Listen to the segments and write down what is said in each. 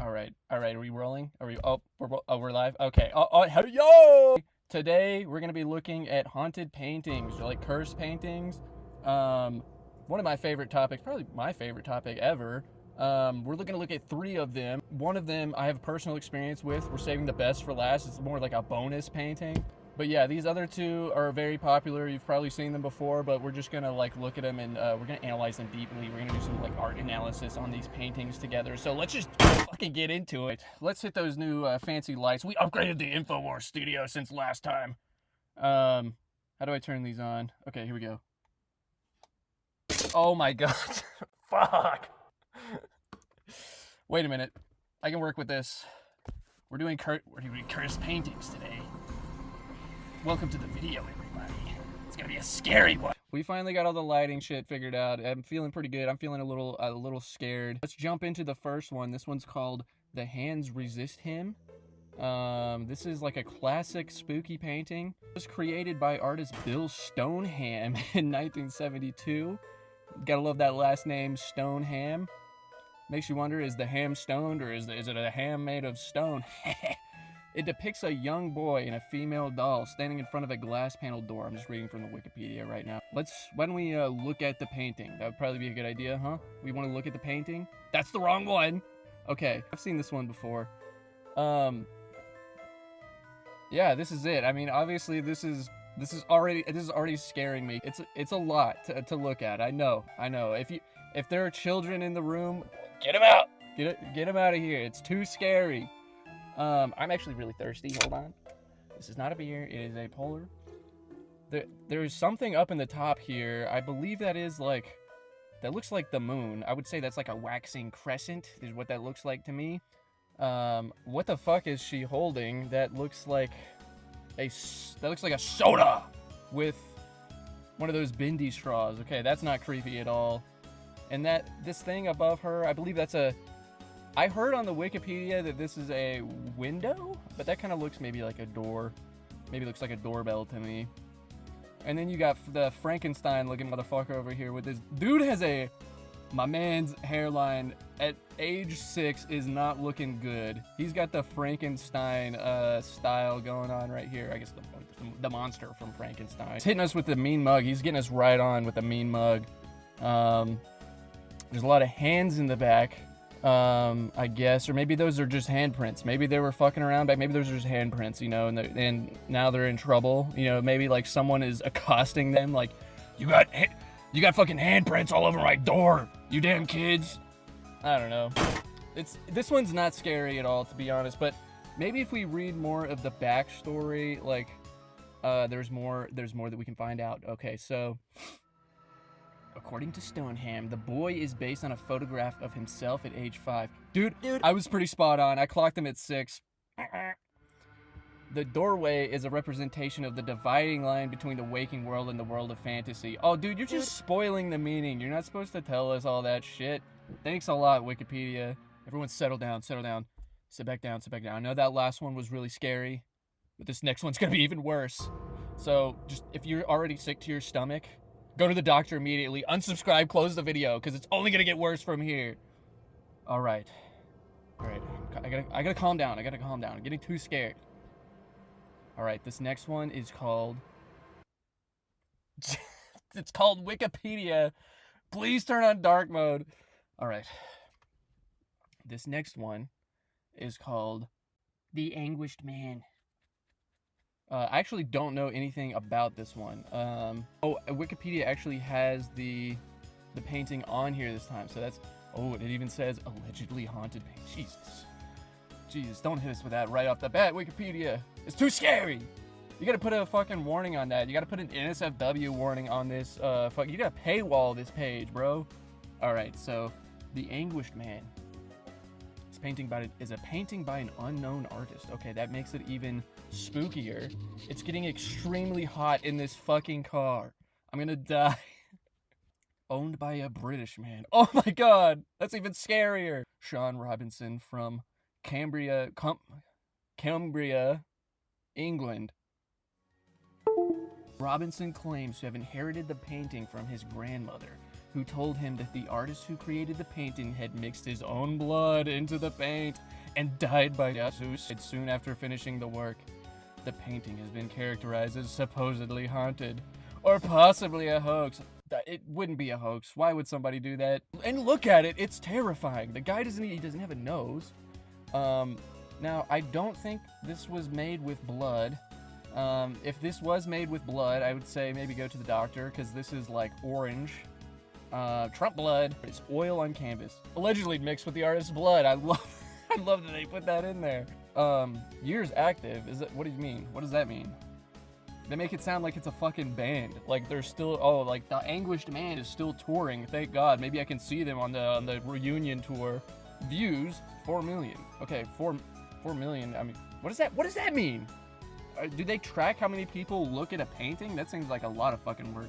All right. Are we rolling? Are we? Oh, we're live. Okay. Hey, yo! Today we're gonna be looking at haunted paintings, or like cursed paintings. One of my favorite topics, probably my favorite topic ever. We're looking to look at 3 of them. One of them I have personal experience with. We're saving the best for last. It's more like a bonus painting. But yeah, these other 2 are very popular. You've probably seen them before, but we're just gonna like look at them and we're gonna analyze them deeply. We're gonna do some like art analysis on these paintings together. So let's just fucking get into it. Let's hit those new fancy lights. We upgraded the Infowars studio since last time. How do I turn these on? Okay, here we go. Oh my god. Fuck. Wait a minute. I can work with this. We're doing cursed paintings today. Welcome to the video, everybody. It's gonna be a scary one. We finally got all the lighting shit figured out. I'm feeling pretty good. I'm feeling a little scared. Let's jump into the first one. This one's called The Hands Resist Him. This is like a classic spooky painting. It was created by artist Bill Stoneham in 1972. Gotta love that last name, Stoneham. Makes you wonder, is the ham stoned or is it a ham made of stone? It depicts a young boy and a female doll standing in front of a glass panel door. I'm just reading from the Wikipedia right now. Why don't we look at the painting? That would probably be a good idea, huh? We want to look at the painting? That's the wrong one! Okay, I've seen this one before. Yeah, this is it. I mean, obviously this is already scaring me. It's a lot to look at. I know. If there are children in the room, get them out! Get them out of here. It's too scary. I'm actually really thirsty. Hold on. This is not a beer. It is a polar. There's something up in the top here. I believe that looks like the moon. I would say that's like a waxing crescent is what that looks like to me. What the fuck is she holding? That looks like a soda with one of those bindi straws. Okay, that's not creepy at all. And this thing above her, I believe I heard on the Wikipedia that this is a window, but that kind of looks maybe like a door. Maybe looks like a doorbell to me. And then you got the Frankenstein-looking motherfucker over here with this. Dude has my man's hairline at age 6 is not looking good. He's got the Frankenstein style going on right here. I guess the monster from Frankenstein. He's hitting us with the mean mug. He's getting us right on with the mean mug. There's a lot of hands in the back. I guess, or maybe those are just handprints. Maybe they were fucking around, but maybe those are just handprints, you know, and now they're in trouble. You know, maybe like someone is accosting them, like, you got fucking handprints all over my door, you damn kids. I don't know. This one's not scary at all, to be honest, but maybe if we read more of the backstory, like, there's more that we can find out. Okay, so according to Stoneham, the boy is based on a photograph of himself at age 5. Dude, I was pretty spot on. I clocked him at 6. The doorway is a representation of the dividing line between the waking world and the world of fantasy. Oh, dude, you're just spoiling the meaning. You're not supposed to tell us all that shit. Thanks a lot, Wikipedia. Everyone settle down. Sit back down. I know that last one was really scary, but this next one's gonna be even worse. So, just if you're already sick to your stomach, go to the doctor immediately, unsubscribe, close the video, because it's only gonna get worse from here. All right. I gotta calm down. I'm getting too scared. All right, this next one is called... It's called Wikipedia. Please turn on dark mode. All right. This next one is called The Anguished Man. I actually don't know anything about this one. Wikipedia actually has the painting on here this time, so that's... Oh, it even says allegedly haunted painting. Jesus, don't hit us with that right off the bat, Wikipedia. It's too scary. You gotta put a fucking warning on that. You gotta put an NSFW warning on this. You gotta paywall this page, bro. All right, so The Anguished Man. Is a painting by an unknown artist. Okay, that makes it even spookier. It's getting extremely hot in this fucking car. I'm gonna die. Owned by a British man. Oh my god, that's even scarier. Sean Robinson from Cumbria, England. Robinson claims to have inherited the painting from his grandmother, who who told him that the artist who created the painting had mixed his own blood into the paint and died by Jesus soon after finishing the work. The painting has been characterized as supposedly haunted, or possibly a hoax. It wouldn't be a hoax. Why would somebody do that? And look at it, it's terrifying. The guy doesn't have a nose. Now, I don't think this was made with blood. If this was made with blood, I would say maybe go to the doctor, because this is like orange. Trump blood. It's oil on canvas. Allegedly mixed with the artist's blood. I love that they put that in there. Years active. What do you mean? What does that mean? They make it sound like it's a fucking band. Like they're still, like the Anguished man is still touring. Thank God. Maybe I can see them on the reunion tour. Views, 4 million. Okay, 4 million. I mean, what does that mean? Do they track how many people look at a painting? That seems like a lot of fucking work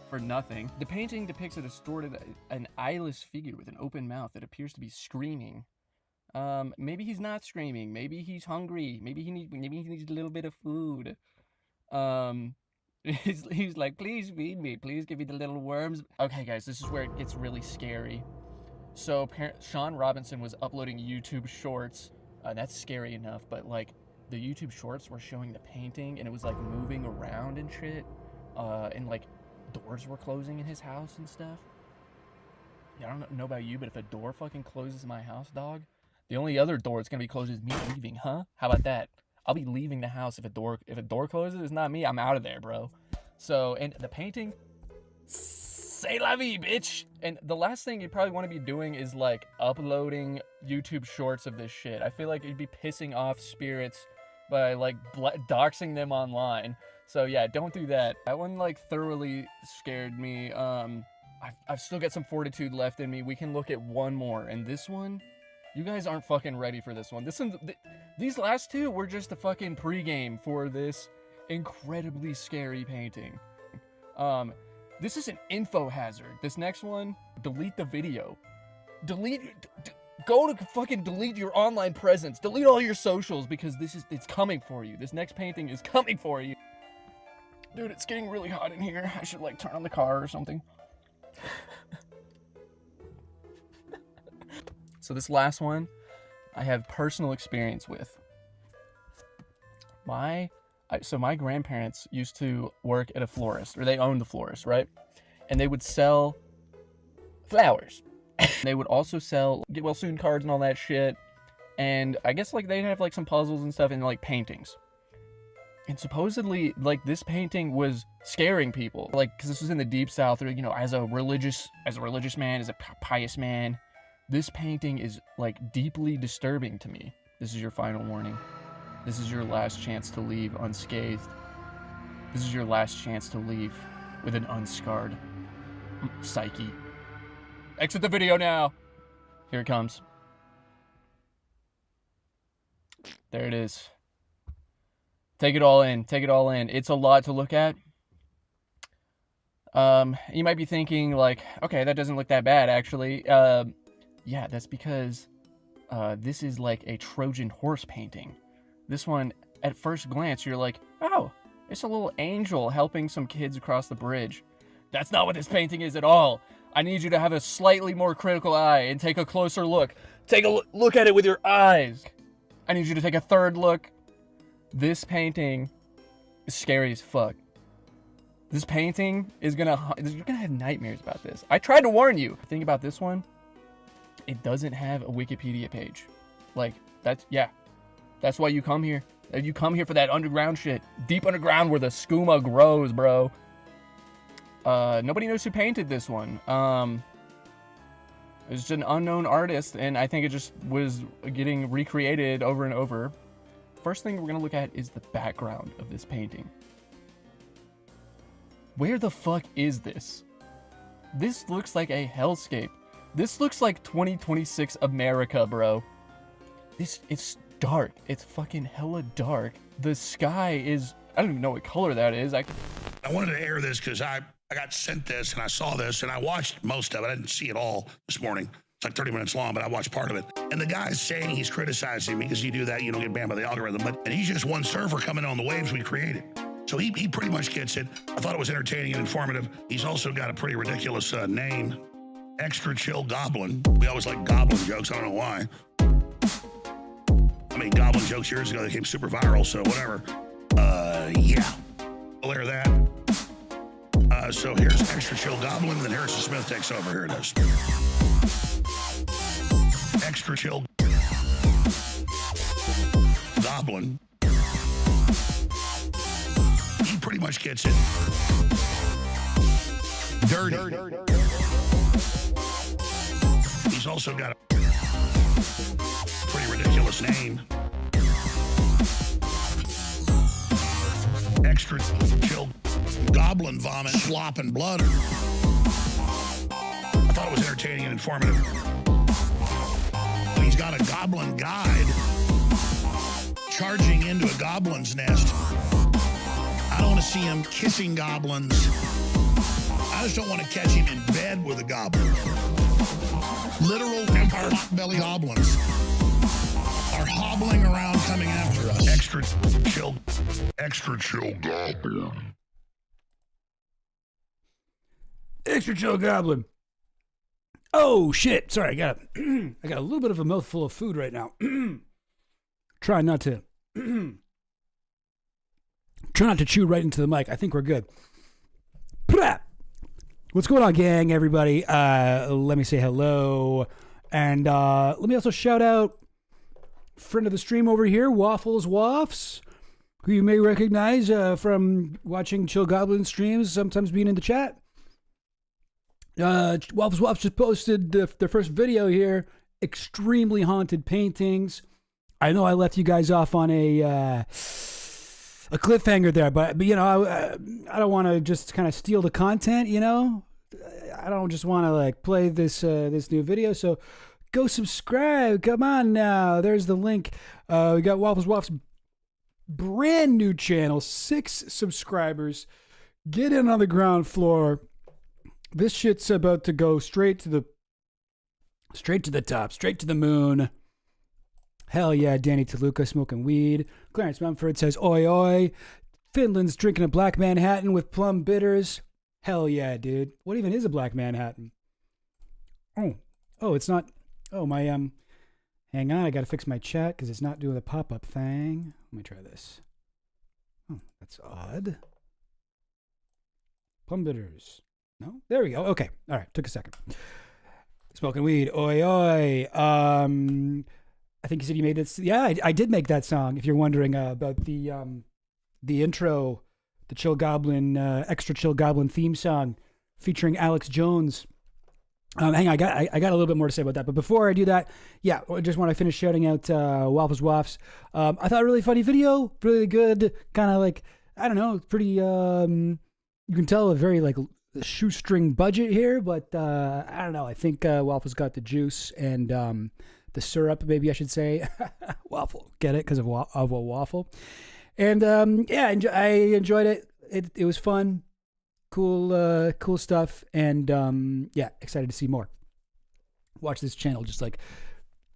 for nothing. The painting depicts a distorted, an eyeless figure with an open mouth that appears to be screaming. Maybe he's not screaming. Maybe he's hungry. Maybe he needs a little bit of food. He's like, please feed me. Please give me the little worms. Okay, guys, this is where it gets really scary. So Sean Robinson was uploading YouTube shorts. That's scary enough, but like the YouTube shorts were showing the painting and it was like moving around and shit. And like doors were closing in his house and stuff. Yeah, I don't know about you, but if a door fucking closes my house, dog, the only other door it's gonna be closed is me leaving, huh? How about that? I'll be leaving the house if a door closes. It's not me. I'm out of there, bro. So, and the painting, c'est la vie, bitch. And the last thing you probably want to be doing is like uploading YouTube shorts of this shit. I feel like you'd be pissing off spirits by like doxing them online. So yeah, don't do that. That one like thoroughly scared me. I've still got some fortitude left in me. We can look at one more, and this one, you guys aren't fucking ready for this one. These last two were just a fucking pregame for this incredibly scary painting. This is an info hazard. This next one, delete the video. Go to fucking delete your online presence. Delete all your socials, because it's coming for you. This next painting is coming for you. Dude, it's getting really hot in here. I should like turn on the car or something. So this last one, I have personal experience with. So my grandparents used to work at a florist, or they owned the florist, right? And they would sell flowers. They would also sell get well soon cards and all that shit. And I guess like they'd have like some puzzles and stuff and like paintings. And supposedly like this painting was scaring people, like because this was in the deep south, or you know, as a religious man, as a pious man. This painting is like deeply disturbing to me. This is your final warning. This is your last chance to leave unscathed. This is your last chance to leave with an unscarred psyche. Exit the video now. Here it comes. There it is. Take it all in. Take it all in. It's a lot to look at. You might be thinking like, okay, that doesn't look that bad actually. Yeah, that's because this is like a Trojan horse painting. This one, at first glance, you're like, oh, it's a little angel helping some kids across the bridge. That's not what this painting is at all. I need you to have a slightly more critical eye and take a closer look. Take a look at it with your eyes. I need you to take a third look. This painting is scary as fuck. This painting is you're gonna have nightmares about this. I tried to warn you. Think about this one. It doesn't have a Wikipedia page. Like, that's why you come here. You come here for that underground shit. Deep underground where the skooma grows, bro. Nobody knows who painted this one. It's just an unknown artist, and I think it just was getting recreated over and over. First thing we're gonna look at is the background of this painting. Where the fuck is this? This looks like a hellscape. This looks like 2026 America, bro. It's dark. It's fucking hella dark. The sky is, I don't even know what color that is. I wanted to air this because I got sent this and I saw this and I watched most of it. I didn't see it all this morning. It's like 30 minutes long, but I watched part of it. And the guy's saying he's criticizing me because you do that, you don't get banned by the algorithm. And he's just one server coming on the waves we created. So he pretty much gets it. I thought it was entertaining and informative. He's also got a pretty ridiculous name. extra chill goblin. We always like goblin jokes. I don't know why. I mean, goblin jokes years ago, they became super viral, so whatever. Yeah. We'll hear that. So here's extra chill goblin, and then Harrison Smith takes over. Here it is. Extra chill goblin. He pretty much gets it dirty. He's also got a pretty ridiculous name. Extra chill goblin vomit, slop, and blood. I thought it was entertaining and informative. He's got a goblin guide charging into a goblin's nest. I don't want to see him kissing goblins. I just don't want to catch him in bed with a goblin. Literal vampire belly goblins are hobbling around coming after us. Extra chill goblin. Extra chill goblin. Oh shit! Sorry, I got a little bit of a mouthful of food right now. Try not to chew right into the mic. I think we're good. What's going on, gang? Everybody, let me say hello, and let me also shout out friend of the stream over here, Waffles Waffs, who you may recognize from watching Chill Goblin streams, sometimes being in the chat. Waffles Waffs just posted their first video here, extremely haunted paintings. I know I left you guys off on a cliffhanger there, but you know, I don't want to just kind of steal the content, you know. I don't just want to like play this new video, so go subscribe. Come on now. There's the link. We got Waffles Waffs brand new channel, 6 subscribers. Get in on the ground floor. This shit's about to go straight to the top, straight to the moon. Hell yeah, Danny Toluca smoking weed. Clarence Mumford says, oi oi. Finland's drinking a Black Manhattan with plum bitters. Hell yeah, dude. What even is a Black Manhattan? Oh, it's not. Oh, my, hang on. I got to fix my chat because it's not doing the pop-up thing. Let me try this. Oh, that's odd. Plum bitters. No? There we go. Okay. All right. Took a second. Smoking weed. Oi, oi. I think you said you made this. Yeah, I did make that song. If you're wondering about the intro, the Chill Goblin, extra Chill Goblin theme song featuring Alex Jones. Hang on, I got a little bit more to say about that. But before I do that, yeah, I just want to finish shouting out Waffles Waffs. I thought a really funny video, really good, kind of like, I don't know, pretty, you can tell a very like shoestring budget here, but I don't know. I think Waffles got the juice and the syrup, maybe I should say. Waffle, get it? Because of a waffle. And yeah, I enjoyed it. It was fun, cool stuff, and yeah, excited to see more. Watch this channel just like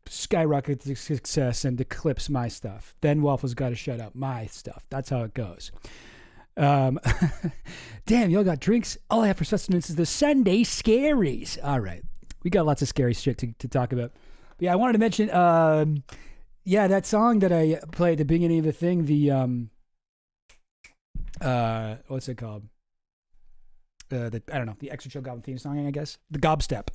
skyrocket to success and eclipse my stuff. Then Waffles got to shut up my stuff. That's how it goes. Damn, y'all got drinks. All I have for sustenance is the Sunday scaries. All right, we got lots of scary shit to talk about. But yeah, I wanted to mention, yeah, that song that I played at the beginning of the thing, the what's it called? I don't know, the Extra Chill Goblin theme song, I guess. The Gobstep,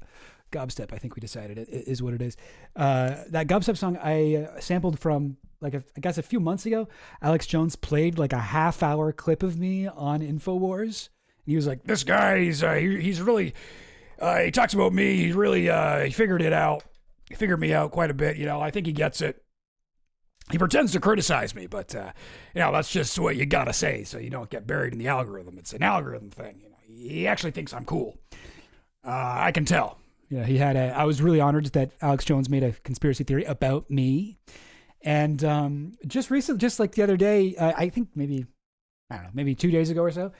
I think we decided it is what it is. That Gobstep song I sampled from, like, I guess a few months ago. Alex Jones played like a half-hour clip of me on Infowars. And he was like, this guy, he's really, he talks about me. He's really, he figured it out. He figured me out quite a bit. You know, I think he gets it. He pretends to criticize me, but, you know, that's just what you gotta say so you don't get buried in the algorithm. It's an algorithm thing. You know, he actually thinks I'm cool. I can tell. Yeah, I was really honored that Alex Jones made a conspiracy theory about me. And just recently, just like the other day, I think maybe 2 days ago or so,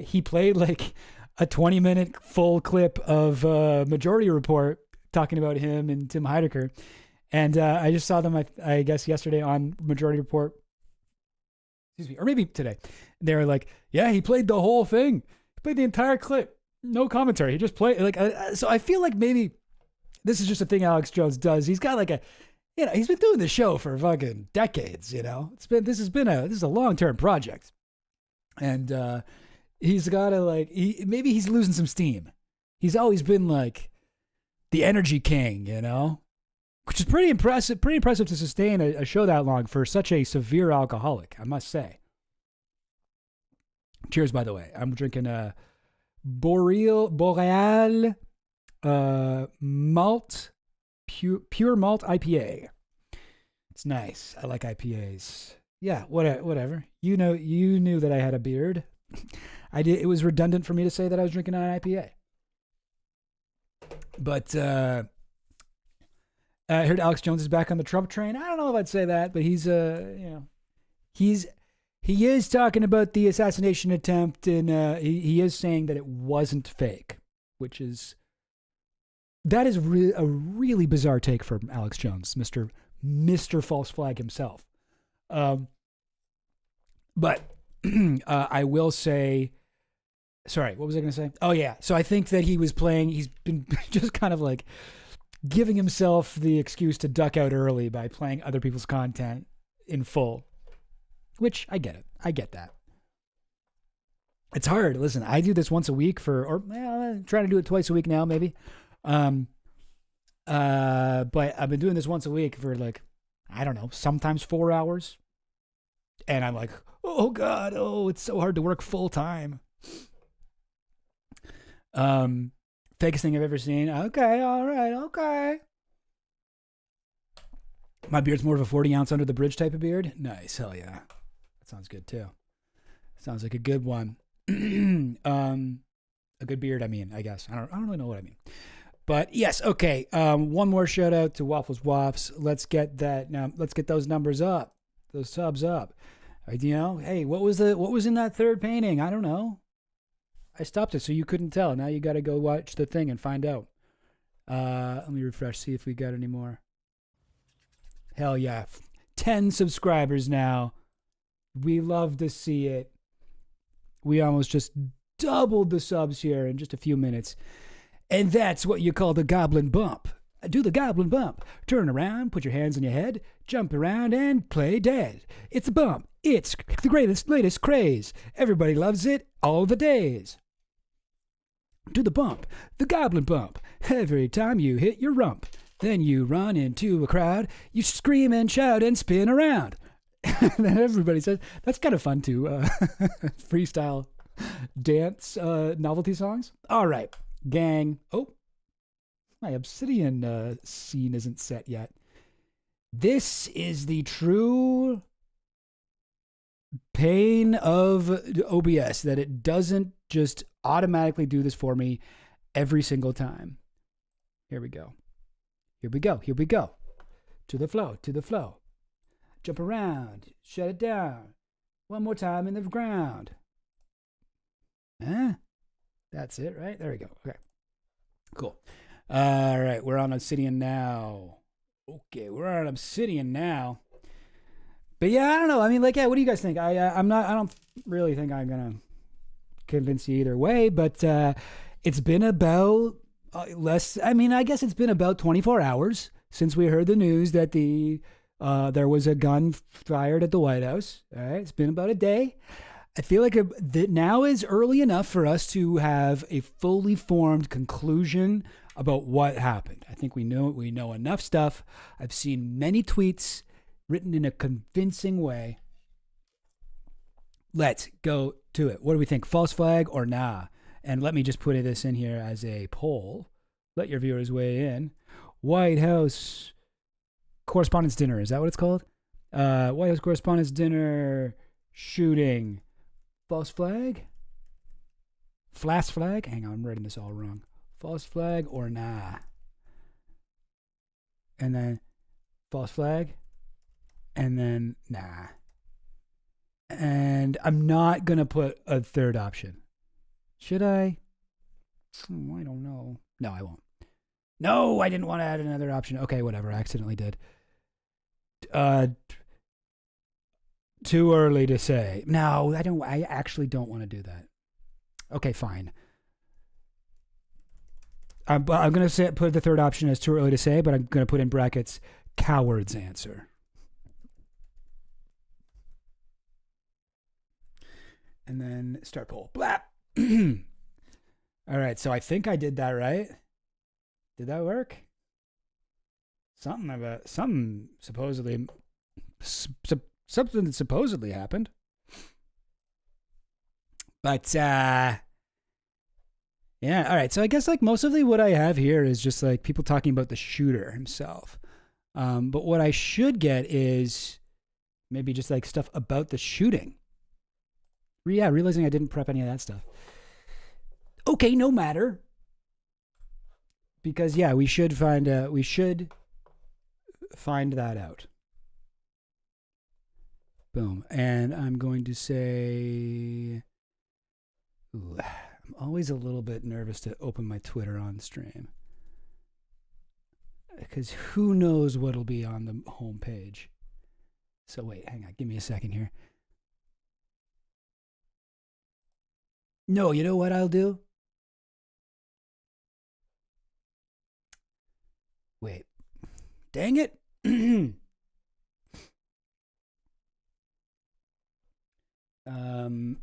he played like a 20-minute full clip of Majority Report talking about him and Tim Heidecker. And I just saw them, I guess, yesterday on Majority Report. Excuse me, or maybe today. They were like, yeah, he played the whole thing. He played the entire clip. No commentary. He just play like so. I feel like maybe this is just a thing Alex Jones does. He's got like a, he's been doing the show for fucking decades. This is a long-term project, and he's got to like maybe he's losing some steam. He's always been like the energy king, which is pretty impressive. Pretty impressive to sustain a show that long for such a severe alcoholic, I must say. Cheers, by the way. I'm drinking a Boreal malt, pure malt IPA. It's nice. I like IPAs. Yeah, whatever. You knew that I had a beard. I did. It was redundant for me to say that I was drinking an IPA. But I heard Alex Jones is back on the Trump train. I don't know if I'd say that, but he's he is talking about the assassination attempt, and he is saying that it wasn't fake, which is a really bizarre take from Alex Jones, Mr. False Flag himself. But I will say, sorry, what was I going to say? Oh yeah, so I think that he's been just kind of like giving himself the excuse to duck out early by playing other people's content in full. Which I get it. I get that. It's hard. Listen, I do this once a week I'm trying to do it twice a week now, maybe. But I've been doing this once a week for like, I don't know, sometimes 4 hours. And I'm like, oh God, it's so hard to work full time. Fakest thing I've ever seen. Okay, all right, okay. My beard's more of a 40 ounce under the bridge type of beard. Nice, hell yeah. That sounds good too. Sounds like a good one. A good beard, I guess. I don't really know what I mean. But yes, okay. One more shout out to Waffles Waffs. Let's get those numbers up. Those subs up. Hey, what was in that third painting? I don't know. I stopped it so you couldn't tell. Now you got to go watch the thing and find out. Let me refresh, see if we got any more. Hell yeah. 10 subscribers now. We love to see it. We almost just doubled the subs here in just a few minutes. And that's what you call the goblin bump. Do the goblin bump. Turn around, put your hands on your head, jump around, and play dead. It's a bump. It's the latest craze. Everybody loves it all the days. Do the bump, the goblin bump. Every time you hit your rump, then you run into a crowd, you scream and shout and spin around. Then everybody says, that's kind of fun too. Freestyle dance novelty songs. All right, gang. Oh, my obsidian scene isn't set yet. This is the true pain of OBS, that it doesn't just automatically do this for me every single time. Here we go. Here we go. Here we go. To the flow. To the flow. Jump around. Shut it down. One more time in the ground. That's it, right? There we go. Okay. Cool. All right. We're on Obsidian now. Okay. We're on Obsidian now. But yeah, I don't know. I mean, like, yeah, what do you guys think? I don't really think I'm going to convince you either way, but it's been about I guess it's been about 24 hours since we heard the news that there was a gun fired at the White House. All right, it's been about a day. I feel like now is early enough for us to have a fully formed conclusion about what happened. I think we know enough stuff. I've seen many tweets written in a convincing way. Let's go to it. What do we think? False flag or nah? And let me just put this in here as a poll. Let your viewers weigh in. White House Correspondents' Dinner. Is that what it's called? White House Correspondents' Dinner shooting. False flag? Flash flag? Hang on, I'm writing this all wrong. False flag or nah? And then false flag. And then nah. And I'm not going to put a third option. Should I? I don't know. No, I won't. No, I didn't want to add another option. Okay, whatever. I accidentally did. Too early to say. No, I actually don't want to do that. Okay, fine. I'm going to put the third option as too early to say, but I'm going to put in brackets coward's answer. And then start poll. Blah. All right, so I think I did that right. Did that work? Something supposedly happened. But yeah, all right. So I guess like mostly what I have here is just like people talking about the shooter himself. But what I should get is maybe just like stuff about the shooting. Yeah, realizing I didn't prep any of that stuff. Okay, no matter. Because yeah, we should find that out. Boom. And I'm going to say, ooh, I'm always a little bit nervous to open my Twitter on stream. Because who knows what'll be on the homepage. So wait, hang on, give me a second here. No, you know what I'll do? Wait. Dang it.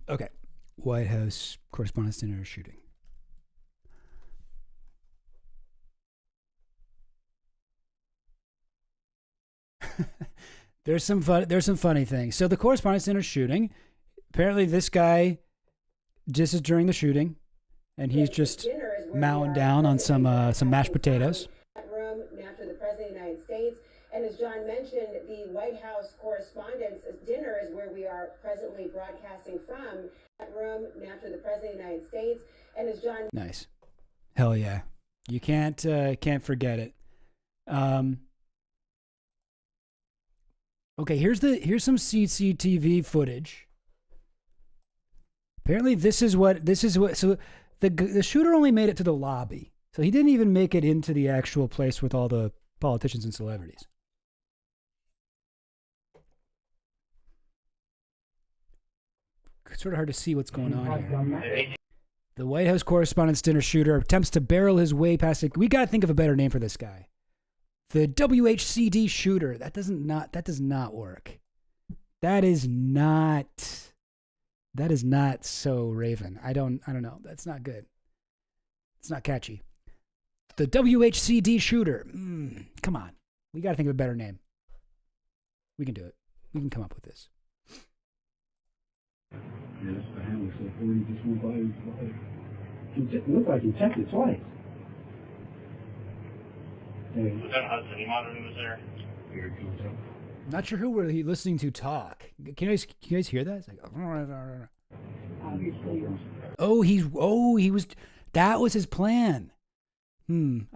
Okay. White House Correspondent Dinner shooting. There's some funny things. So the Correspondent Dinner shooting, apparently this guy, this is during the shooting, and he's just mowing down on some mashed potatoes. Room after the President of the United States. And as John mentioned, the White House Correspondents' Dinner is where we are presently broadcasting from. That room after the President of the United States. And as John... Nice. Hell yeah. You can't forget it. Okay, here's some CCTV footage. Apparently this is what so the shooter only made it to the lobby. So he didn't even make it into the actual place with all the politicians and celebrities. It's sort of hard to see what's going on here. The White House Correspondents' Dinner shooter attempts to barrel his way past it. We got to think of a better name for this guy. The WHCD shooter. That does not work. That is not so Raven. I don't know. That's not good. It's not catchy. The WHCD shooter. Come on. We got to think of a better name. We can do it. We can come up with this. Yes, the handler said 40 just went by. It looked like he checked it twice. Lieutenant Hudson, he monitoring was there. Here it comes up. Not sure who we're listening to talk. Can you guys hear that? It's like, that was his plan.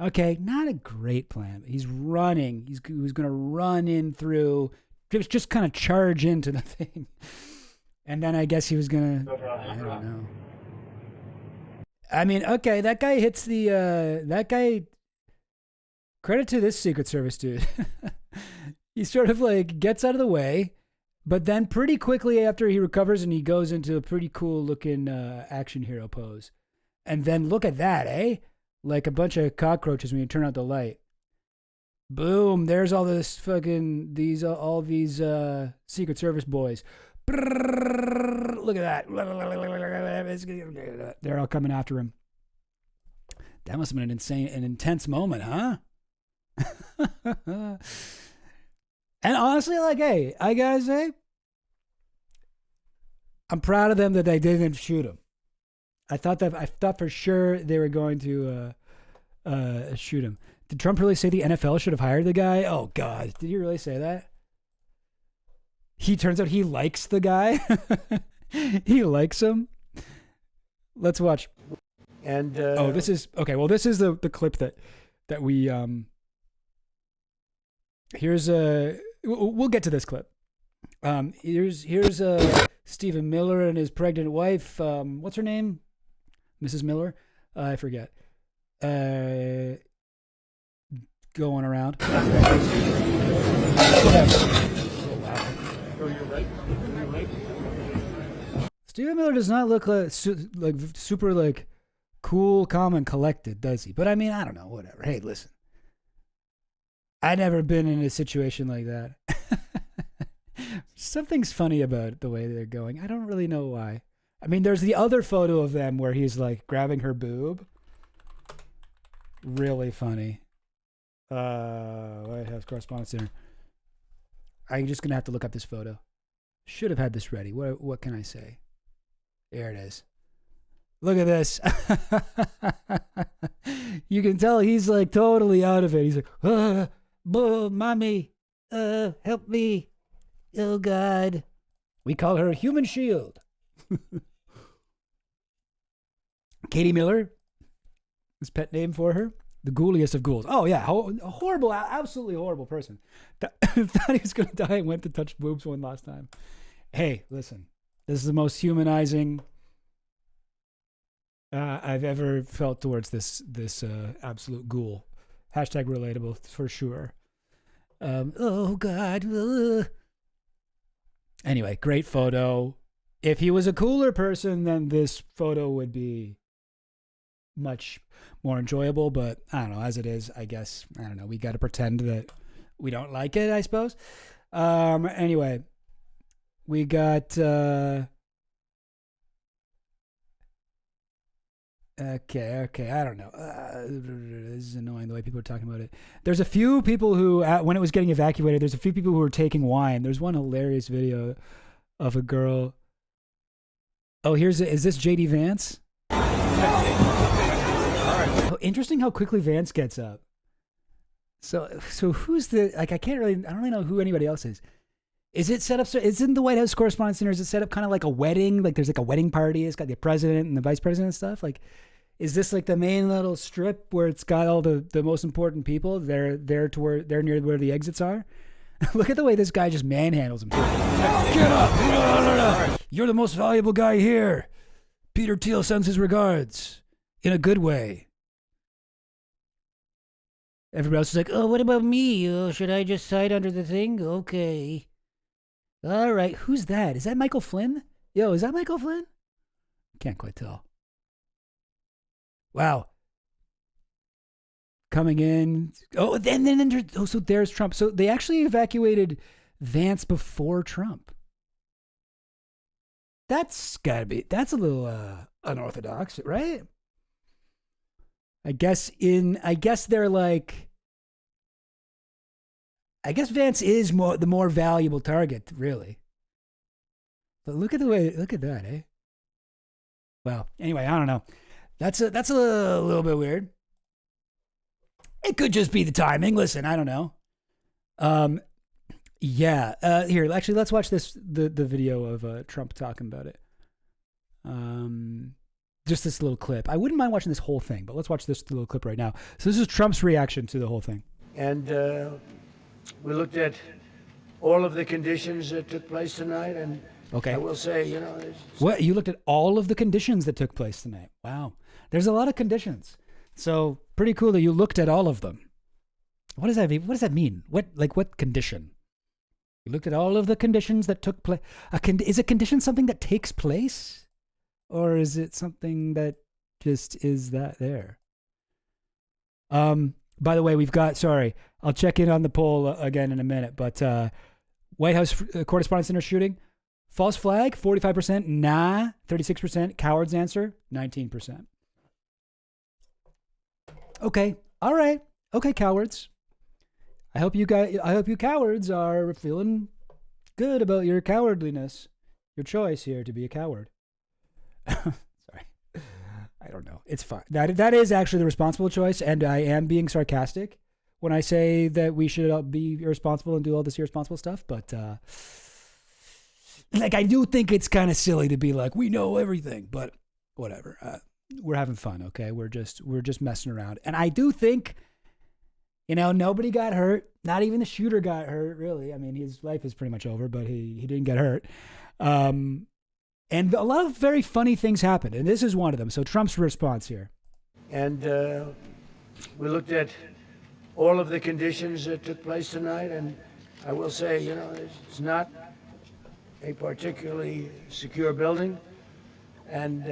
Okay, not a great plan. He's running. He was going to run in through, just kind of charge into the thing. And then I guess he was going to, I don't know. I mean, okay, that guy hits that guy, credit to this Secret Service dude. He sort of like gets out of the way, but then pretty quickly after he recovers and he goes into a pretty cool looking action hero pose. And then look at that, eh? Like a bunch of cockroaches when you turn out the light. Boom, there's all this fucking, all these Secret Service boys. Look at that. They're all coming after him. That must have been an intense moment, huh? And honestly, like, hey, I gotta say, I'm proud of them that they didn't shoot him. I thought for sure they were going to shoot him. Did Trump really say the NFL should have hired the guy? Oh God, did he really say that? Turns out he likes the guy. He likes him. Let's watch. And this is okay. Well, this is the clip that we here's we'll get to this clip. Here's Stephen Miller and his pregnant wife. What's her name? Mrs. Miller. I forget. Going around. Stephen Miller does not look like super like cool, calm, and collected, does he? But I mean, I don't know, whatever. Hey, listen. I've never been in a situation like that. Something's funny about the way they're going. I don't really know why. I mean, there's the other photo of them where he's like grabbing her boob. Really funny. White House Correspondent Center. I'm just gonna have to look up this photo. Should have had this ready. What can I say? There it is. Look at this. You can tell he's like totally out of it. He's like, mommy, help me. Oh God. We call her Human Shield. Katie Miller. His pet name for her. The ghouliest of ghouls. Oh yeah, a horrible, absolutely horrible person. Thought he was gonna die and went to touch boobs one last time. Hey, listen, this is the most humanizing I've ever felt towards this absolute ghoul. Hashtag relatable for sure. Oh God. Anyway, great photo. If he was a cooler person, then this photo would be much more enjoyable, but I don't know, as it is, I guess, I don't know, we got to pretend that we don't like it, I suppose. Anyway, we got, okay, I don't know. This is annoying the way people are talking about it. There's a few people who, when it was getting evacuated, there's a few people who were taking wine. There's one hilarious video of a girl. Oh, is this JD Vance? Oh, interesting how quickly Vance gets up. So who's I don't really know who anybody else is. Is it set up, is it in the White House Correspondent Center, is it set up kind of like a wedding? Like there's like a wedding party, it's got the president and the vice president and stuff? Like, is this like the main little strip where it's got all the most important people? They're near where the exits are? Look at the way this guy just manhandles him. Get up! You're the most valuable guy here. Peter Thiel sends his regards. In a good way. Everybody else is like, oh, what about me? Oh, should I just sign under the thing? Okay. All right. Who's that? Is that Michael Flynn? Yo, is that Michael Flynn? Can't quite tell. Wow. Coming in. Oh, so there's Trump. So they actually evacuated Vance before Trump. That's a little unorthodox, right? I guess Vance is the more valuable target, really. But look at that, eh? Well, anyway, I don't know. That's a little bit weird. It could just be the timing. Listen, I don't know. Yeah. Here, actually, let's watch the video of Trump talking about it. Just this little clip. I wouldn't mind watching this whole thing, but let's watch this little clip right now. So this is Trump's reaction to the whole thing. And we looked at all of the conditions that took place tonight, and okay. I will say, What? You looked at all of the conditions that took place tonight? Wow. There's a lot of conditions. So pretty cool that you looked at all of them. What does that mean? What does that mean? What condition? You looked at all of the conditions that took place. Is a condition something that takes place? Or is it something that just is that there? By the way, I'll check in on the poll again in a minute, but White House Correspondent Center shooting, false flag, 45%, nah, 36%, cowards answer, 19%. Okay, all right, okay, cowards. I hope you cowards are feeling good about your cowardliness, your choice here to be a coward. Sorry. I don't know. It's fine. That is actually the responsible choice, and I am being sarcastic when I say that we should be irresponsible and do all this irresponsible stuff, but I do think it's kind of silly to be like, we know everything, but whatever. We're having fun, okay? We're just messing around. And I do think, nobody got hurt. Not even the shooter got hurt, really. I mean, his life is pretty much over, but he didn't get hurt. And a lot of very funny things happened, and this is one of them. So Trump's response here. And we looked at all of the conditions that took place tonight, and I will say, it's not a particularly secure building, and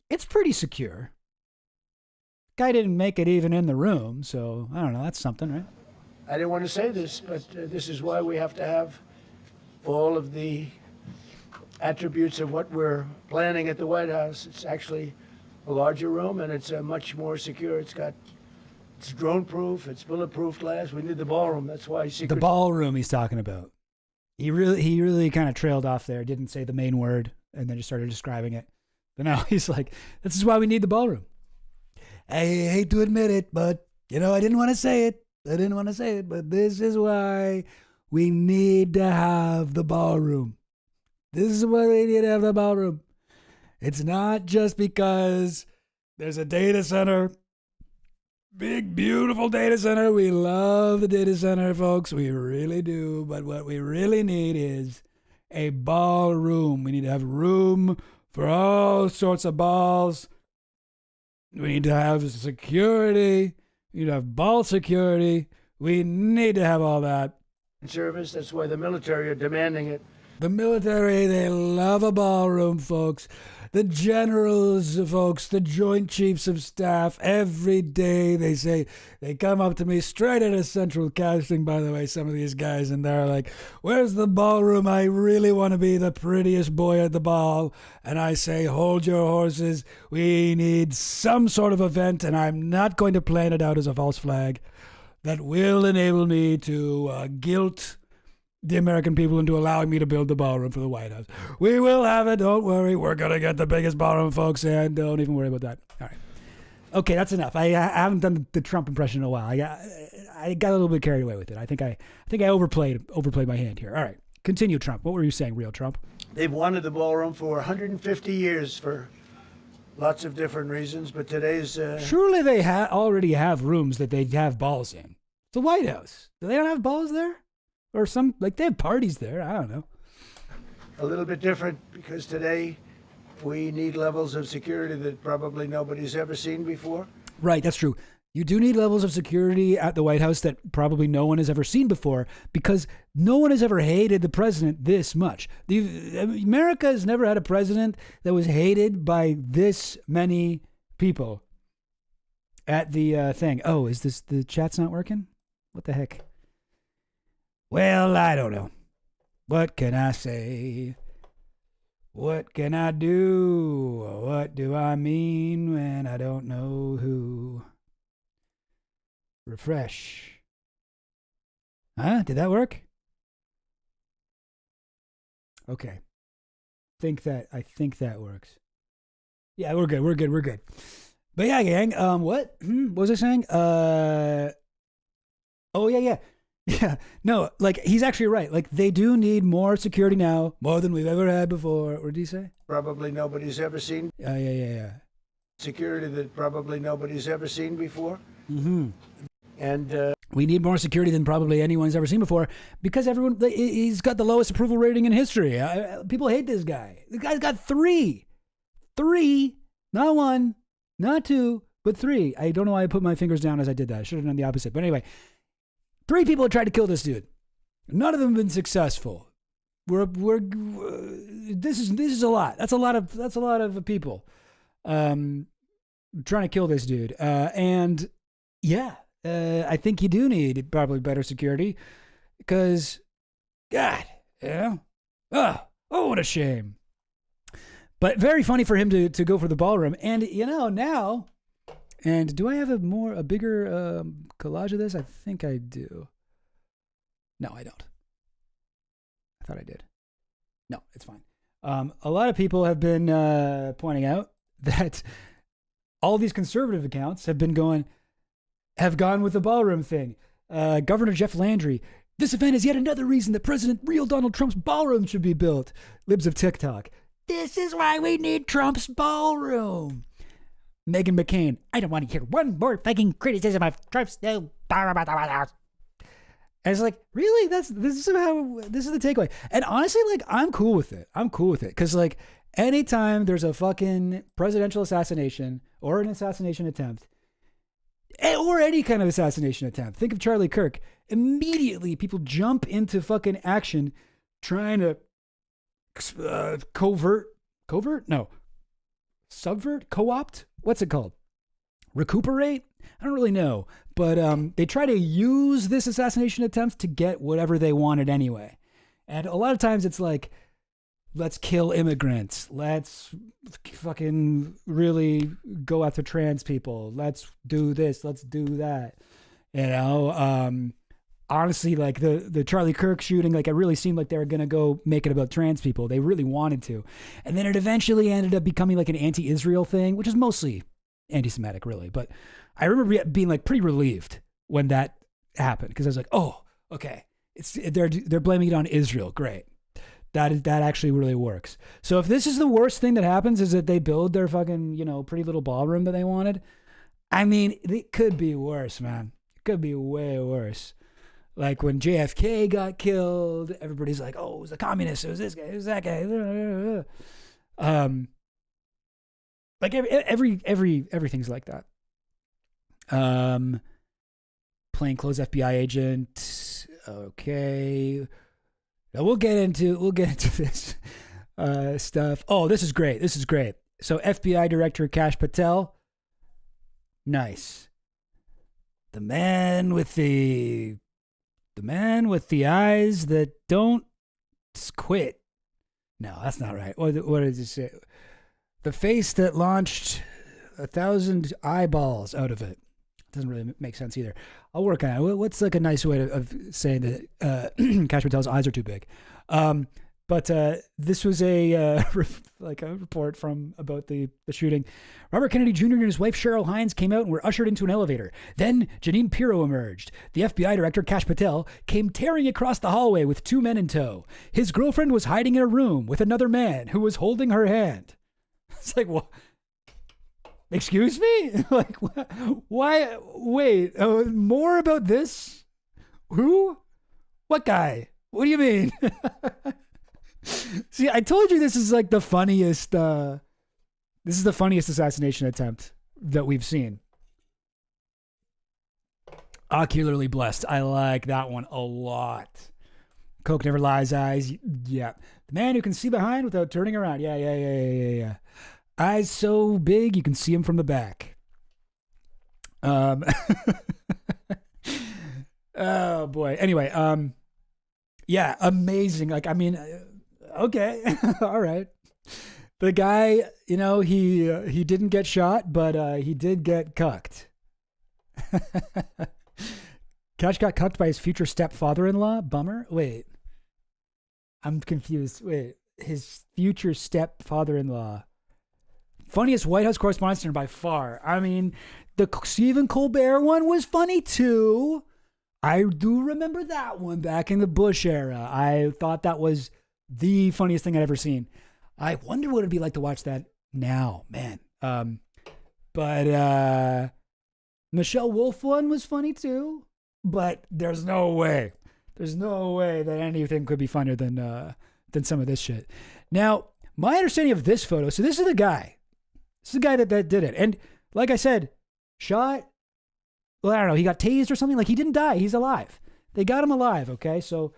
it's pretty secure. Guy didn't make it even in the room, so I don't know. That's something, right? I didn't want to say this, but this is why we have to have all of the attributes of what we're planning at the White House. It's actually a larger room, and it's much more secure. It's drone-proof, it's bulletproof glass. We need the ballroom. That's why The ballroom he's talking about. He really kind of trailed off there. Didn't say the main word, and then just started describing it. But now he's like, this is why we need the ballroom. I hate to admit it, but, I didn't want to say it. But this is why we need to have the ballroom. This is why we need to have the ballroom. It's not just because there's a data center, big, beautiful data center. We love the data center, folks. We really do. But what we really need is a ballroom. We need to have room for all sorts of balls. We need to have security. We need to have ball security. We need to have all that. Service. That's why the military are demanding it. The military, they love a ballroom, folks. The generals, folks, the Joint Chiefs of Staff, every day they come up to me straight out of Central Casting, by the way, some of these guys, and they're like, where's the ballroom? I really want to be the prettiest boy at the ball. And I say, hold your horses. We need some sort of event, and I'm not going to plan it out as a false flag that will enable me to guilt the American people into allowing me to build the ballroom for the White House. We will have it. Don't worry. We're going to get the biggest ballroom, folks, and don't even worry about that. All right. Okay, that's enough. I haven't done the Trump impression in a while. I got a little bit carried away with it. I think I overplayed my hand here. All right. Continue, Trump. What were you saying, real Trump? They've wanted the ballroom for 150 years for lots of different reasons, but today's... Surely they already have rooms that they have balls in. The White House. Do they not have balls there? Or they have parties there. I don't know. A little bit different because today we need levels of security that probably nobody's ever seen before. Right, that's true. You do need levels of security at the White House that probably no one has ever seen before because no one has ever hated the president this much. America has never had a president that was hated by this many people at the thing. Oh, is the chat's not working? What the heck? Well, I don't know. What can I say? What can I do? What do I mean when I don't know who? Refresh. Huh? Did that work? Okay. I think that works. Yeah, we're good. But yeah, gang, what? What was I saying? Oh, yeah. Yeah, no, he's actually right. They do need more security now, more than we've ever had before. What did he say? Probably nobody's ever seen. Yeah. Security that probably nobody's ever seen before. Mm-hmm. And we need more security than probably anyone's ever seen before because he's got the lowest approval rating in history. People hate this guy. The guy's got three, not one, not two, but three. I don't know why I put my fingers down as I did that. I should have done the opposite. But anyway. 3 people have tried to kill this dude. None of them have been successful. This is a lot. That's a lot of people trying to kill this dude. And yeah, I think you do need probably better security because God, oh, what a shame. But very funny for him to go for the ballroom. And now. And do I have a bigger collage of this? I think I do. No, I don't. I thought I did. No, it's fine. A lot of people have been pointing out that all these conservative accounts have gone with the ballroom thing. Governor Jeff Landry, this event is yet another reason that real Donald Trump's ballroom should be built. Libs of TikTok. This is why we need Trump's ballroom. Meghan McCain, I don't want to hear one more fucking criticism of Trump's new. And it's really? This is the takeaway. And honestly, I'm cool with it. Because anytime there's a fucking presidential assassination or an assassination attempt, or any kind of assassination attempt, think of Charlie Kirk, immediately people jump into fucking action trying to subvert? No. What's it called? recuperate. I don't really know, but they try to use this assassination attempt to get whatever they wanted anyway. And a lot of times it's like, let's kill immigrants. Let's fucking really go after trans people. Let's do this. Let's do that. You know, honestly, like the Charlie Kirk shooting, like it really seemed like they were going to go make it about trans people. They really wanted to. And then it eventually ended up becoming like an anti-Israel thing, which is mostly anti-Semitic really. But I remember being like pretty relieved when that happened, because I was like, oh, okay. They're blaming it on Israel. Great. That actually really works. So if this is the worst thing that happens, is that they build their fucking, you know, pretty little ballroom that they wanted, I mean, it could be worse, man. It could be way worse. Like when JFK got killed, everybody's like, oh, it was a communist. It was this guy. It was that guy. Like everything's like that. Plainclothes FBI agent. Okay. Now we'll get into this stuff. Oh, this is great. So FBI Director Kash Patel. Nice. The man with the eyes that don't quit. No, that's not right. What does it say? The face that launched 1,000 eyeballs out of it. Doesn't really make sense either. I'll work on it. What's like a nice way of saying that Kash Patel's eyes are too big? But this was a like a report about the shooting. Robert Kennedy Jr. and his wife Cheryl Hines came out and were ushered into an elevator. Then Janine Pirro emerged. The FBI director Kash Patel came tearing across the hallway with 2 men in tow. His girlfriend was hiding in a room with another man who was holding her hand. It's like, what? Excuse me? Like, why? Wait, more about this? Who? What guy? What do you mean? See, I told you this is like the funniest, this is the funniest assassination attempt that we've seen. Ocularly blessed. I like that one a lot. Coke never lies eyes. Yeah. The man who can see behind without turning around. Yeah. Eyes so big you can see him from the back. Oh boy. Anyway, yeah, amazing. Like, I mean, okay, all right. The guy, you know, he didn't get shot, but he did get cucked. Kash got cucked by his future stepfather-in-law. Bummer. Wait, I'm confused. Wait, his future stepfather-in-law. Funniest White House correspondent dinner by far. I mean, the Stephen Colbert one was funny too. I do remember that one back in the Bush era. I thought that was the funniest thing I'd ever seen. I wonder what it'd be like to watch that now, man. But Michelle Wolf one was funny too. But there's no way that anything could be funnier than some of this shit. Now, my understanding of this photo. So this is the guy. This is the guy that did it. And like I said, shot. Well, I don't know. He got tased or something. Like, he didn't die. He's alive. They got him alive. Okay, so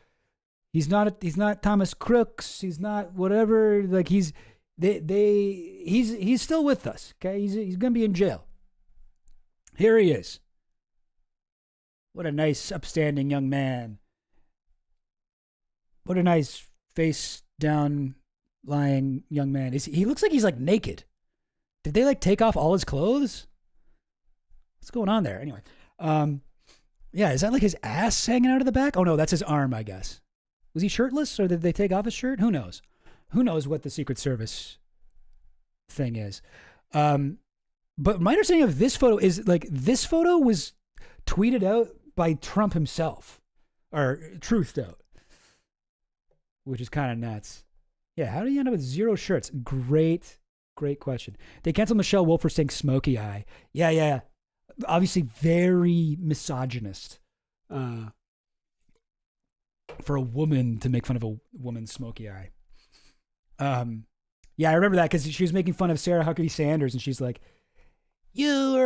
he's not Thomas Crooks. He's not whatever. Like, he's still with us. Okay, he's gonna be in jail. Here he is. What a nice, upstanding young man. What a nice face down lying young man. He looks like he's like naked. Did they like take off all his clothes? What's going on there? Anyway, yeah, is that like his ass hanging out of the back? Oh no, that's his arm, I guess. Was he shirtless, or did they take off his shirt? Who knows? Who knows what the Secret Service thing is? But my understanding of this photo is like this photo was tweeted out by Trump himself, or truthed out, which is kind of nuts. Yeah, how do you end up with 0 shirts? Great question. They canceled Michelle Wolf for saying smoky eye. Yeah. Obviously very misogynist. For a woman to make fun of a woman's smoky eye. Yeah, I remember that because she was making fun of Sarah Huckabee Sanders, and she's like, how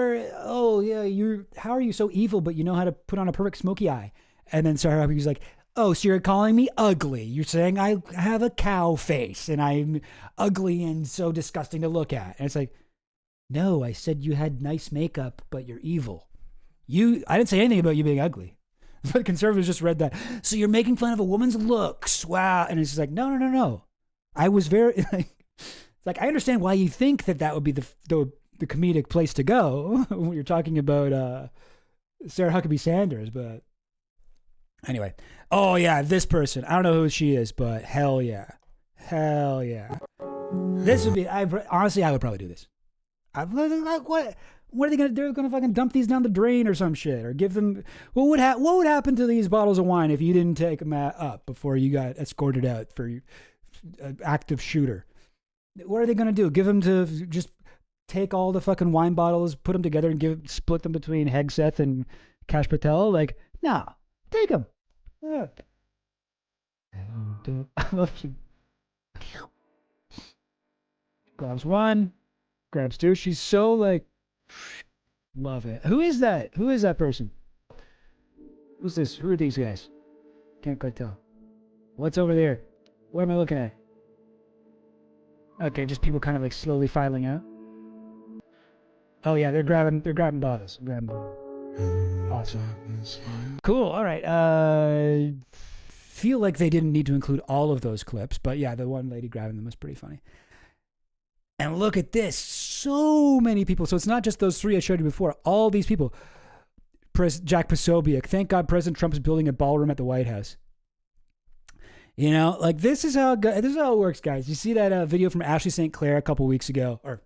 are you so evil, but you know how to put on a perfect smoky eye? And then Sarah Huckabee was like, oh, so you're calling me ugly. You're saying I have a cow face and I'm ugly and so disgusting to look at. And it's like, No, I said you had nice makeup, but you're evil. I didn't say anything about you being ugly. But conservatives just read that. So you're making fun of a woman's looks. Wow. And it's just like, no. I was very, like, I understand why you think that would be the comedic place to go when you're talking about Sarah Huckabee Sanders, but anyway. Oh yeah, this person. I don't know who she is, but hell yeah. This would be, honestly, I would probably do this. What are they gonna? They're gonna fucking dump these down the drain or some shit, or give them. What would happen to these bottles of wine if you didn't take them up before you got escorted out for an active shooter? What are they gonna do? Give them to just take all the fucking wine bottles, put them together, and split them between Hegseth and Kash Patel? Like, no, take them. Yeah. Grabs one, grabs two. She's so like. Love it. Who is that? Who is that person? Who's this? Who are these guys? Can't quite tell. What's over there? What am I looking at? Okay, just people kind of like slowly filing out. Oh yeah, they're grabbing bottles. Awesome. Cool. All right. Feel like they didn't need to include all of those clips, but yeah, the one lady grabbing them was pretty funny. And look at this. So many people. So it's not just those three I showed you before. All these people. Jack Posobiec. Thank God President Trump is building a ballroom at the White House. You know, like this is how it works, guys. You see that video from Ashley St. Clair a couple weeks ago, or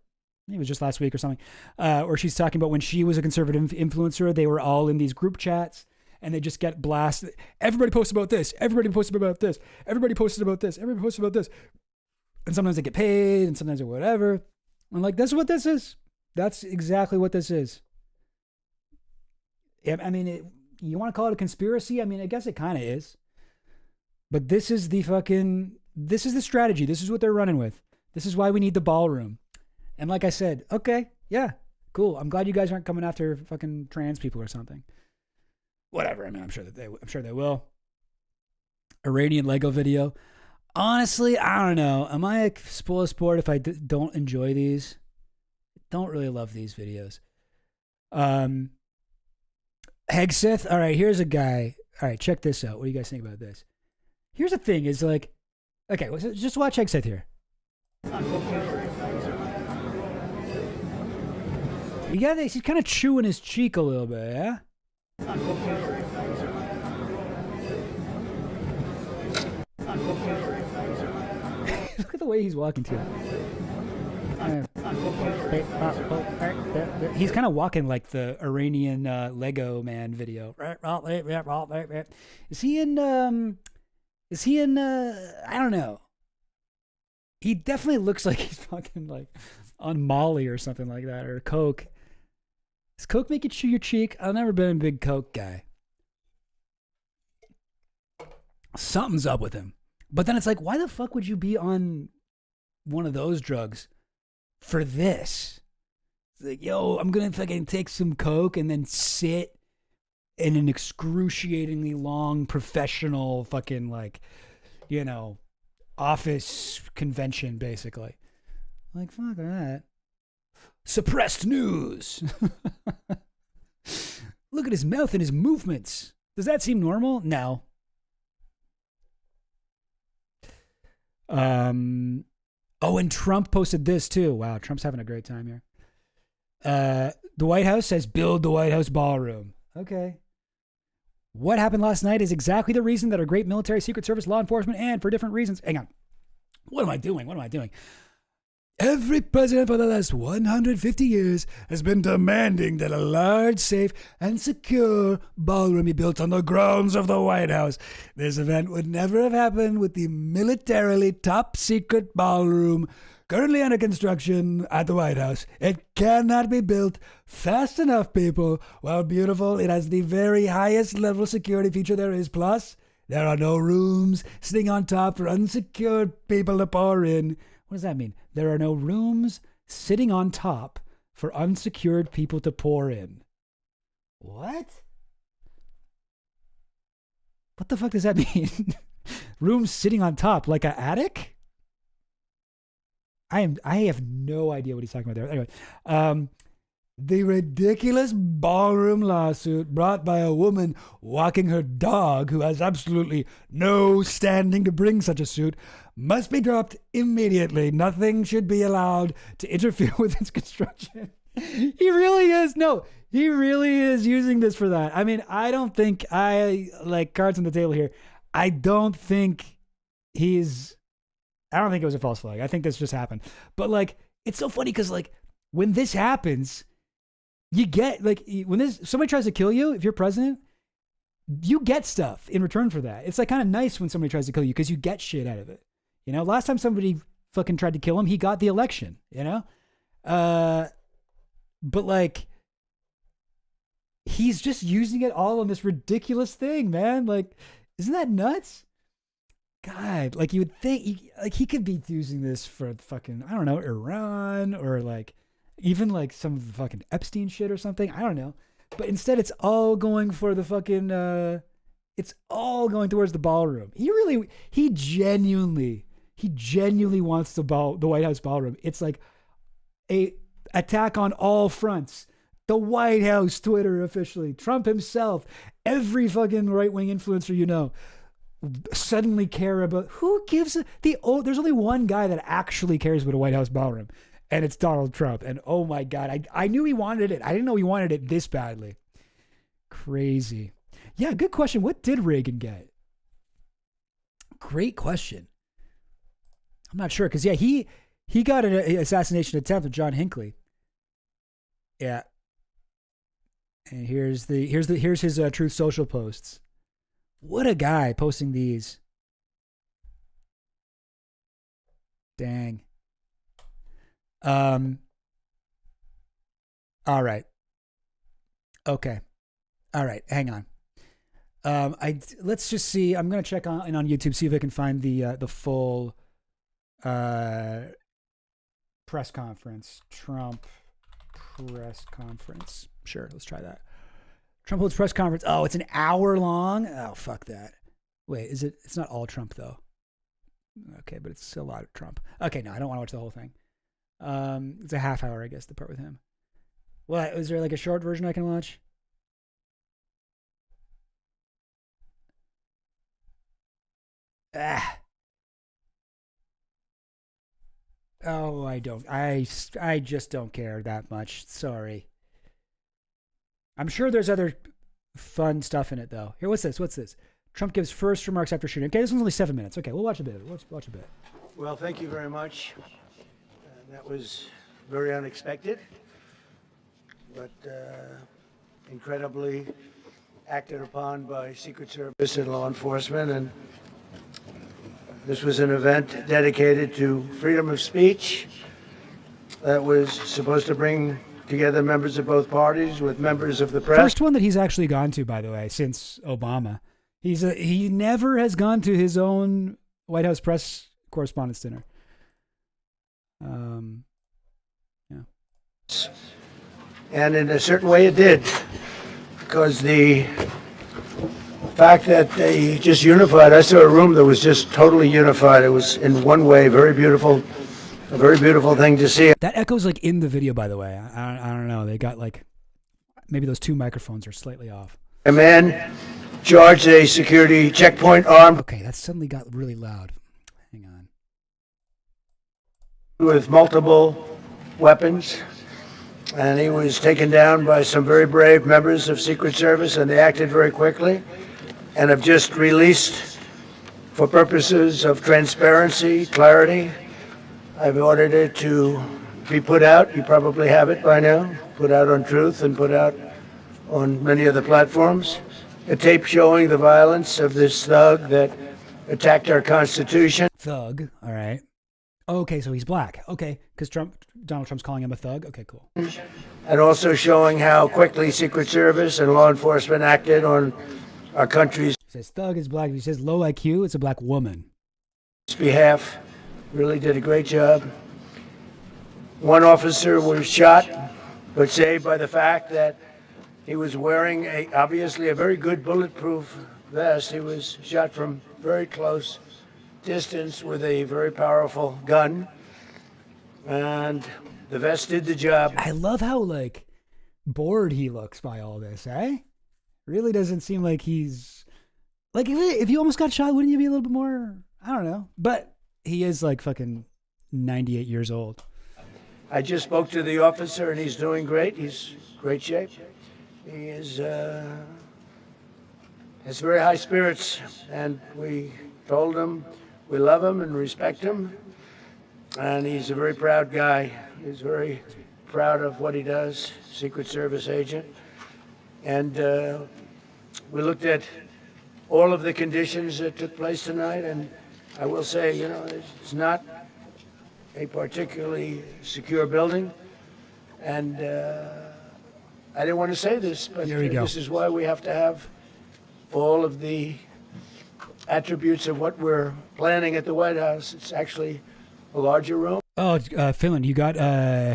maybe it was just last week or something, where she's talking about when she was a conservative influencer, they were all in these group chats and they just get blasted. Everybody posted about this. Everybody posted about this. Everybody posted about this. Everybody posted about this. And sometimes they get paid and sometimes whatever. I'm like, that's what this is. That's exactly what this is. I mean, you want to call it a conspiracy? I mean, I guess it kind of is. But this is the strategy. This is what they're running with. This is why we need the ballroom. And like I said, okay, yeah, cool. I'm glad you guys aren't coming after fucking trans people or something. Whatever. I mean, I'm sure they will. Iranian Lego video. Honestly, I don't know. Am I a spoil sport if I don't enjoy these? I don't really love these videos. Hegseth. All right, here's a guy. All right, check this out. What do you guys think about this? Here's the thing is like, okay, just watch Hegseth here. You got this. He's kind of chewing his cheek a little bit, yeah? Look at the way he's walking too. He's kind of walking like the Iranian Lego man video. Is he in I don't know. He definitely looks like he's fucking like on Molly or something like that, or Coke. Does Coke make you chew your cheek? I've never been a big Coke guy. Something's up with him. But then it's like, why the fuck would you be on one of those drugs for this? It's like, yo, I'm going to fucking take some Coke and then sit in an excruciatingly long professional fucking like, you know, office convention basically. Like, fuck that. Suppressed news. Look at his mouth and his movements. Does that seem normal? No. Oh, and Trump posted this too. Wow, Trump's having a great time here. The White House says build the White House ballroom. Okay. What happened last night is exactly the reason that our great military, Secret Service, law enforcement, and for different reasons. Hang on. What am I doing? Every president for the last 150 years has been demanding that a large, safe, and secure ballroom be built on the grounds of the White House. This event would never have happened with the militarily top-secret ballroom currently under construction at the White House. It cannot be built fast enough, people. While beautiful, it has the very highest level security feature there is. Plus, there are no rooms sitting on top for unsecured people to pour in. What does that mean? There are no rooms sitting on top for unsecured people to pour in. What? What the fuck does that mean? Rooms sitting on top, like an attic? I have no idea what he's talking about there. Anyway, the ridiculous ballroom lawsuit brought by a woman walking her dog who has absolutely no standing to bring such a suit must be dropped immediately. Nothing should be allowed to interfere with its construction. He really is. No, he really is using this for that. I mean, I don't think like cards on the table here. I don't think it was a false flag. I think this just happened. But like, it's so funny because like when this happens, you get like when somebody tries to kill you, if you're president, you get stuff in return for that. It's like kind of nice when somebody tries to kill you because you get shit out of it. You know, last time somebody fucking tried to kill him, he got the election, you know? But like, he's just using it all on this ridiculous thing, man. Like, isn't that nuts? God, like you would think, like he could be using this for fucking, I don't know, Iran or like even like some of the fucking Epstein shit or something. I don't know. But instead it's all going for the fucking, it's all going towards the ballroom. He genuinely wants the White House ballroom. It's like a attack on all fronts. The White House, Twitter officially, Trump himself, every fucking right-wing influencer you know, suddenly care about who gives there's only one guy that actually cares about a White House ballroom, and it's Donald Trump. And oh my God, I knew he wanted it. I didn't know he wanted it this badly. Crazy. Yeah, good question. What did Reagan get? Great question. I'm not sure because yeah, he got an assassination attempt with John Hinckley. Yeah. And here's his Truth Social posts. What a guy posting these. Dang. All right. Okay. All right. Hang on. Let's just see. I'm gonna check on YouTube, see if I can find the full press conference. Trump press conference. Sure, let's try that. Trump holds press conference. Oh, it's an hour long? Oh, fuck that. Wait, is it? It's not all Trump, though. Okay, but it's a lot of Trump. Okay, no, I don't want to watch the whole thing. It's a half hour, I guess, the part with him. What? Is there like a short version I can watch? Ah. Oh, I don't. I just don't care that much. Sorry. I'm sure there's other fun stuff in it, though. Here, what's this? Trump gives first remarks after shooting. Okay, this one's only 7 minutes. Okay, we'll watch a bit. Watch a bit. Well, thank you very much. That was very unexpected, but incredibly acted upon by Secret Service and law enforcement. And this was an event dedicated to freedom of speech that was supposed to bring together members of both parties with members of the press. First one that he's actually gone to, by the way, since Obama. He never has gone to his own White House press correspondence dinner. Yeah. And in a certain way it did, because the fact that they just unified, I saw a room that was just totally unified. It was in one way very beautiful. A very beautiful thing to see. That echoes like in the video, by the way. I don't know. They got like, maybe those two microphones are slightly off. A man charged a security checkpoint armed. Okay, that suddenly got really loud. Hang on. With multiple weapons. And he was taken down by some very brave members of Secret Service, and they acted very quickly and have just released, for purposes of transparency, clarity, I've ordered it to be put out. You probably have it by now. Put out on Truth and put out on many of the platforms. A tape showing the violence of this thug that attacked our Constitution. Thug, all right. Okay, so he's black. Okay, because Donald Trump's calling him a thug. Okay, cool. And also showing how quickly Secret Service and law enforcement acted on our country's. He says thug is black. If he says low IQ, it's a black woman. Behalf. Really did a great job. One officer was shot, but saved by the fact that he was wearing obviously a very good bulletproof vest. He was shot from very close distance with a very powerful gun. and the vest did the job. I love how like bored he looks by all this, eh? Really doesn't seem like he's like if you almost got shot, wouldn't you be a little bit more? I don't know, but he is like fucking 98 years old. I just spoke to the officer, and he's doing great. He's in great shape. He is has very high spirits, and we told him we love him and respect him, and he's a very proud guy. He's very proud of what he does, Secret Service agent. And we looked at all of the conditions that took place tonight, and I will say, you know, it's not a particularly secure building, and I didn't want to say this, but this is why we have to have all of the attributes of what we're planning at the White House. It's actually a larger room. Oh, Finland, you got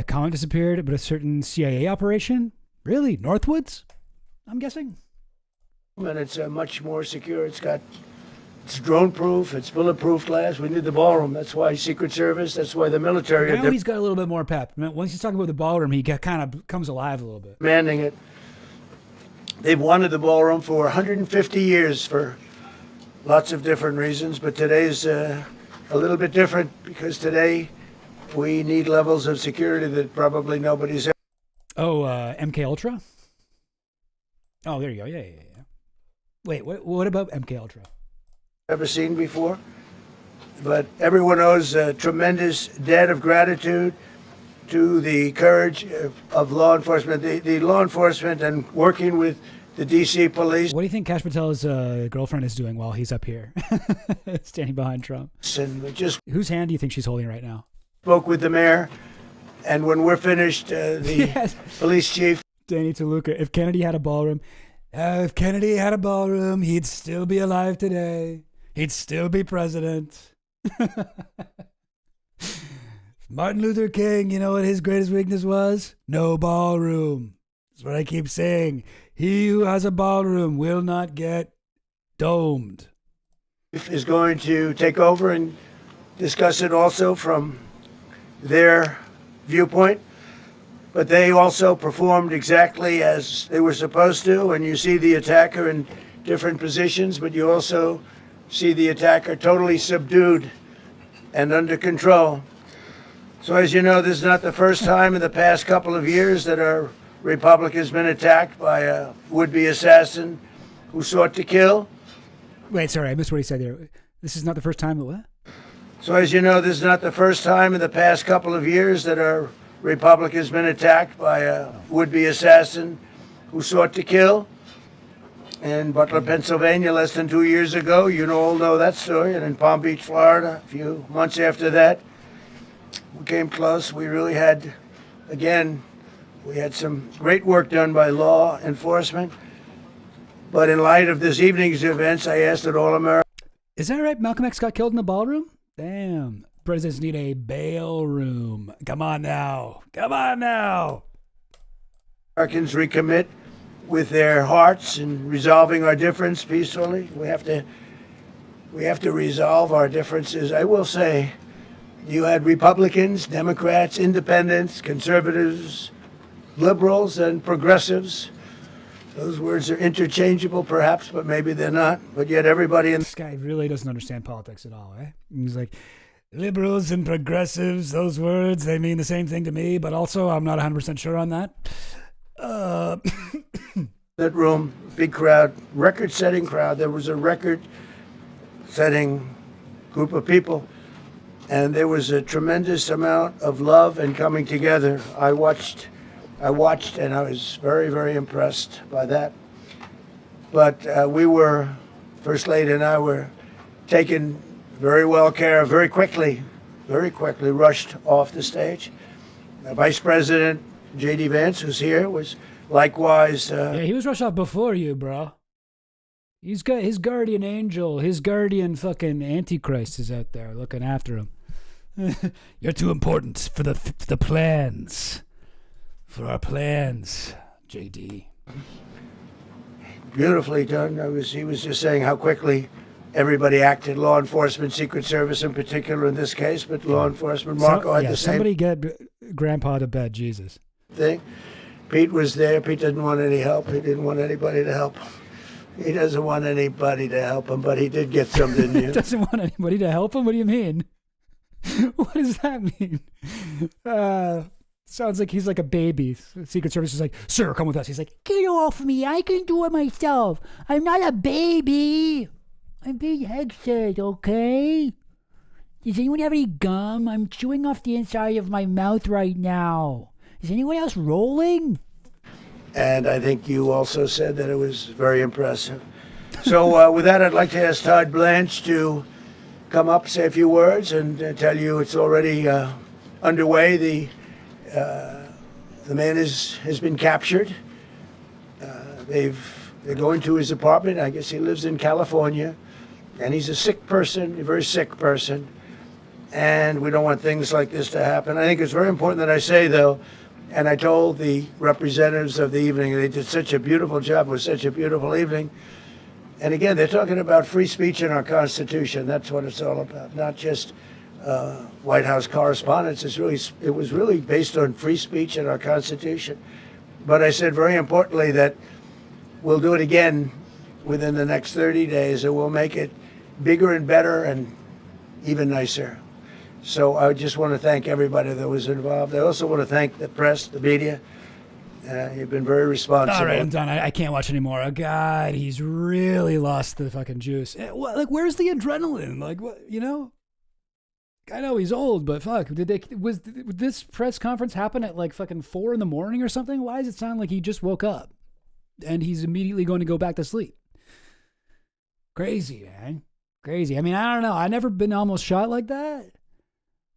Colin disappeared, but a certain CIA operation? Really? Northwoods? I'm guessing. And it's much more secure. It's drone-proof. It's bulletproof glass. We need the ballroom. That's why Secret Service. That's why the military. Now he's got a little bit more pep. Once he's talking about the ballroom, he kind of comes alive a little bit. Demanding it. They've wanted the ballroom for 150 years for lots of different reasons, but today's a little bit different because today we need levels of security that probably nobody's ever. Oh, MK Ultra? Oh, there you go. Yeah. Wait, what about MK Ultra? Ever seen before, but everyone owes a tremendous debt of gratitude to the courage of law enforcement, the law enforcement, and working with the D.C. police. What do you think Kash Patel's girlfriend is doing while he's up here, standing behind Trump? And just whose hand do you think she's holding right now? Spoke with the mayor, and when we're finished, the police chief, Danny Toluca. If Kennedy had a ballroom, he'd still be alive today. He'd still be president. Martin Luther King, you know what his greatest weakness was? No ballroom. That's what I keep saying. He who has a ballroom will not get domed. Is going to take over and discuss it also from their viewpoint. But they also performed exactly as they were supposed to. And you see the attacker in different positions, but you also see the attacker totally subdued and under control. So as you know, this is not the first time in the past couple of years that our republic has been attacked by a would-be assassin who sought to kill. Wait, sorry, I missed what he said there. This is not the first time, but what? So as you know, this is not the first time in the past couple of years that our republic has been attacked by a would-be assassin who sought to kill. In Butler, Pennsylvania, less than 2 years ago, you all know that story. And in Palm Beach, Florida, a few months after that, we came close. We really had, again, we had some great work done by law enforcement. But in light of this evening's events, I asked that all Americans. Is that right? Malcolm X got killed in the ballroom? Damn. Presidents need a bail room. Come on now. Americans recommit with their hearts and resolving our difference peacefully. We have to resolve our differences. I will say, you had Republicans, Democrats, independents, conservatives, liberals, and progressives. Those words are interchangeable, perhaps, but maybe they're not. But yet everybody in this guy really doesn't understand politics at all, eh? He's like, liberals and progressives, those words, they mean the same thing to me, but also I'm not 100% sure on that. That room, big crowd, record-setting crowd. There was a record-setting group of people, and there was a tremendous amount of love and coming together. I watched, and I was very, very impressed by that. But First Lady and I were taken very well care of, very quickly rushed off the stage. Vice President J.D. Vance, who's here, was likewise. Yeah, he was rushed off before you, bro. He's got his guardian angel, his guardian fucking Antichrist is out there looking after him. You're too important for the plans. For our plans, J.D. Beautifully done. He was just saying how quickly everybody acted, law enforcement, Secret Service in particular in this case, but law enforcement. Marco had the same somebody get Grandpa to bed, Jesus. thing. Pete was there. Pete didn't want any help. He didn't want anybody to help him. He doesn't want anybody to help him, but he did get some, didn't you? Doesn't want anybody to help him? What do you mean? What does that mean? Sounds like he's like a baby. Secret Service is like, sir, come with us. He's like, get off me. I can do it myself. I'm not a baby. I'm being headset, okay? Does anyone have any gum? I'm chewing off the inside of my mouth right now. Is anyone else rolling? And I think you also said that it was very impressive. So with that, I'd like to ask Todd Blanche to come up, say a few words, and tell you it's already underway. The man has been captured. They're going to his apartment. I guess he lives in California. And he's a sick person, a very sick person. And we don't want things like this to happen. I think it's very important that I say, though, and I told the representatives of the evening, they did such a beautiful job. It was such a beautiful evening. And again, they're talking about free speech in our Constitution. That's what it's all about, not just White House correspondence. It was really based on free speech in our Constitution. But I said very importantly that we'll do it again within the next 30 days, and we'll make it bigger and better and even nicer. So I just want to thank everybody that was involved. I also want to thank the press, the media. You've been very responsible. All right, I'm done. I can't watch anymore. Oh, God, he's really lost the fucking juice. Like, where's the adrenaline? Like, what, you know? I know he's old, but fuck, did this press conference happen at like fucking 4 a.m. or something? Why does it sound like he just woke up and he's immediately going to go back to sleep? Crazy, man. Crazy. I mean, I don't know. I've never been almost shot like that.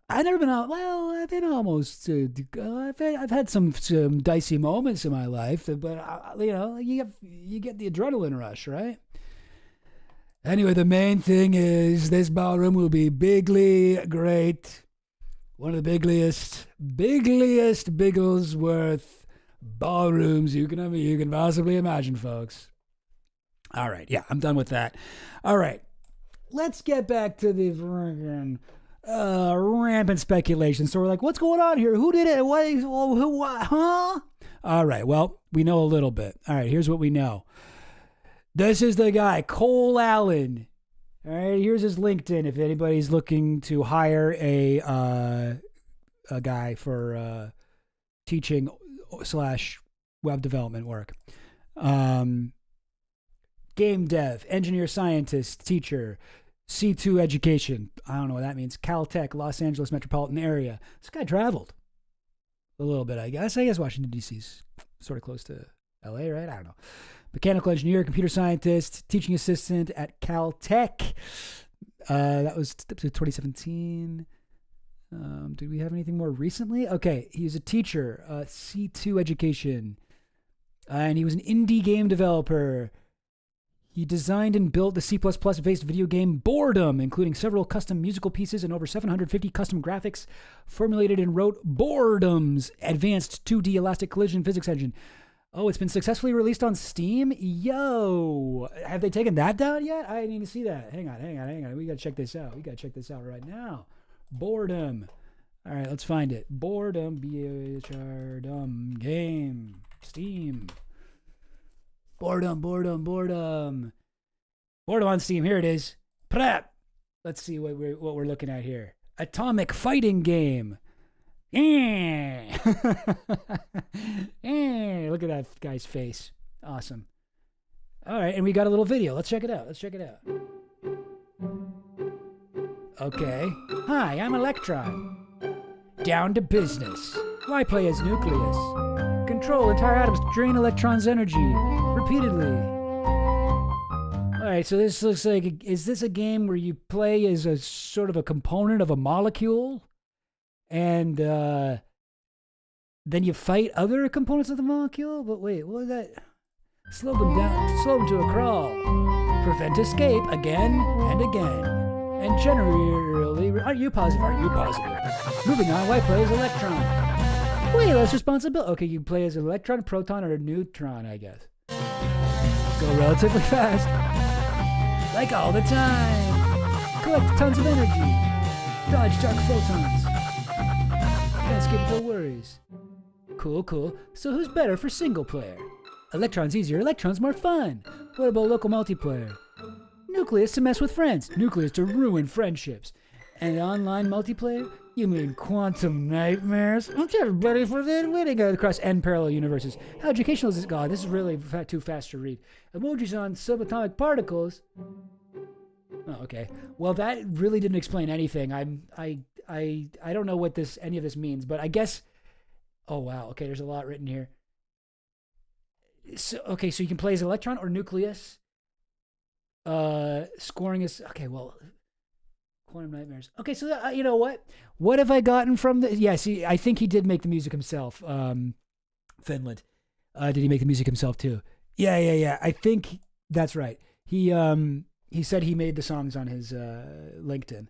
I've never been I've been almost. I've had some dicey moments in my life, but you know, you get the adrenaline rush, right? Anyway, the main thing is this ballroom will be bigly great. One of the biggliest Bigglesworth ballrooms you can possibly imagine, folks. All right, yeah, I'm done with that. All right, let's get back to the rampant speculation. So we're like, what's going on here? Who did it? What? Huh? All right, well, we know a little bit. All right, here's what we know. This is the guy, Cole Allen. All right, here's his LinkedIn if anybody's looking to hire a guy for teaching / web development work. Game dev, engineer, scientist, teacher, C2 education. I don't know what that means. Caltech, Los Angeles metropolitan area. This guy traveled a little bit, I guess. Washington, D.C.'s sort of close to L.A., right? I don't know. Mechanical engineer, computer scientist, teaching assistant at Caltech. That was 2017. Did we have anything more recently? Okay, he's a teacher, C2 education. And he was an indie game developer. He designed and built the C++-based video game Boredom, including several custom musical pieces and over 750 custom graphics, formulated and wrote Boredom's advanced 2D elastic collision physics engine. Oh, it's been successfully released on Steam? Yo! Have they taken that down yet? I didn't even see that. Hang on. We gotta check this out. Right now. Boredom. All right, let's find it. Boredom, B-H-R-D-O-M, game, Steam. Boredom on Steam. Here it is. Prep. Let's see what we're looking at here. Atomic fighting game. Look at that guy's face. Awesome. All right, and we got a little video. Let's check it out. Okay. Hi, I'm Electron. Down to business. Why play as Nucleus? Control entire atoms to drain electrons' energy repeatedly. All right, so this looks like, is this a game where you play as a sort of a component of a molecule? And then you fight other components of the molecule? But wait, what was that? Slow them to a crawl. Prevent escape again and again. And generally, are you positive? Moving on, why play as Electron? Wait, that's responsibility. Okay, you play as an electron, proton, or a neutron, I guess. Go relatively fast. like all the time. Collect tons of energy. Dodge dark photons. Can't escape the worries. Cool. So who's better for single player? Electrons easier, electrons more fun. What about local multiplayer? Nucleus to mess with friends. Nucleus to ruin friendships. And online multiplayer? You mean quantum nightmares? What's everybody for the winning across N parallel universes? How educational is this? God, this is really too fast to read. Emojis on subatomic particles. Oh, okay. Well, that really didn't explain anything. I don't know what any of this means, but I guess. Oh wow. Okay, there's a lot written here. So you can play as electron or nucleus. Scoring is okay. Well, quantum nightmares. Okay, so you know what? What have I gotten from the? Yeah, see, I think he did make the music himself. Finland. Did he make the music himself too? Yeah. I think that's right. He said he made the songs on his LinkedIn.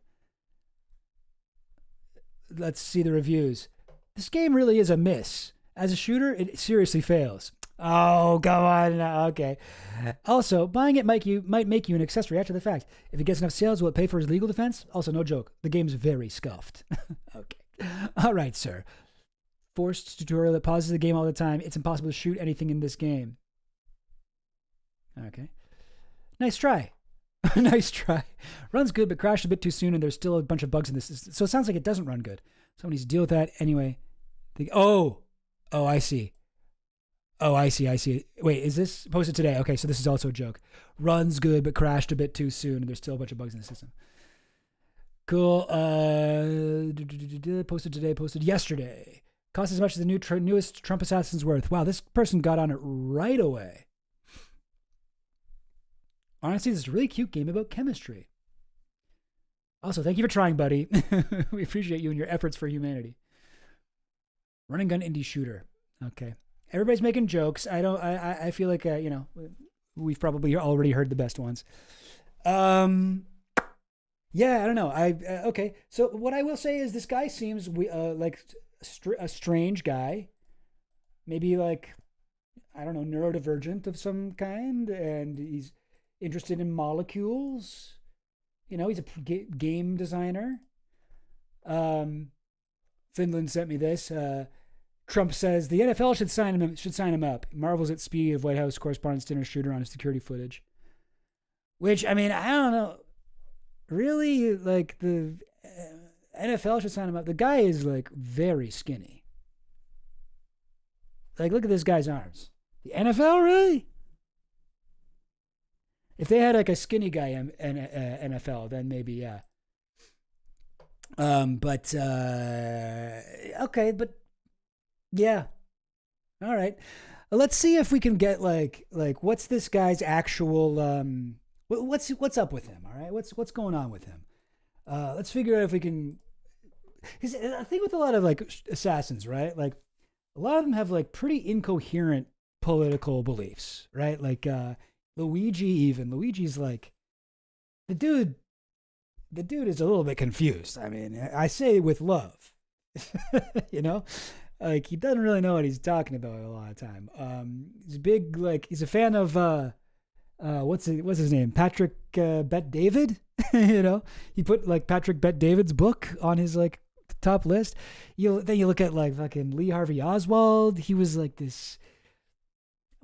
Let's see the reviews. This game really is a miss. As a shooter, it seriously fails. Oh, come on. Okay. Also, buying it might make you an accessory after the fact. If it gets enough sales, will it pay for his legal defense? Also, no joke. The game's very scuffed. Okay. All right, sir. Forced tutorial that pauses the game all the time. It's impossible to shoot anything in this game. Okay. Nice try. Nice try. Runs good, but crashed a bit too soon, and there's still a bunch of bugs in this. So it sounds like it doesn't run good. Someone needs to deal with that anyway. Oh, I see. Oh, I see. Wait, is this posted today? Okay, so this is also a joke. Runs good, but crashed a bit too soon, and there's still a bunch of bugs in the system. Cool. Posted today, posted yesterday. Cost as much as the newest Trump assassin's worth. Wow, this person got on it right away. Honestly, this is a really cute game about chemistry. Also, thank you for trying, buddy. We appreciate you and your efforts for humanity. Running gun indie shooter. Okay. Everybody's making jokes. I feel like, we've probably already heard the best ones. Yeah, I don't know. Okay. So what I will say is this guy seems like a strange guy. Maybe like, I don't know, neurodivergent of some kind. And he's interested in molecules. He's a game designer. Finland sent me this. Trump says the NFL should sign him up. Marvels at speed of White House correspondent dinner shooter on his security footage. Which, I mean, I don't know. Really, like, the NFL should sign him up. The guy is, like, very skinny. Like, look at this guy's arms. The NFL, really? If they had, like, a skinny guy in NFL, then maybe, yeah. Okay, but yeah. All right. Let's see if we can get like what's this guy's actual what's up with him, all right? What's going on with him? Let's figure out if we can. Cuz I think with a lot of like assassins, right? Like a lot of them have like pretty incoherent political beliefs, right? Like Luigi's like the dude is a little bit confused. I mean, I say with love, like he doesn't really know what he's talking about a lot of time. He's big, like he's a fan of, what's his name? Patrick Bet David, he put like Patrick Bet David's book on his like top list. Then you look at like fucking Lee Harvey Oswald. He was like this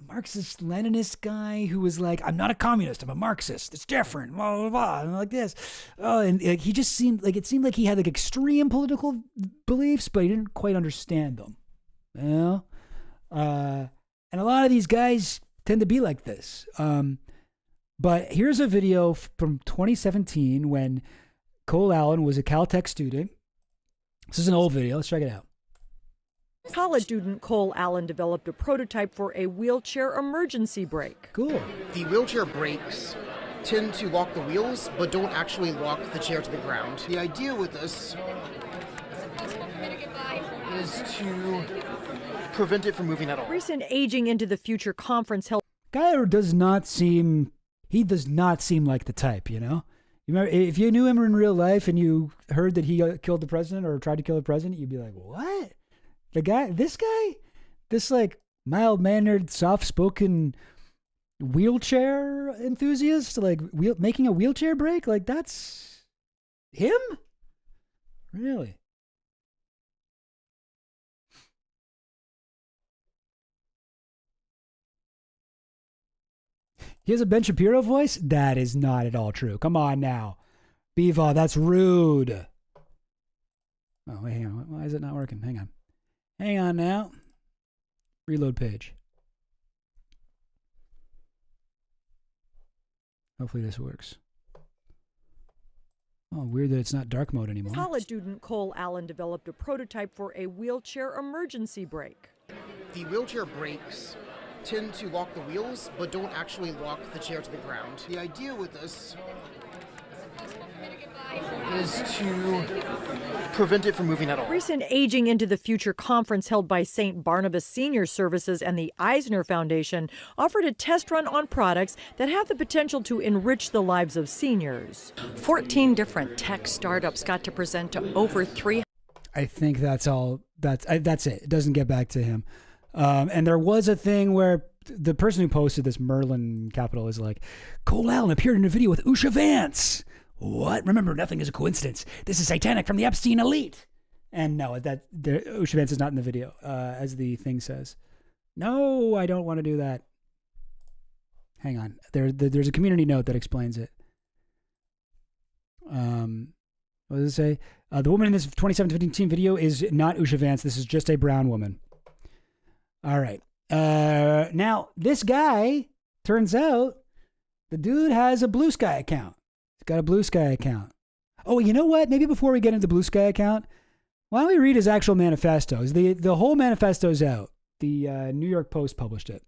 Marxist Leninist guy who was like, I'm not a communist, I'm a Marxist, it's different, blah blah blah, and like this. And like, he just seemed like he had like extreme political beliefs, but he didn't quite understand them, and a lot of these guys tend to be like this. But here's a video from 2017 when Cole Allen was a Caltech student. This is an old video. Let's check it out. College student Cole Allen developed a prototype for a wheelchair emergency brake. Cool. The wheelchair brakes tend to lock the wheels, but don't actually lock the chair to the ground. The idea with this is to prevent it from moving at all. Recent Aging into the Future conference held. Guy does not seem like the type, You remember, if you knew him in real life and you heard that he killed the president or tried to kill the president, you'd be like, what? This like mild-mannered, soft-spoken, wheelchair enthusiast, like making a wheelchair break. Like that's him? Really? He has a Ben Shapiro voice? That is not at all true. Come on now. Bevo, that's rude. Oh, wait, hang on. Why is it not working? Hang on. Hang on now. Reload page. Hopefully this works. Oh, weird that it's not dark mode anymore. College student Cole Allen developed a prototype for a wheelchair emergency brake. The wheelchair brakes tend to lock the wheels, but don't actually lock the chair to the ground. The idea with this is to prevent it from moving at all. Recent Aging into the Future conference held by St. Barnabas Senior Services and the Eisner Foundation offered a test run on products that have the potential to enrich the lives of seniors. 14 different tech startups got to present to over 300. I think that's all. That's it. It doesn't get back to him. And there was a thing where the person who posted this, Merlin Capital, is like, Cole Allen appeared in a video with Usha Vance. What? Remember, nothing is a coincidence. This is satanic from the Epstein elite. And no, Usha Vance is not in the video, as the thing says. No, I don't want to do that. Hang on. There's a community note that explains it. What does it say? The woman in this 2017 video is not Usha Vance. This is just a brown woman. All right. Now, this guy, turns out, the dude has a Blue Sky account. He's got a Blue Sky account. Oh, you know what? Maybe before we get into the Blue Sky account, why don't we read his actual manifesto? The whole manifesto's out. The New York Post published it.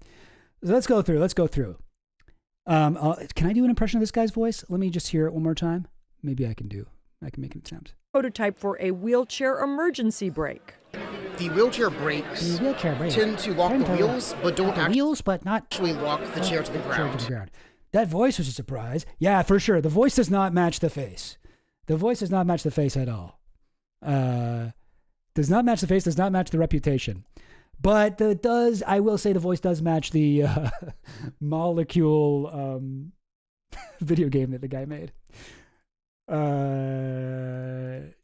So let's go through. Can I do an impression of this guy's voice? Let me just hear it one more time. Maybe I can make an attempt. Prototype for a wheelchair emergency brake. The wheelchair brakes tend to lock the wheels, but don't actually lock the chair to the ground. That voice was a surprise. Yeah, for sure. The voice does not match the face. The voice does not match the face at all. Does not match the face, does not match the reputation. But I will say the voice does match the molecule video game that the guy made.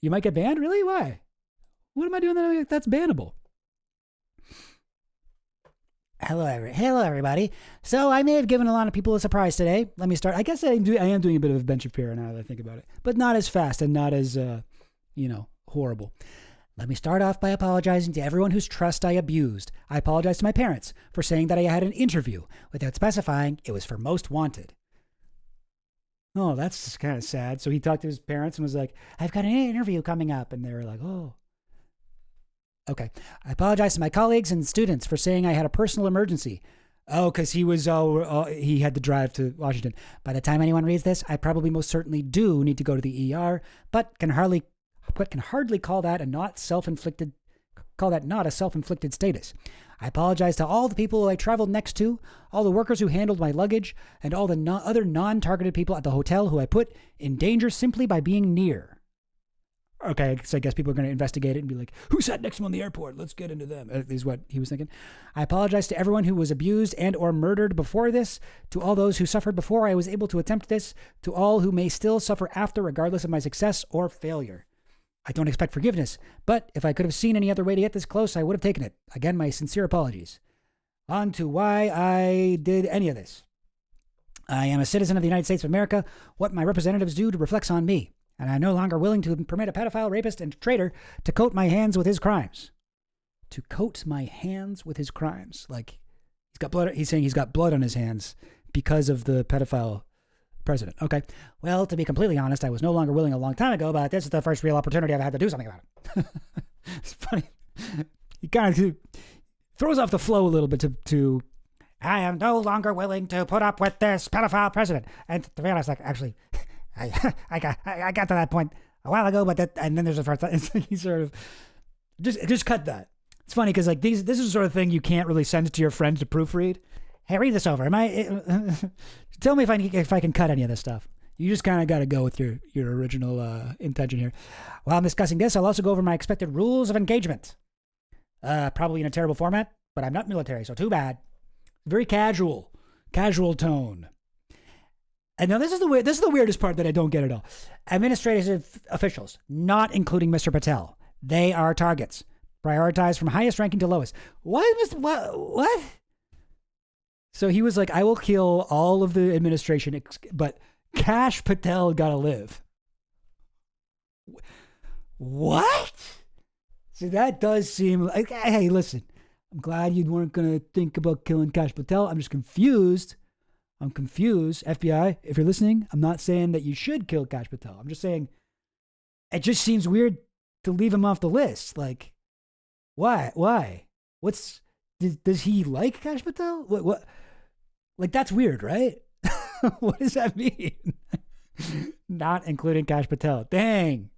You might get banned? Really? Why? What am I doing that's bannable? Hello, everybody. So I may have given a lot of people a surprise today. Let me start. I guess I am doing a bit of Ben Shapiro now that I think about it, but not as fast and not as, horrible. Let me start off by apologizing to everyone whose trust I abused. I apologize to my parents for saying that I had an interview without specifying it was for Most Wanted. Oh, that's just kind of sad. So he talked to his parents and was like, I've got an interview coming up. And they were like, oh. Okay. I apologize to my colleagues and students for saying I had a personal emergency. Oh, because he had to drive to Washington. By the time anyone reads this, I probably most certainly do need to go to the ER, but can hardly call that not a self-inflicted status. I apologize to all the people I traveled next to, all the workers who handled my luggage, and all the other non-targeted people at the hotel who I put in danger simply by being near. Okay, so I guess people are going to investigate it and be like, who sat next to him on the airport? Let's get into them, is what he was thinking. I apologize to everyone who was abused and or murdered before this, to all those who suffered before I was able to attempt this, to all who may still suffer after, regardless of my success or failure. I don't expect forgiveness, but if I could have seen any other way to get this close, I would have taken it. Again, my sincere apologies. On to why I did any of this. I am a citizen of the United States of America. What my representatives do reflects on me, and I'm no longer willing to permit a pedophile, rapist, and traitor to coat my hands with his crimes. To coat my hands with his crimes. Like, he's got blood. He's saying he's got blood on his hands because of the pedophile president. Okay. Well, to be completely honest, I was no longer willing a long time ago, but this is the first real opportunity I've had to do something about it. It's funny. He kind of throws off the flow a little bit to I am no longer willing to put up with this pedophile president. And to be honest, like, actually, I got to that point a while ago, but and then there's a first time. He sort of just cut that. It's funny because like this is the sort of thing you can't really send it to your friends to proofread. Hey, read this over. Tell me if I can cut any of this stuff. You just kind of got to go with your original intention here. While I'm discussing this, I'll also go over my expected rules of engagement. Probably in a terrible format, but I'm not military, so too bad. Very casual. casual tone. And now this is the weirdest part that I don't get at all. Administrative officials, not including Mr. Patel, they are targets. Prioritized from highest ranking to lowest. What? So he was like, I will kill all of the administration, but Kash Patel gotta live. What? See, that does seem like, hey, listen, I'm glad you weren't gonna think about killing Kash Patel. I'm just confused. I'm confused. FBI, if you're listening, I'm not saying that you should kill Kash Patel. I'm just saying it just seems weird to leave him off the list. Like, why? Does he like Kash Patel? What? Like, that's weird, right? What does that mean? Not including Kash Patel. Dang.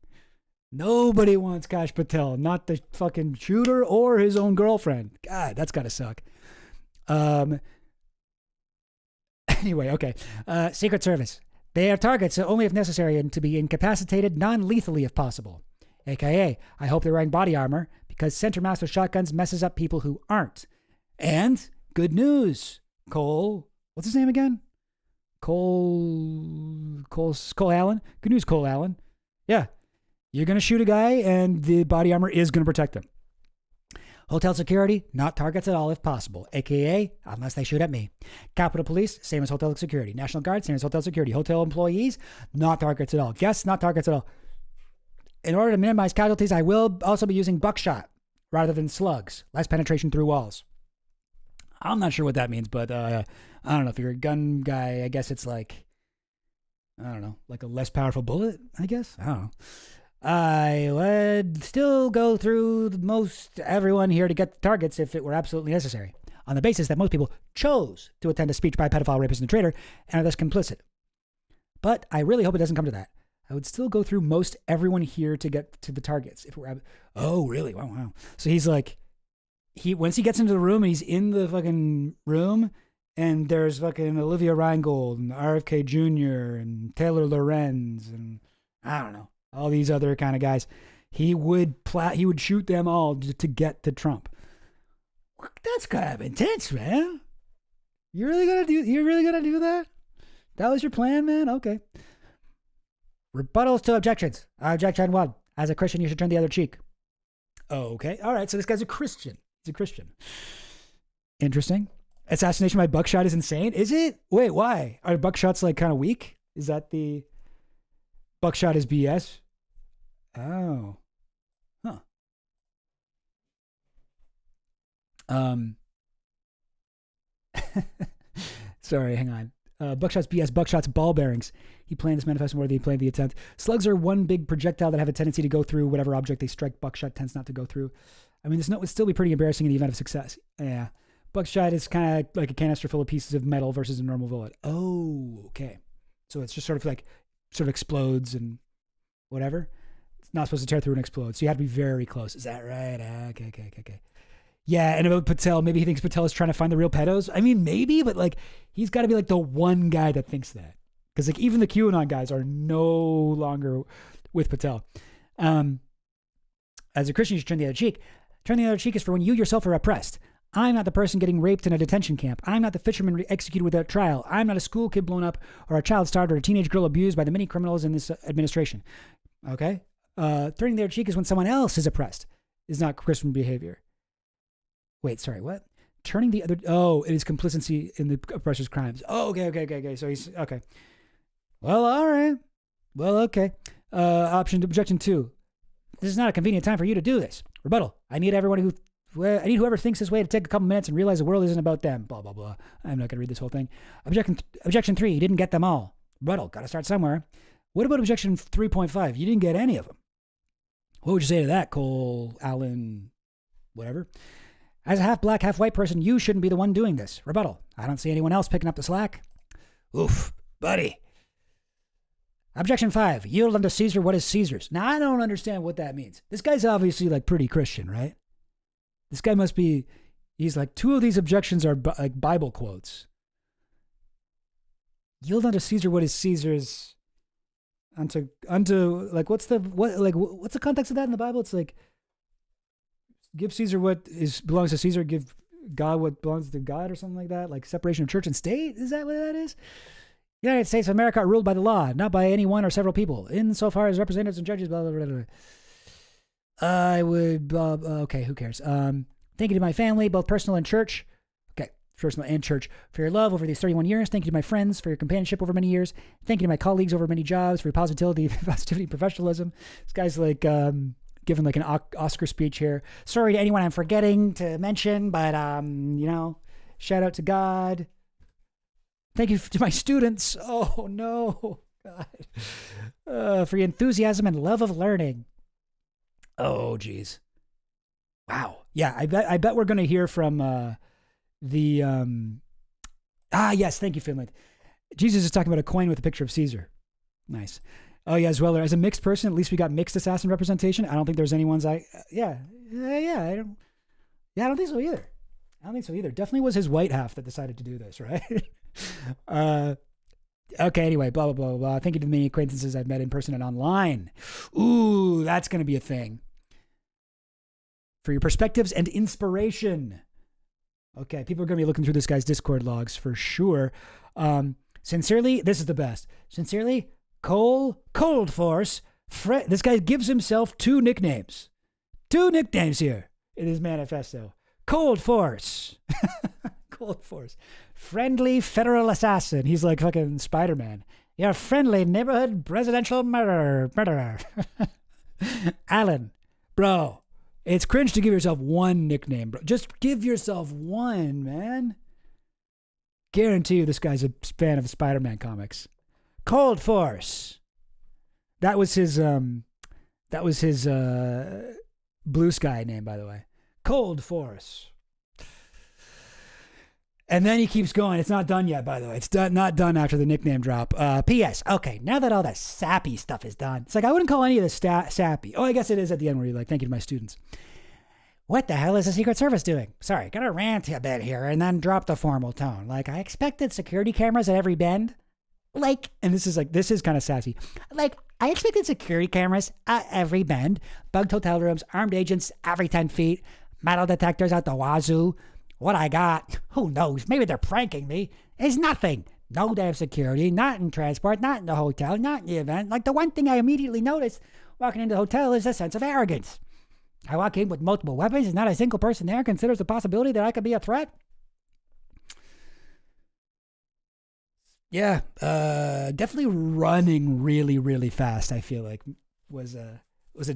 Nobody wants Kash Patel, not the fucking shooter or his own girlfriend. God, that's gotta suck. Anyway, okay. Secret Service. They are targets only if necessary and to be incapacitated non-lethally if possible. AKA, I hope they're wearing body armor because center mass with shotguns messes up people who aren't. And good news, Cole. What's his name again? Cole Allen. Good news, Cole Allen. Yeah, you're gonna shoot a guy, and the body armor is gonna protect him. Hotel security, not targets at all if possible, aka unless they shoot at me. Capitol Police, same as hotel security. National Guard, same as hotel security. Hotel employees, not targets at all. Guests, not targets at all. In order to minimize casualties, I will also be using buckshot rather than slugs. Less penetration through walls. I'm not sure what that means, but I don't know. If you're a gun guy, I guess it's like, I don't know, like a less powerful bullet, I guess? I don't know. I would still go through most everyone here to get the targets if it were absolutely necessary, on the basis that most people chose to attend a speech by a pedophile, rapist, and a traitor, and are thus complicit. But I really hope it doesn't come to that. I would still go through most everyone here to get to the targets. If it were, oh, really? Wow. So he's like, once he gets into the room and he's in the fucking room, and there's fucking Olivia Reingold and RFK Jr. and Taylor Lorenz and I don't know, all these other kind of guys, he would shoot them all to get to Trump. That's kind of intense, man. You're really gonna do that? That was your plan, man? Okay. Rebuttals to objections. Objection 1. As a Christian, you should turn the other cheek. Okay. All right. So this guy's a Christian. He's a Christian. Interesting. Assassination by buckshot is insane. Is it? Wait, why? Are buckshots like kind of weak? Is that the buckshot is BS? Oh. Huh. Sorry, hang on. Buckshot's BS, buckshot's ball bearings. He planned this manifesto more than he planned the attempt. Slugs are one big projectile that have a tendency to go through whatever object they strike. Buckshot tends not to go through. I mean, this note would still be pretty embarrassing in the event of success. Yeah. Buckshot is kind of like a canister full of pieces of metal versus a normal bullet. Oh, okay. So it's just sort of explodes and whatever. It's not supposed to tear through and explode. So you have to be very close. Is that right? Okay. Yeah, and about Patel, maybe he thinks Patel is trying to find the real pedos. I mean, maybe, but like, he's got to be like the one guy that thinks that. Because like even the QAnon guys are no longer with Patel. As a Christian, you should turn the other cheek. Turn the other cheek is for when you yourself are oppressed. I'm not the person getting raped in a detention camp. I'm not the fisherman executed without trial. I'm not a school kid blown up or a child starved or a teenage girl abused by the many criminals in this administration. Okay? Turning the other cheek is when someone else is oppressed. Is not Christian behavior. Wait, sorry, what? Turning the other... Oh, it is complicity in the oppressor's crimes. Oh, okay. So he's... Okay. Well, all right. Well, okay. Objection 2. This is not a convenient time for you to do this. Rebuttal. I need whoever thinks this way to take a couple minutes and realize the world isn't about them. Blah, blah, blah. I'm not going to read this whole thing. Objection 3. You didn't get them all. Rebuttal. Got to start somewhere. What about objection 3.5? You didn't get any of them. What would you say to that, Cole, Allen, whatever? As a half black, half white person, you shouldn't be the one doing this. Rebuttal. I don't see anyone else picking up the slack. Oof, buddy. Objection 5. Yield unto Caesar what is Caesar's. Now, I don't understand what that means. This guy's obviously like pretty Christian, right? This guy must be, he's like, 2 of these objections are like Bible quotes. Yield unto Caesar what is Caesar's. Unto like, what's the context of that in the Bible? It's like, give Caesar what belongs to Caesar, give God what belongs to God or something like that, like separation of church and state. Is that what that is? The United States of America are ruled by the law, not by any one or several people, insofar as representatives and judges, blah, blah, blah, blah. I would, okay, who cares? Thank you to my family, both personal and church. Okay, personal and church, for your love over these 31 years. Thank you to my friends for your companionship over many years. Thank you to my colleagues over many jobs for your positivity, professionalism. This guy's like giving like an Oscar speech here. Sorry to anyone I'm forgetting to mention, but, shout out to God. Thank you to my students. Oh, no. God. For your enthusiasm and love of learning. Oh, geez. Wow. Yeah, I bet we're going to hear from yes, thank you, Finland. Jesus is talking about a coin with a picture of Caesar. Nice. Oh, yeah, as well. As a mixed person, at least we got mixed assassin representation. I don't think there's any ones I don't think so either. Definitely was his white half that decided to do this, right? Okay, anyway, blah, blah, blah, blah. Thank you to the many acquaintances I've met in person and online. Ooh, that's going to be a thing. For your perspectives and inspiration. Okay, people are going to be looking through this guy's Discord logs for sure. Sincerely, this is the best. Sincerely, Cold Force. This guy gives himself two nicknames. Two nicknames here in his manifesto. Cold Force. Cold Force. Friendly federal assassin. He's like fucking Spider-Man. You're a friendly neighborhood presidential murderer. Alan. Bro, it's cringe to give yourself one nickname, bro. Just give yourself one, man. Guarantee you this guy's a fan of Spider-Man comics. Cold Force. That was his Blue Sky name, by the way. Cold Force. And then he keeps going. It's not done yet, by the way. It's not done after the nickname drop. P.S. Okay, now that all that sappy stuff is done, it's like I wouldn't call any of this sappy. Oh, I guess it is at the end where you're like, thank you to my students. What the hell is the Secret Service doing? Sorry, gotta rant a bit here and then drop the formal tone. Like, I expected security cameras at every bend. Like, and this is kind of sassy. Like, I expected security cameras at every bend, bugged hotel rooms, armed agents every 10 feet, metal detectors at the wazoo. What I got, who knows? Maybe they're pranking me. Is nothing. No damn security, not in transport, not in the hotel, not in the event. Like, the one thing I immediately noticed walking into the hotel is a sense of arrogance. I walk in with multiple weapons and not a single person there considers the possibility that I could be a threat. Yeah, definitely running really, really fast, I feel like, was a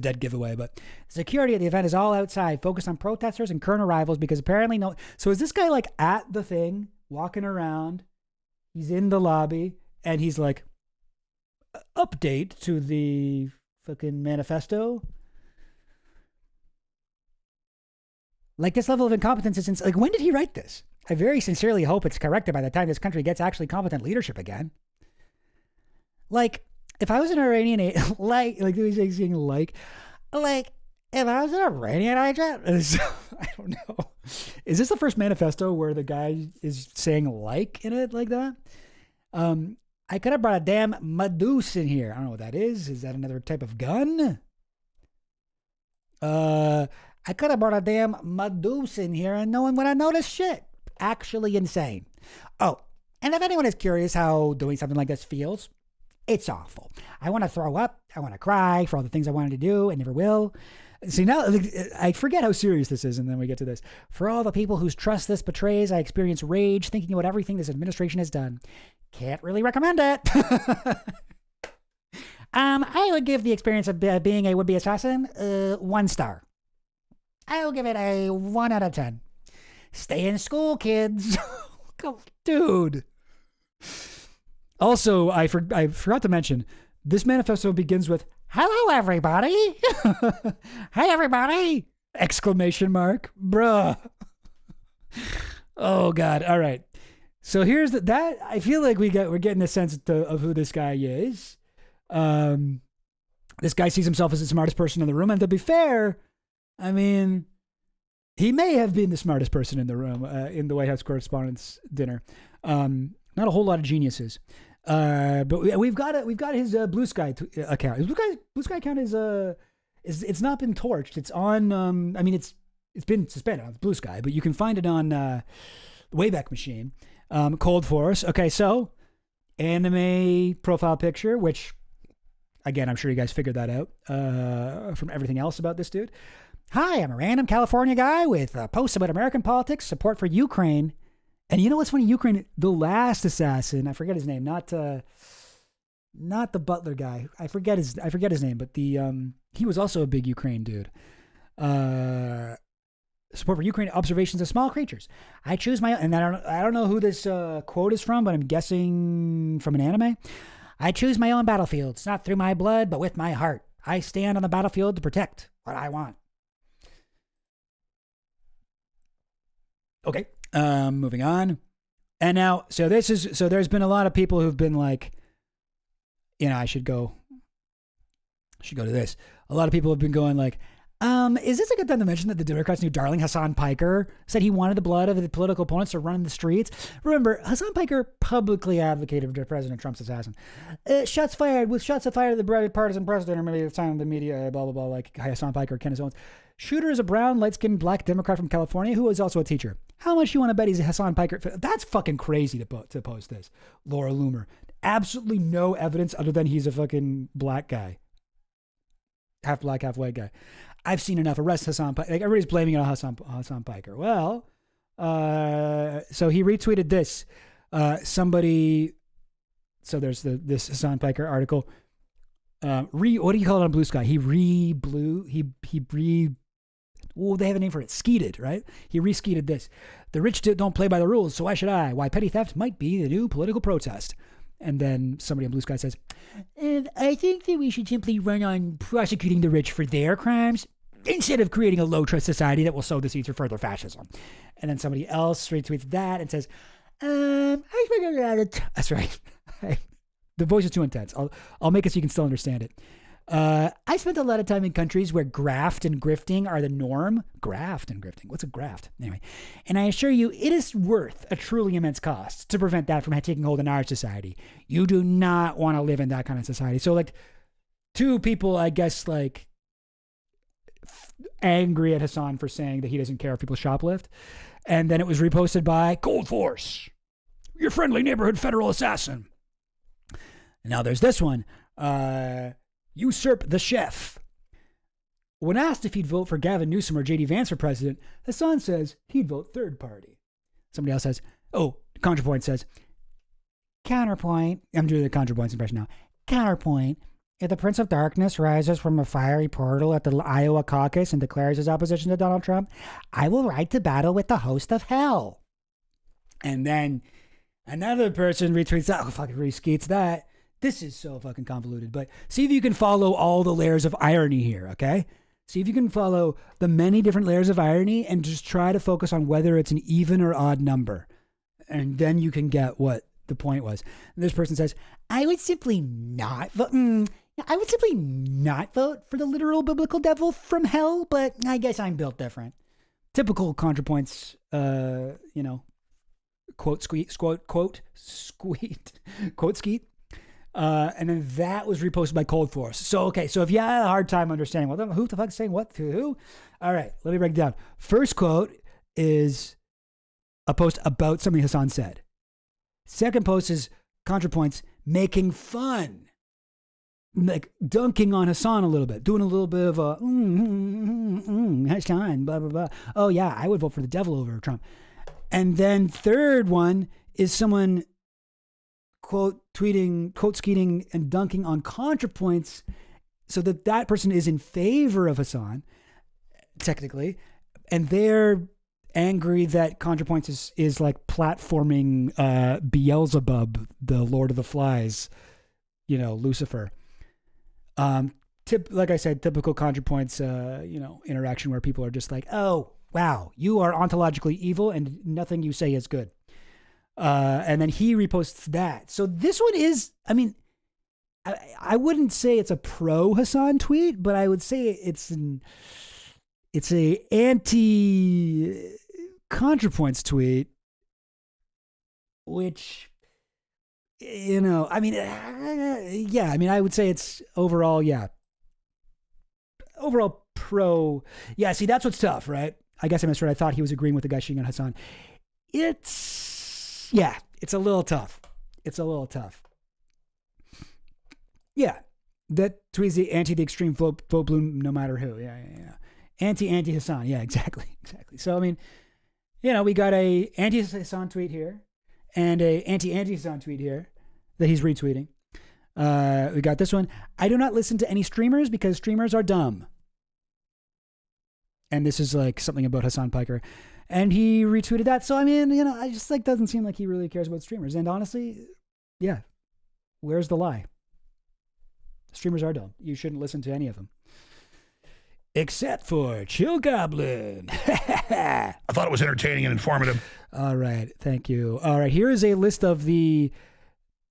dead giveaway. But security at the event is all outside, focused on protesters and current arrivals because apparently no... So is this guy like at the thing, walking around, he's in the lobby, and he's like, update to the fucking manifesto? Like, this level of incompetence is... Like, when did he write this? I very sincerely hope it's corrected by the time this country gets actually competent leadership again. Like, if I was an Iranian... if I was an Iranian agent... I don't know. Is this the first manifesto where the guy is saying like in it like that? I could have brought a damn Madus in here. I don't know what that is. Is that another type of gun? I could have brought a damn Madus in here and no one would have noticed shit. Actually insane. Oh, and if anyone is curious how doing something like this feels, it's awful. I want to throw up. I want to cry for all the things I wanted to do and never will. See, now I forget how serious this is, and then we get to this. For all the people whose trust this betrays, I experience rage thinking about everything this administration has done. Can't really recommend it. I would give the experience of being a would-be assassin 1 star. I will give it a 1 out of 10. Stay in school, kids. Dude. Also, I forgot to mention, this manifesto begins with, hello, everybody. Hey, everybody. Exclamation mark. Bruh. Oh, God. All right. So here's that. I feel like we're getting a sense of who this guy is. This guy sees himself as the smartest person in the room. And to be fair, I mean, he may have been the smartest person in the room in the White House Correspondents' Dinner. Not a whole lot of geniuses, but we've got his Blue Sky account. His Blue Sky account is it's not been torched. It's on. I mean, it's it's been suspended on Blue Sky, but you can find it on the Wayback Machine. Cold Force. Okay, so anime profile picture, which again, I'm sure you guys figured that out from everything else about this dude. Hi, I'm a random California guy with posts about American politics, support for Ukraine. And you know what's funny? Ukraine, the last assassin, I forget his name, not the Butler guy. I forget his name, but he was also a big Ukraine dude. Support for Ukraine, observations of small creatures. I choose my, and I don't know who this quote is from, but I'm guessing from an anime. I choose my own battlefields, not through my blood, but with my heart. I stand on the battlefield to protect what I want. Okay, moving on. And now, so there's been a lot of people who've been like, I should go to this. A lot of people have been going like, is this a good time to mention that the Democrats' new darling Hassan Piker said he wanted the blood of the political opponents to run in the streets? Remember, Hassan Piker publicly advocated for President Trump's assassin. Shots fired to the partisan president, or maybe it's time the media, blah, blah, blah, like Hassan Piker, Kenneth Owens. Sh00ter is a brown, light-skinned black Democrat from California who is also a teacher. How much you want to bet he's a Hassan Piker? That's fucking crazy to post this. Laura Loomer. Absolutely no evidence other than he's a fucking black guy. Half black, half white guy. I've seen enough. Arrest Hassan Piker. Like, everybody's blaming it on Hassan Piker. Well, so he retweeted this. So there's this Hassan Piker article. What do you call it on Blue Sky? They have a name for it. Skeeted, right? He re-skeeted this. The rich don't play by the rules, so why should I? Why petty theft might be the new political protest. And then somebody on Blue Sky says, I think that we should simply run on prosecuting the rich for their crimes instead of creating a low-trust society that will sow the seeds for further fascism. And then somebody else retweets that and says, that's right. The voice is too intense. I'll make it so you can still understand it. I spent a lot of time in countries where graft and grifting are the norm. Graft and grifting. What's a graft? Anyway. And I assure you, it is worth a truly immense cost to prevent that from taking hold in our society. You do not want to live in that kind of society. So, like, two people, I guess, like, angry at Hassan for saying that he doesn't care if people shoplift. And then it was reposted by Cold Force, your friendly neighborhood federal assassin. Now there's this one. Usurp the chef. When asked if he'd vote for Gavin Newsom or J.D. Vance for president, Hassan says he'd vote third party. Somebody else says, ContraPoint says, counterpoint. I'm doing the ContraPoint's impression now. Counterpoint. If the Prince of Darkness rises from a fiery portal at the Iowa caucus and declares his opposition to Donald Trump, I will ride to battle with the host of hell. And then another person retweets that. Fucking reskeets that. This is so fucking convoluted, but see if you can follow all the layers of irony here, okay? See if you can follow the many different layers of irony and just try to focus on whether it's an even or odd number. And then you can get what the point was. And this person says, I would simply not vote for the literal biblical devil from hell, but I guess I'm built different. Typical ContraPoints, quote skeet. And then that was reposted by Cold Force. So if you had a hard time understanding, well, who the fuck is saying what to who? All right, let me break it down. First quote is a post about something Hassan said. Second post is ContraPoints making fun, like dunking on Hassan a little bit, doing a little bit of a Hassan, blah, blah, blah. Oh yeah, I would vote for the devil over Trump. And then third one is someone quote skeeting and dunking on ContraPoints so that person is in favor of Hassan, technically, and they're angry that ContraPoints is like platforming Beelzebub, the Lord of the Flies, Lucifer. Like I said, typical ContraPoints, interaction where people are just like, oh, wow, you are ontologically evil and nothing you say is good. And then he reposts that. So this one is, I wouldn't say it's a pro Hassan tweet, but I would say it's a anti ContraPoints tweet, which, I would say it's overall pro. Yeah. See, that's what's tough, right? I guess I misread. I thought he was agreeing with the guy shooting on Hassan. It's a little tough. It's a little tough. Yeah. That tweets the anti the extreme vote bloom no matter who. Yeah. Anti Hassan. Yeah, exactly. So I mean, we got a anti Hassan tweet here and a anti Hassan tweet here that he's retweeting. We got this one. I do not listen to any streamers because streamers are dumb. And this is like something about Hassan Piker. And he retweeted that. So I mean, I just like doesn't seem like he really cares about streamers. And honestly, yeah. Where's the lie? Streamers are dumb. You shouldn't listen to any of them. Except for Chill Goblin. I thought it was entertaining and informative. All right. Thank you. All right. Here is a list of the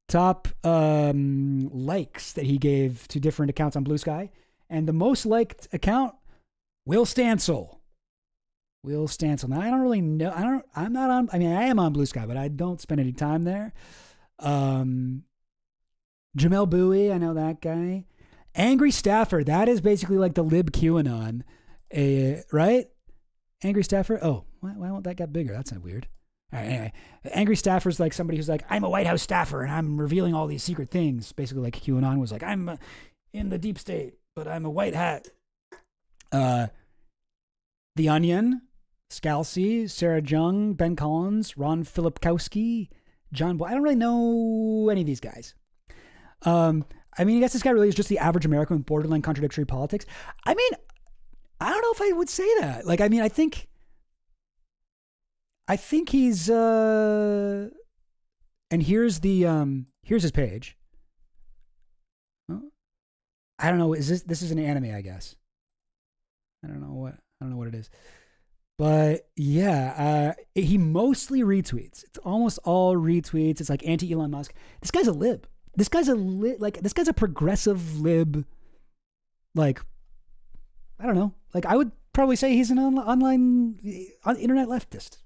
top likes that he gave to different accounts on Blue Sky. And the most liked account, Will Stancil. Now, I don't really know. I am on Blue Sky, but I don't spend any time there. Jamel Bowie, I know that guy. Angry Staffer, that is basically like the lib QAnon, right? Angry Staffer. Oh, why won't that get bigger? That's not weird. All right, anyway, Angry Staffer's like somebody who's like, I'm a White House staffer and I'm revealing all these secret things. Basically, like QAnon was like, I'm in the deep state, but I'm a white hat. The Onion, Scalzi, Sarah Jung, Ben Collins, Ron Filipkowski, John Boy. I don't really know any of these guys. I mean, I guess this guy really is just the average American with borderline contradictory politics. I mean, I don't know if I would say that. Like, I mean, I think he's, and here's his page. Oh, I don't know. This is an anime, I guess. I don't know what it is. But yeah, he mostly retweets. It's almost all retweets. It's like anti-Elon Musk. This guy's a lib. This guy's a progressive lib. Like, I don't know. Like, I would probably say he's an online internet leftist,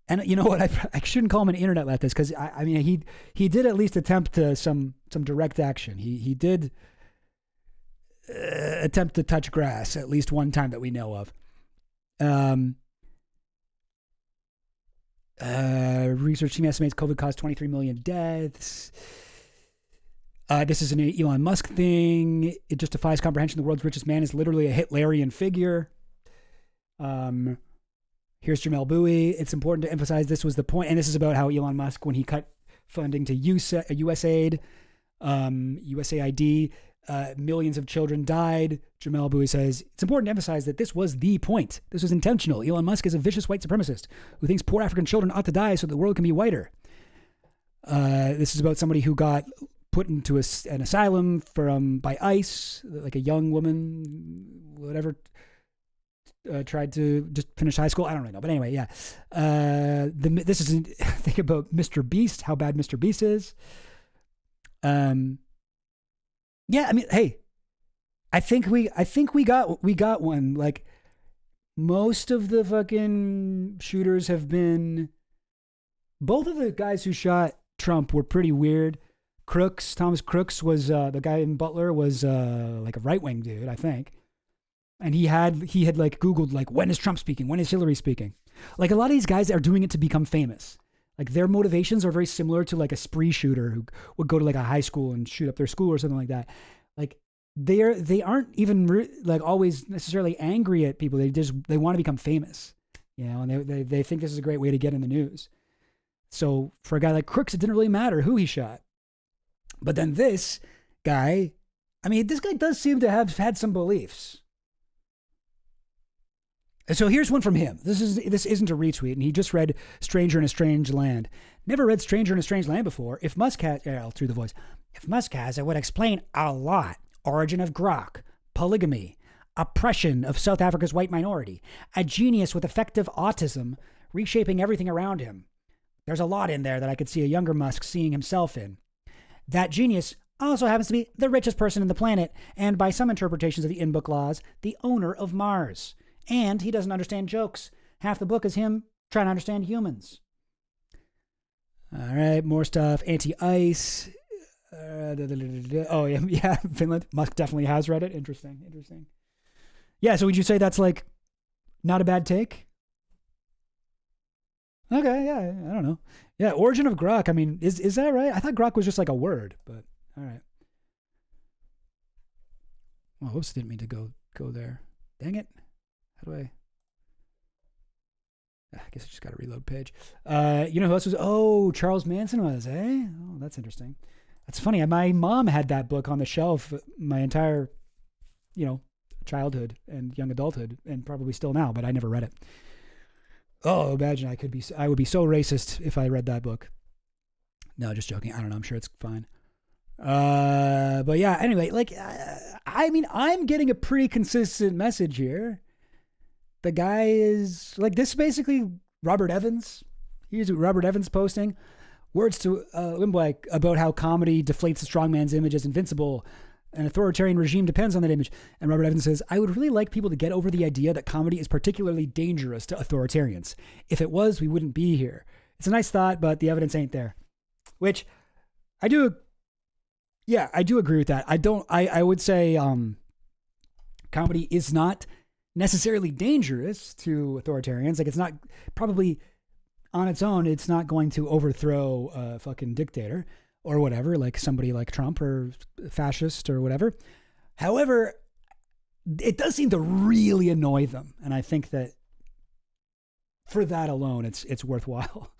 And you know what? I shouldn't call him an internet leftist because I mean he did at least attempt some direct action. He did attempt to touch grass at least one time that we know of. Research team estimates COVID caused 23 million deaths. This is an Elon Musk thing. It just defies comprehension. The world's richest man is literally a Hitlerian figure. Here's Jamel Bowie. It's important to emphasize this was the point, and this is about how Elon Musk, when he cut funding to USAID, USAID, millions of children died. Jamel Bowie says, it's important to emphasize that this was the point. This was intentional. Elon Musk is a vicious white supremacist who thinks poor African children ought to die so the world can be whiter. This is about somebody who got put into an asylum by ICE, like a young woman, whatever, tried to just finish high school. I don't really know. But anyway, yeah. This is a thing about Mr. Beast, how bad Mr. Beast is. Yeah, I mean, hey, I think we got one. Like, most of the fucking shooters have been. Both of the guys who shot Trump were pretty weird. Thomas Crooks was the guy in Butler was like a right wing dude, I think, and he had like Googled like, when is Trump speaking? When is Hillary speaking? Like, a lot of these guys are doing it to become famous. Like, their motivations are very similar to like a spree shooter who would go to like a high school and shoot up their school or something like that. Like, they aren't even like always necessarily angry at people. They want to become famous, and they think this is a great way to get in the news. So for a guy like Crooks, it didn't really matter who he shot. But then this guy, I mean, this guy does seem to have had some beliefs. So here's one from him. This isn't a retweet, and he just read Stranger in a Strange Land. Never read Stranger in a Strange Land before. If Musk has, I'll through the voice. If Musk has, it would explain a lot. Origin of grok, polygamy, oppression of South Africa's white minority, a genius with effective autism, reshaping everything around him. There's a lot in there that I could see a younger Musk seeing himself in. That genius also happens to be the richest person in the planet, and by some interpretations of the in-book laws, the owner of Mars. And he doesn't understand jokes. Half the book is him trying to understand humans. All right, more stuff. Anti-ICE. Oh, yeah, Finland. Musk definitely has read it. Interesting. Yeah, so would you say that's like Not a bad take. Okay, yeah, I don't know. Yeah, origin of grok. I mean, is that right? I thought grok was just like a word, but all right. Well, whoops, didn't mean to go there. Dang it. How do I? I guess I just got to reload page. You know who else was? Oh, Charles Manson was, eh? Oh, that's interesting. That's funny. My mom had that book on the shelf my entire, childhood and young adulthood, and probably still now, but I never read it. Oh, imagine I would be so racist if I read that book. No, just joking. I don't know. I'm sure it's fine. But yeah, anyway, I'm getting a pretty consistent message here. The guy is this is basically Robert Evans. Here's Robert Evans posting words to Limbo about how comedy deflates the strongman's image as invincible. An authoritarian regime depends on that image. And Robert Evans says, I would really like people to get over the idea that comedy is particularly dangerous to authoritarians. If it was, we wouldn't be here. It's a nice thought, but the evidence ain't there. Which I do agree with that. I would say comedy is not necessarily dangerous to authoritarians. Like, it's not probably on its own, it's not going to overthrow a fucking dictator or whatever, like somebody like Trump or fascist or whatever. However, it does seem to really annoy them. And I think that for that alone, it's worthwhile.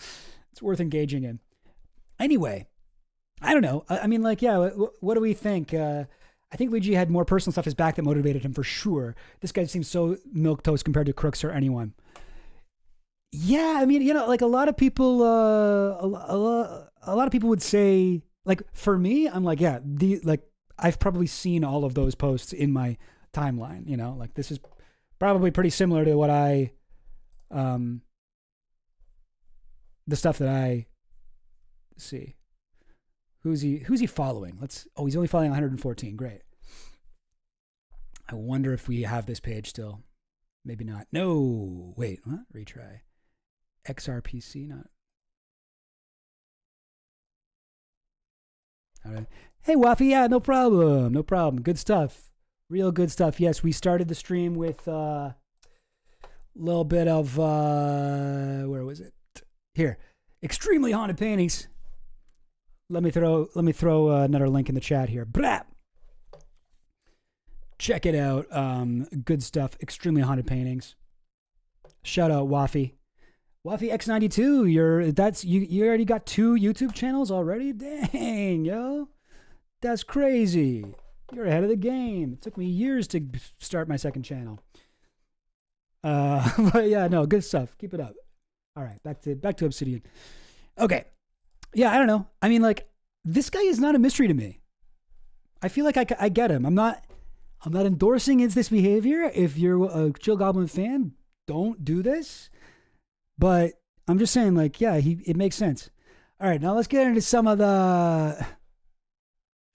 It's worth engaging in. Anyway, I don't know. I mean, what do we think? I think Luigi had more personal stuff his back that motivated him for sure. This guy seems so milquetoast compared to Crooks or anyone. Yeah, I mean, a lot of people, a lot of people would say, for me, I'm I've probably seen all of those posts in my timeline. This is probably pretty similar to what the stuff that I see. Who's he following? He's only following 114. Great. I wonder if we have this page still. Maybe not. No, wait, what? Retry. XRPC, not. All right. Hey, Waffy, yeah, no problem. No problem. Good stuff. Real good stuff. Yes, we started the stream with a little bit of, where was it? Here. Extremely Haunted Paintings. Let me throw another link in the chat here. Blah! Check it out. Good stuff. Extremely Haunted Paintings. Shout out Waffy. Waffy X92. You already got 2 YouTube channels already? Dang, yo. That's crazy. You're ahead of the game. It took me years to start my second channel. But yeah, no, good stuff. Keep it up. All right, back to Obsidian. Okay. Yeah, I don't know. I mean, this guy is not a mystery to me. I feel like I get him. I'm not endorsing this behavior. If you're a Chill Goblin fan, don't do this. But I'm just saying, it makes sense. All right, now let's get into some of the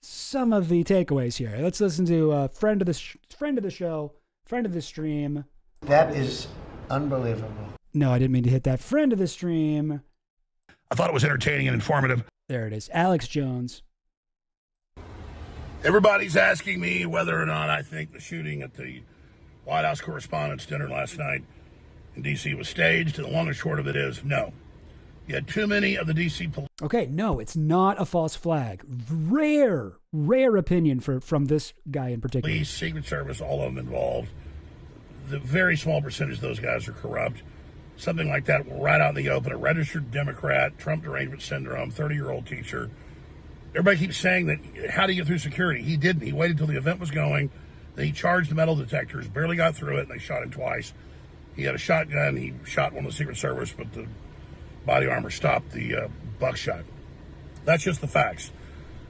takeaways here. Let's listen to a friend of the show, friend of the stream. That is unbelievable. No, I didn't mean to hit that. Friend of the stream. I thought it was entertaining and informative. There it is. Alex Jones. Everybody's asking me whether or not I think the shooting at the White House Correspondents' Dinner last night in D.C. was staged, and the long and short of it is no. You had too many of the D.C. police. Okay, no, it's not a false flag. Rare opinion from this guy in particular. Police, Secret Service, all of them involved. The very small percentage of those guys are corrupt. Something like that right out in the open. A registered Democrat, Trump derangement syndrome, 30-year-old teacher. Everybody keeps saying that, how do you get through security? He didn't. He waited until the event was going. Then he charged the metal detectors, barely got through it, and they shot him twice. He had a shotgun. He shot one of the Secret Service, but the body armor stopped the buckshot. That's just the facts.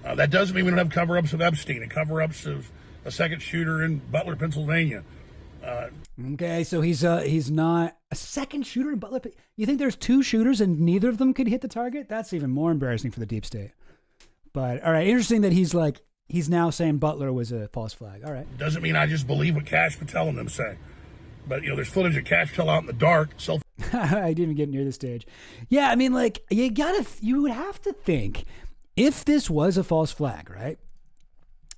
That doesn't mean we don't have cover-ups of Epstein and cover-ups of a second shooter in Butler, Pennsylvania. Okay, so he's not a second shooter in Butler. You think there's 2 shooters and neither of them could hit the target? That's even more embarrassing for the deep state. But all right, interesting that he's now saying Butler was a false flag. All right, doesn't mean I just believe what Cash Patel and them say. But there's footage of Cash Patel out in the dark. I didn't even get near the stage. Yeah, I mean, you would have to think if this was a false flag, right?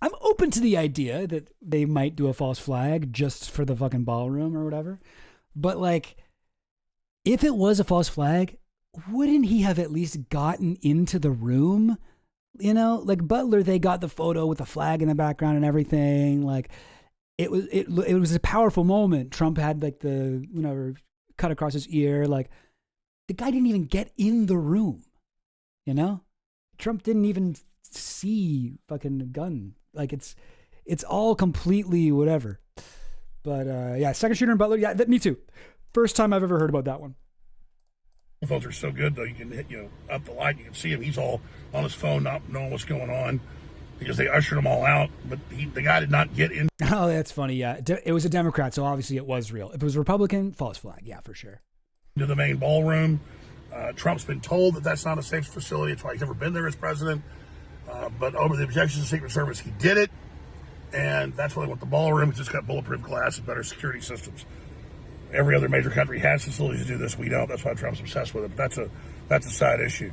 I'm open to the idea that they might do a false flag just for the fucking ballroom or whatever. But like, if it was a false flag, wouldn't he have at least gotten into the room? You know, like Butler, they got the photo with the flag in the background and everything. Like, it was a powerful moment. Trump had like the, cut across his ear. Like, the guy didn't even get in the room. You know, Trump didn't even see fucking gun. Like, it's all completely whatever. But yeah, second shooter in Butler. Yeah, me too. First time I've ever heard about that one. Phones are so good though. You can hit, up the light. You can see him. He's all on his phone, not knowing what's going on because they ushered them all out. But the guy did not get in. Oh, that's funny. Yeah, it was a Democrat, so obviously it was real. If it was Republican, false flag. Yeah, for sure. To the main ballroom. Trump's been told that that's not a safe facility. That's why he's never been there as president. But over the objections of the Secret Service, he did it. And that's why they want the ballroom. It's just got bulletproof glass and better security systems. Every other major country has facilities to do this. We don't. That's why Trump's obsessed with it. But that's a side issue.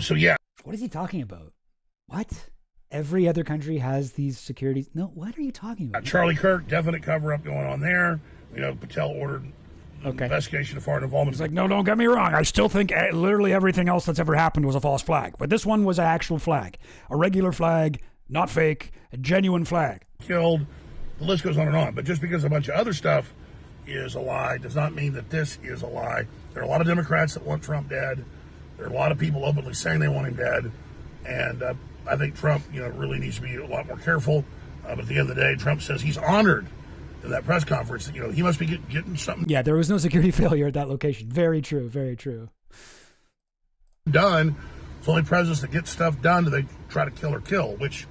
So, yeah. What is he talking about? What? Every other country has these securities? No, what are you talking about? Charlie Kirk, definite cover-up going on there. Patel ordered investigation of foreign involvement. It's like, no, don't get me wrong. I still think literally everything else that's ever happened was a false flag. But this one was an actual flag. A regular flag, not fake, a genuine flag. Killed. The list goes on and on. But just because a bunch of other stuff is a lie does not mean that this is a lie. There are a lot of Democrats that want Trump dead. There are a lot of people openly saying they want him dead. And I think Trump, really needs to be a lot more careful. But at the end of the day, Trump says he's honored in that press conference that, he must be getting something. Yeah, there was no security failure at that location. Very true. Very true. Done. It's only presidents that get stuff done do they try to kill, which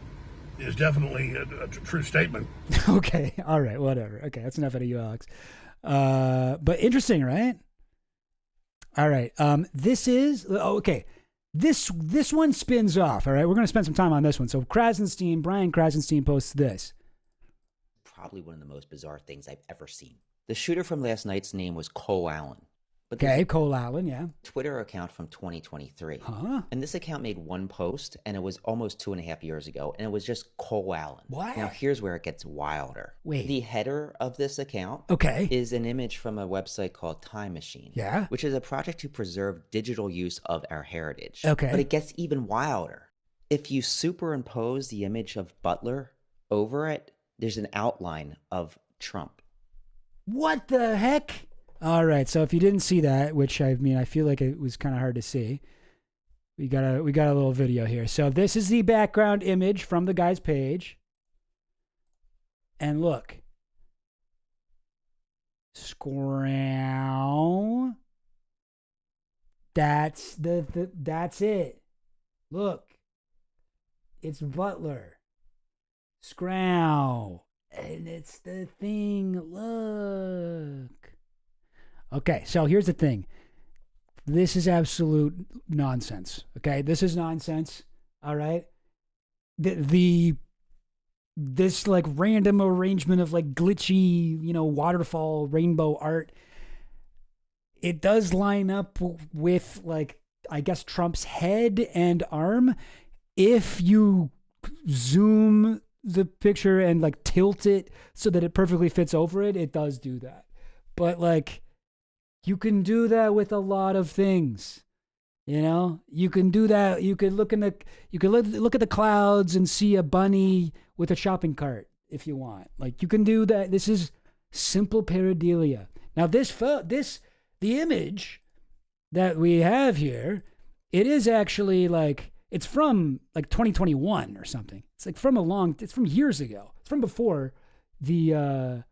is definitely a true statement. Okay. All right. Whatever. Okay. That's enough out of you, Alex. But interesting, right? All right. This is okay. This one spins off. All right. We're going to spend some time on this one. So Brian Krasenstein posts this. Probably one of the most bizarre things I've ever seen. The shooter from last night's name was Cole Allen. Okay, Cole Allen, yeah. Twitter account from 2023. Huh? And this account made one post, and it was almost 2.5 years ago, and it was just Cole Allen. What? Now, here's where it gets wilder. Wait. The header of this account is an image from a website called Time Machine. Yeah? Which is a project to preserve digital use of our heritage. Okay. But it gets even wilder. If you superimpose the image of Butler over it, there's an outline of Trump. What the heck? All right, so if you didn't see that, which I feel like it was kind of hard to see, we got a little video here. So this is the background image from the guy's page, and look, scroll. That's that's it. Look, it's Butler. Scrowl, and it's the thing. Look. Okay, so here's the thing. This is absolute nonsense. Okay, this is nonsense. All right. This like random arrangement of like glitchy, waterfall rainbow art. It does line up with like, I guess, Trump's head and arm. If you zoom the picture and like tilt it so that it perfectly fits over it, it does do that. But like, you can do that with a lot of things. You can do that. You could look at the clouds and see a bunny with a shopping cart if you want. Like, you can do that. This is simple pareidolia. Now the image that we have here, it is actually like, it's from like 2021 or something. It's like it's from years ago. It's from before the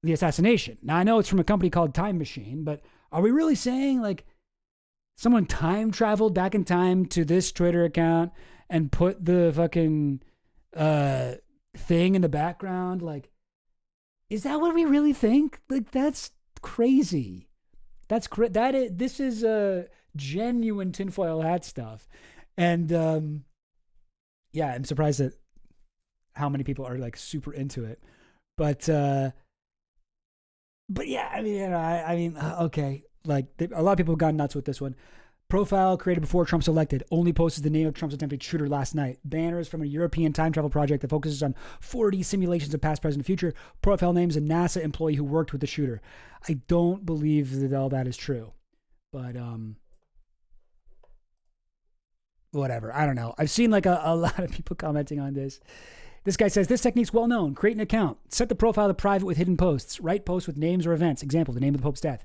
assassination. Now, I know it's from a company called Time Machine, but are we really saying like someone time traveled back in time to this Twitter account and put the fucking thing in the background? Like, is that what we really think? Like, that's crazy. This is a genuine tinfoil hat stuff. And yeah, I'm surprised at how many people are like super into it. But yeah, okay. Like, a lot of people have gone nuts with this one. Profile created before Trump's elected. Only posted the name of Trump's attempted shooter last night. Banners from a European time travel project that focuses on 4D simulations of past, present, and future. Profile names a NASA employee who worked with the shooter. I don't believe that all that is true. But, whatever. I don't know. I've seen like a lot of people commenting on this. This guy says, this technique's well known. Create an account. Set the profile to private with hidden posts. Write posts with names or events. Example, the name of the Pope's death.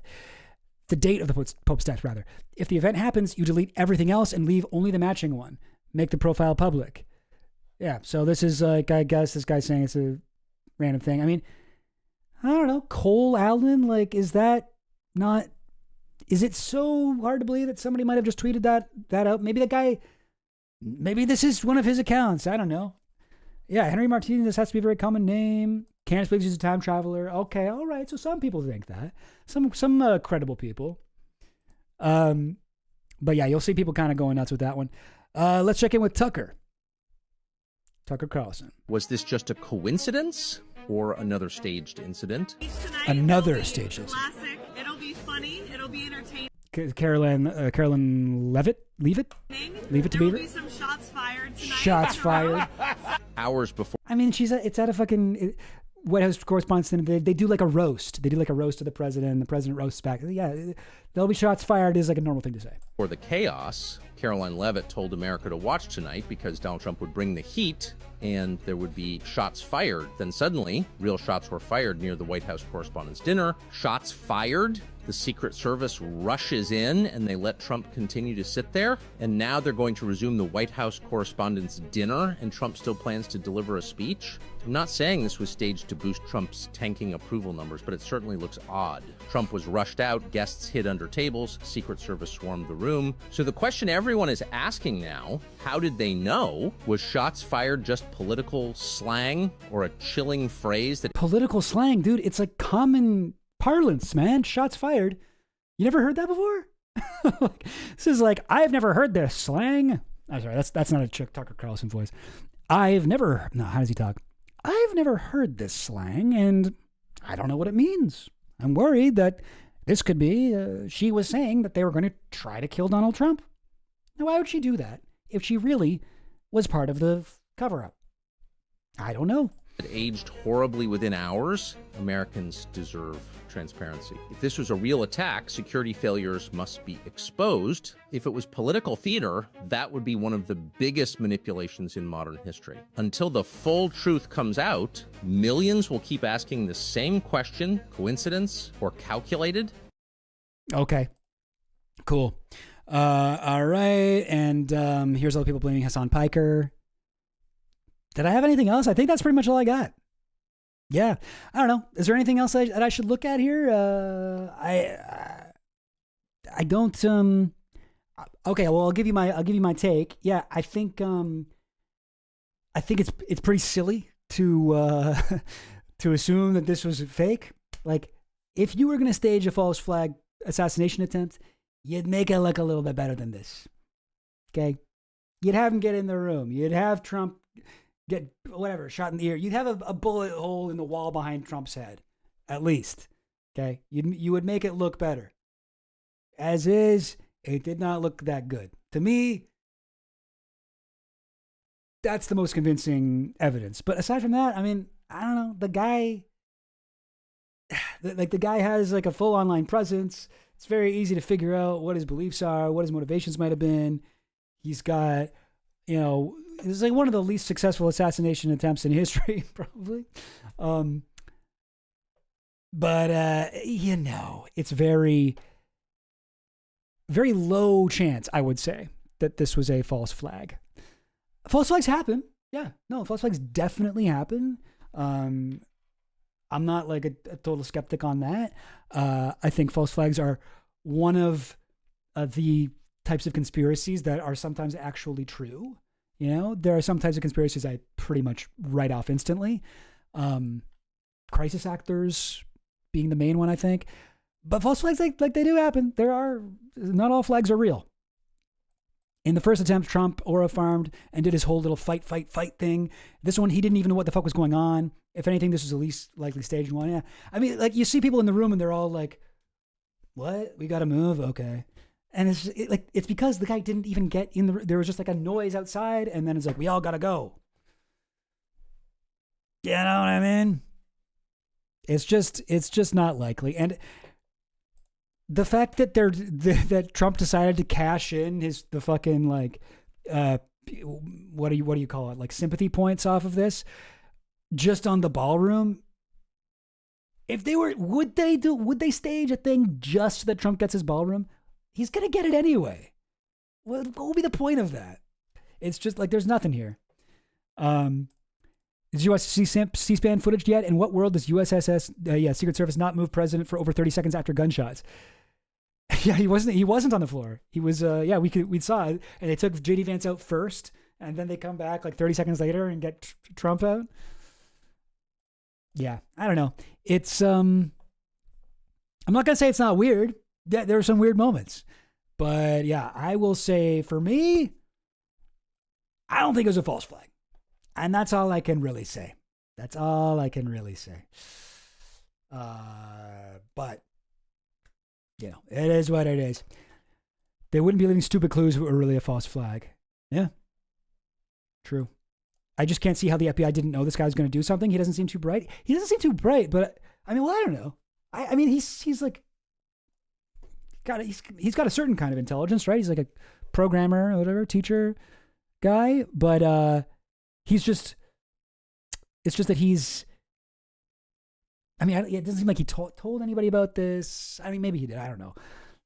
The date of the Pope's death, rather. If the event happens, you delete everything else and leave only the matching one. Make the profile public. Yeah, so this is like, I guess this guy's saying it's a random thing. I mean, I don't know. Cole Allen, like, is it so hard to believe that somebody might have just tweeted that out? Maybe that guy, maybe this is one of his accounts. I don't know. Yeah, Henry Martinez, this has to be a very common name. Candace believes he's a time traveler. Okay, all right. So some people think that. Some credible people. But yeah, you'll see people kind of going nuts with that one. Let's check in with Tucker Carlson. Was this just a coincidence or another staged incident? Another staged incident. Classic. It'll be funny. It'll be entertaining. Carolyn Levitt? Leave it to Beaver? There will be some shots fired tonight. Shots fired. Hours before. I mean, it's at a fucking White House correspondent. They do like a roast. They do like a roast of the president, and the president roasts back. Yeah, there'll be shots fired is like a normal thing to say. For the chaos, Caroline Levitt told America to watch tonight because Donald Trump would bring the heat and there would be shots fired. Then suddenly, real shots were fired near the White House Correspondents' Dinner. Shots fired. The Secret Service rushes in and they let Trump continue to sit there. And now they're going to resume the White House Correspondents' Dinner and Trump still plans to deliver a speech. I'm not saying this was staged to boost Trump's tanking approval numbers, but it certainly looks odd. Trump was rushed out, guests hid under tables, Secret Service swarmed the room. So the question everyone is asking now, how did they know? Was shots fired just political slang or a chilling phrase that... Political slang, dude, it's like common parlance, man. Shots fired. You never heard that before? This is like, I've never heard this slang. I'm sorry, that's not a Tucker Carlson voice. How does he talk? I've never heard this slang, and I don't know what it means. I'm worried that this could be, she was saying that they were going to try to kill Donald Trump. Now, why would she do that if she really was part of the cover-up? I don't know. It aged horribly within hours. Americans deserve transparency. If this was a real attack, security failures must be exposed. If it was political theater, that would be one of the biggest manipulations in modern history. Until the full truth comes out, millions will keep asking the same question, coincidence or calculated. Okay, cool. All right, and here's all the people blaming Hassan Piker. Did I have anything else? I think that's pretty much all I got. Yeah, I don't know. Is there anything else that I should look at here? I don't. Okay, well, I'll give you my take. Yeah, I think it's pretty silly to to assume that this was fake. Like, if you were going to stage a false flag assassination attempt, you'd make it look a little bit better than this. Okay, you'd have him get in the room. You'd have Trump get whatever shot in the ear. You'd have a bullet hole in the wall behind Trump's head, at least. Okay, you would make it look better. As is, it did not look that good to me. That's the most convincing evidence. But aside from that, I mean, I don't know. The guy has like a full online presence. It's very easy to figure out what his beliefs are, what his motivations might have been. He's got, it's like one of the least successful assassination attempts in history, probably. But it's very, very low chance, I would say, that this was a false flag. False flags happen. Yeah, no, false flags definitely happen. I'm not like a total skeptic on that. I think false flags are one of the types of conspiracies that are sometimes actually true. There are some types of conspiracies I pretty much write off instantly. Crisis actors being the main one, I think. But false flags, like they do happen. Not all flags are real. In the first attempt, Trump aura farmed and did his whole little fight thing. This one, he didn't even know what the fuck was going on. If anything, this was the least likely staged one. Yeah. I mean, like, you see people in the room and they're all like, what? We got to move? Okay. And it's because the guy didn't even get in there was just like a noise outside, and then it's like, we all gotta go. You know what I mean? It's just not likely. And the fact that that Trump decided to cash in the fucking like what do you call it? Like sympathy points off of this just on the ballroom. If they were, would they stage a thing just so that Trump gets his ballroom? He's going to get it anyway. What will be the point of that? It's just like, there's nothing here. Is U.S. C-SPAN footage yet? In what world does USSS, Secret Service not move president for over 30 seconds after gunshots? Yeah, he wasn't on the floor. He was, we saw it. And they took JD Vance out first, and then they come back like 30 seconds later and get Trump out. Yeah, I don't know. It's, I'm not going to say it's not weird. There are some weird moments. But yeah, I will say for me, I don't think it was a false flag. And that's all I can really say. But, you know, it is what it is. They wouldn't be leaving stupid clues if it were really a false flag. Yeah. True. I just can't see how the FBI didn't know this guy was going to do something. He doesn't seem too bright. But I mean, well, I don't know. I mean, he's like, he's got a certain kind of intelligence, right? He's like a programmer or whatever, teacher guy, but it's just that he's, I mean, it doesn't seem like he told anybody about this. I mean, maybe he did. I don't know.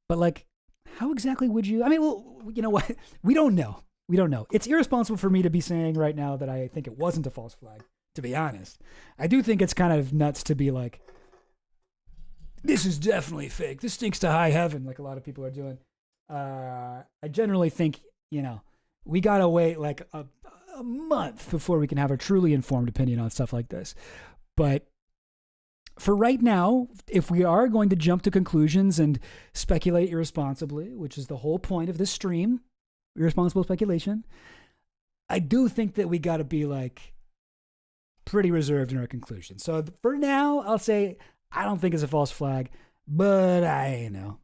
But like, how exactly would you, I mean, well, you know what? We don't know. It's irresponsible for me to be saying right now that I think it wasn't a false flag, to be honest. I do think it's kind of nuts to be like, this is definitely fake. This stinks to high heaven, like a lot of people are doing. I generally think, you know, we got to wait like a month before we can have a truly informed opinion on stuff like this. But for right now, if we are going to jump to conclusions and speculate irresponsibly, which is the whole point of this stream, irresponsible speculation, I do think that we got to be like pretty reserved in our conclusions. So for now, I'll say I don't think it's a false flag, but I know.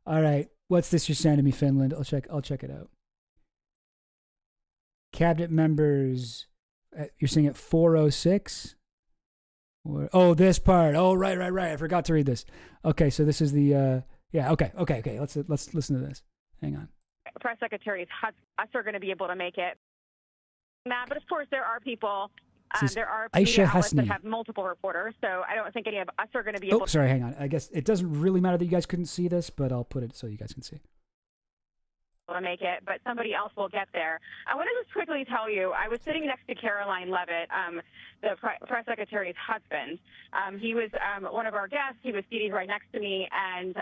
All right. What's this you're sending me, Finland? I'll check it out. Cabinet members, you're saying at 4:06? This part. Oh, right. I forgot to read this. Okay, so this is the, okay. Let's listen to this. Hang on. Press secretaries, us are going to be able to make it. But of course, there are people, there are media outlets that have multiple reporters, so I don't think any of us are going to be able to. Sorry, hang on. I guess it doesn't really matter that you guys couldn't see this, but I'll put it so you guys can see. To make it, but somebody else will get there. I want to just quickly tell you, I was sitting next to Caroline Levitt, the press secretary's husband. He was one of our guests. He was seated right next to me, and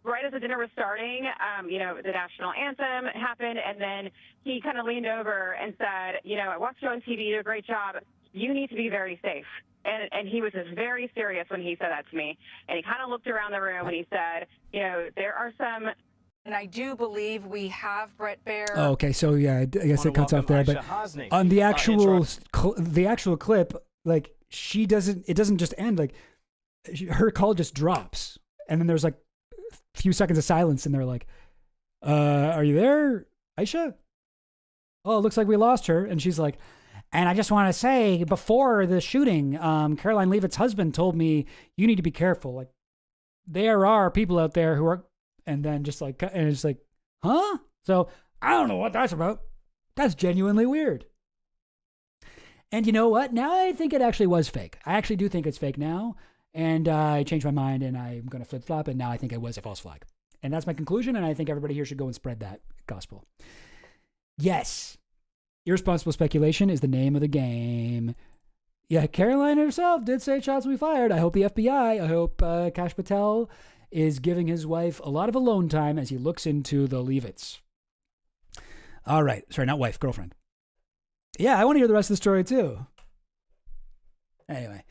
right as the dinner was starting, the national anthem happened, and then he kind of leaned over and said, I watched you on TV, you did a great job. You need to be very safe. And he was just very serious when he said that to me. And he kind of looked around the room and he said, there are some. And I do believe we have Brett Baer. Oh, okay, so yeah, I guess it cuts off there. But on the actual clip, like it doesn't just end. Like her call just drops, and then there's like a few seconds of silence, and they're like, "Are you there, Aisha?" Oh, it looks like we lost her, and she's like, "And I just want to say, before the shooting, Caroline Leavitt's husband told me you need to be careful. Like there are people out there who are." And then just like, and it's like, huh? So I don't know what that's about. That's genuinely weird. And you know what? Now I think it actually was fake. I actually do think it's fake now. And I changed my mind and I'm going to flip flop. And now I think it was a false flag. And that's my conclusion. And I think everybody here should go and spread that gospel. Yes. Irresponsible speculation is the name of the game. Yeah, Caroline herself did say shots will be fired. I hope the FBI, I hope Kash Patel is giving his wife a lot of alone time as he looks into the Leavitts. All right. Sorry, not wife, girlfriend. Yeah, I want to hear the rest of the story too. Anyway.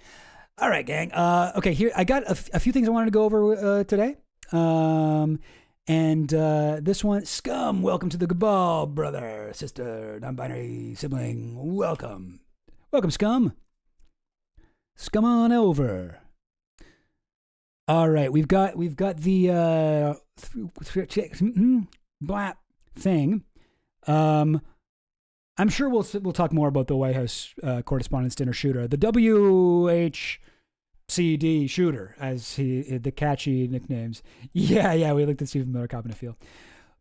All right, gang. Okay, here, I got a few things I wanted to go over today. This one, Scum, welcome to the cabal, brother, sister, non-binary sibling. Welcome. Welcome, Scum. Scum on over. All right, we've got the blah thing. I'm sure we'll talk more about the White House Correspondents' Dinner shooter, the WHCD shooter, as the catchy nicknames. Yeah, we looked at Stephen Miller Cop in a Field.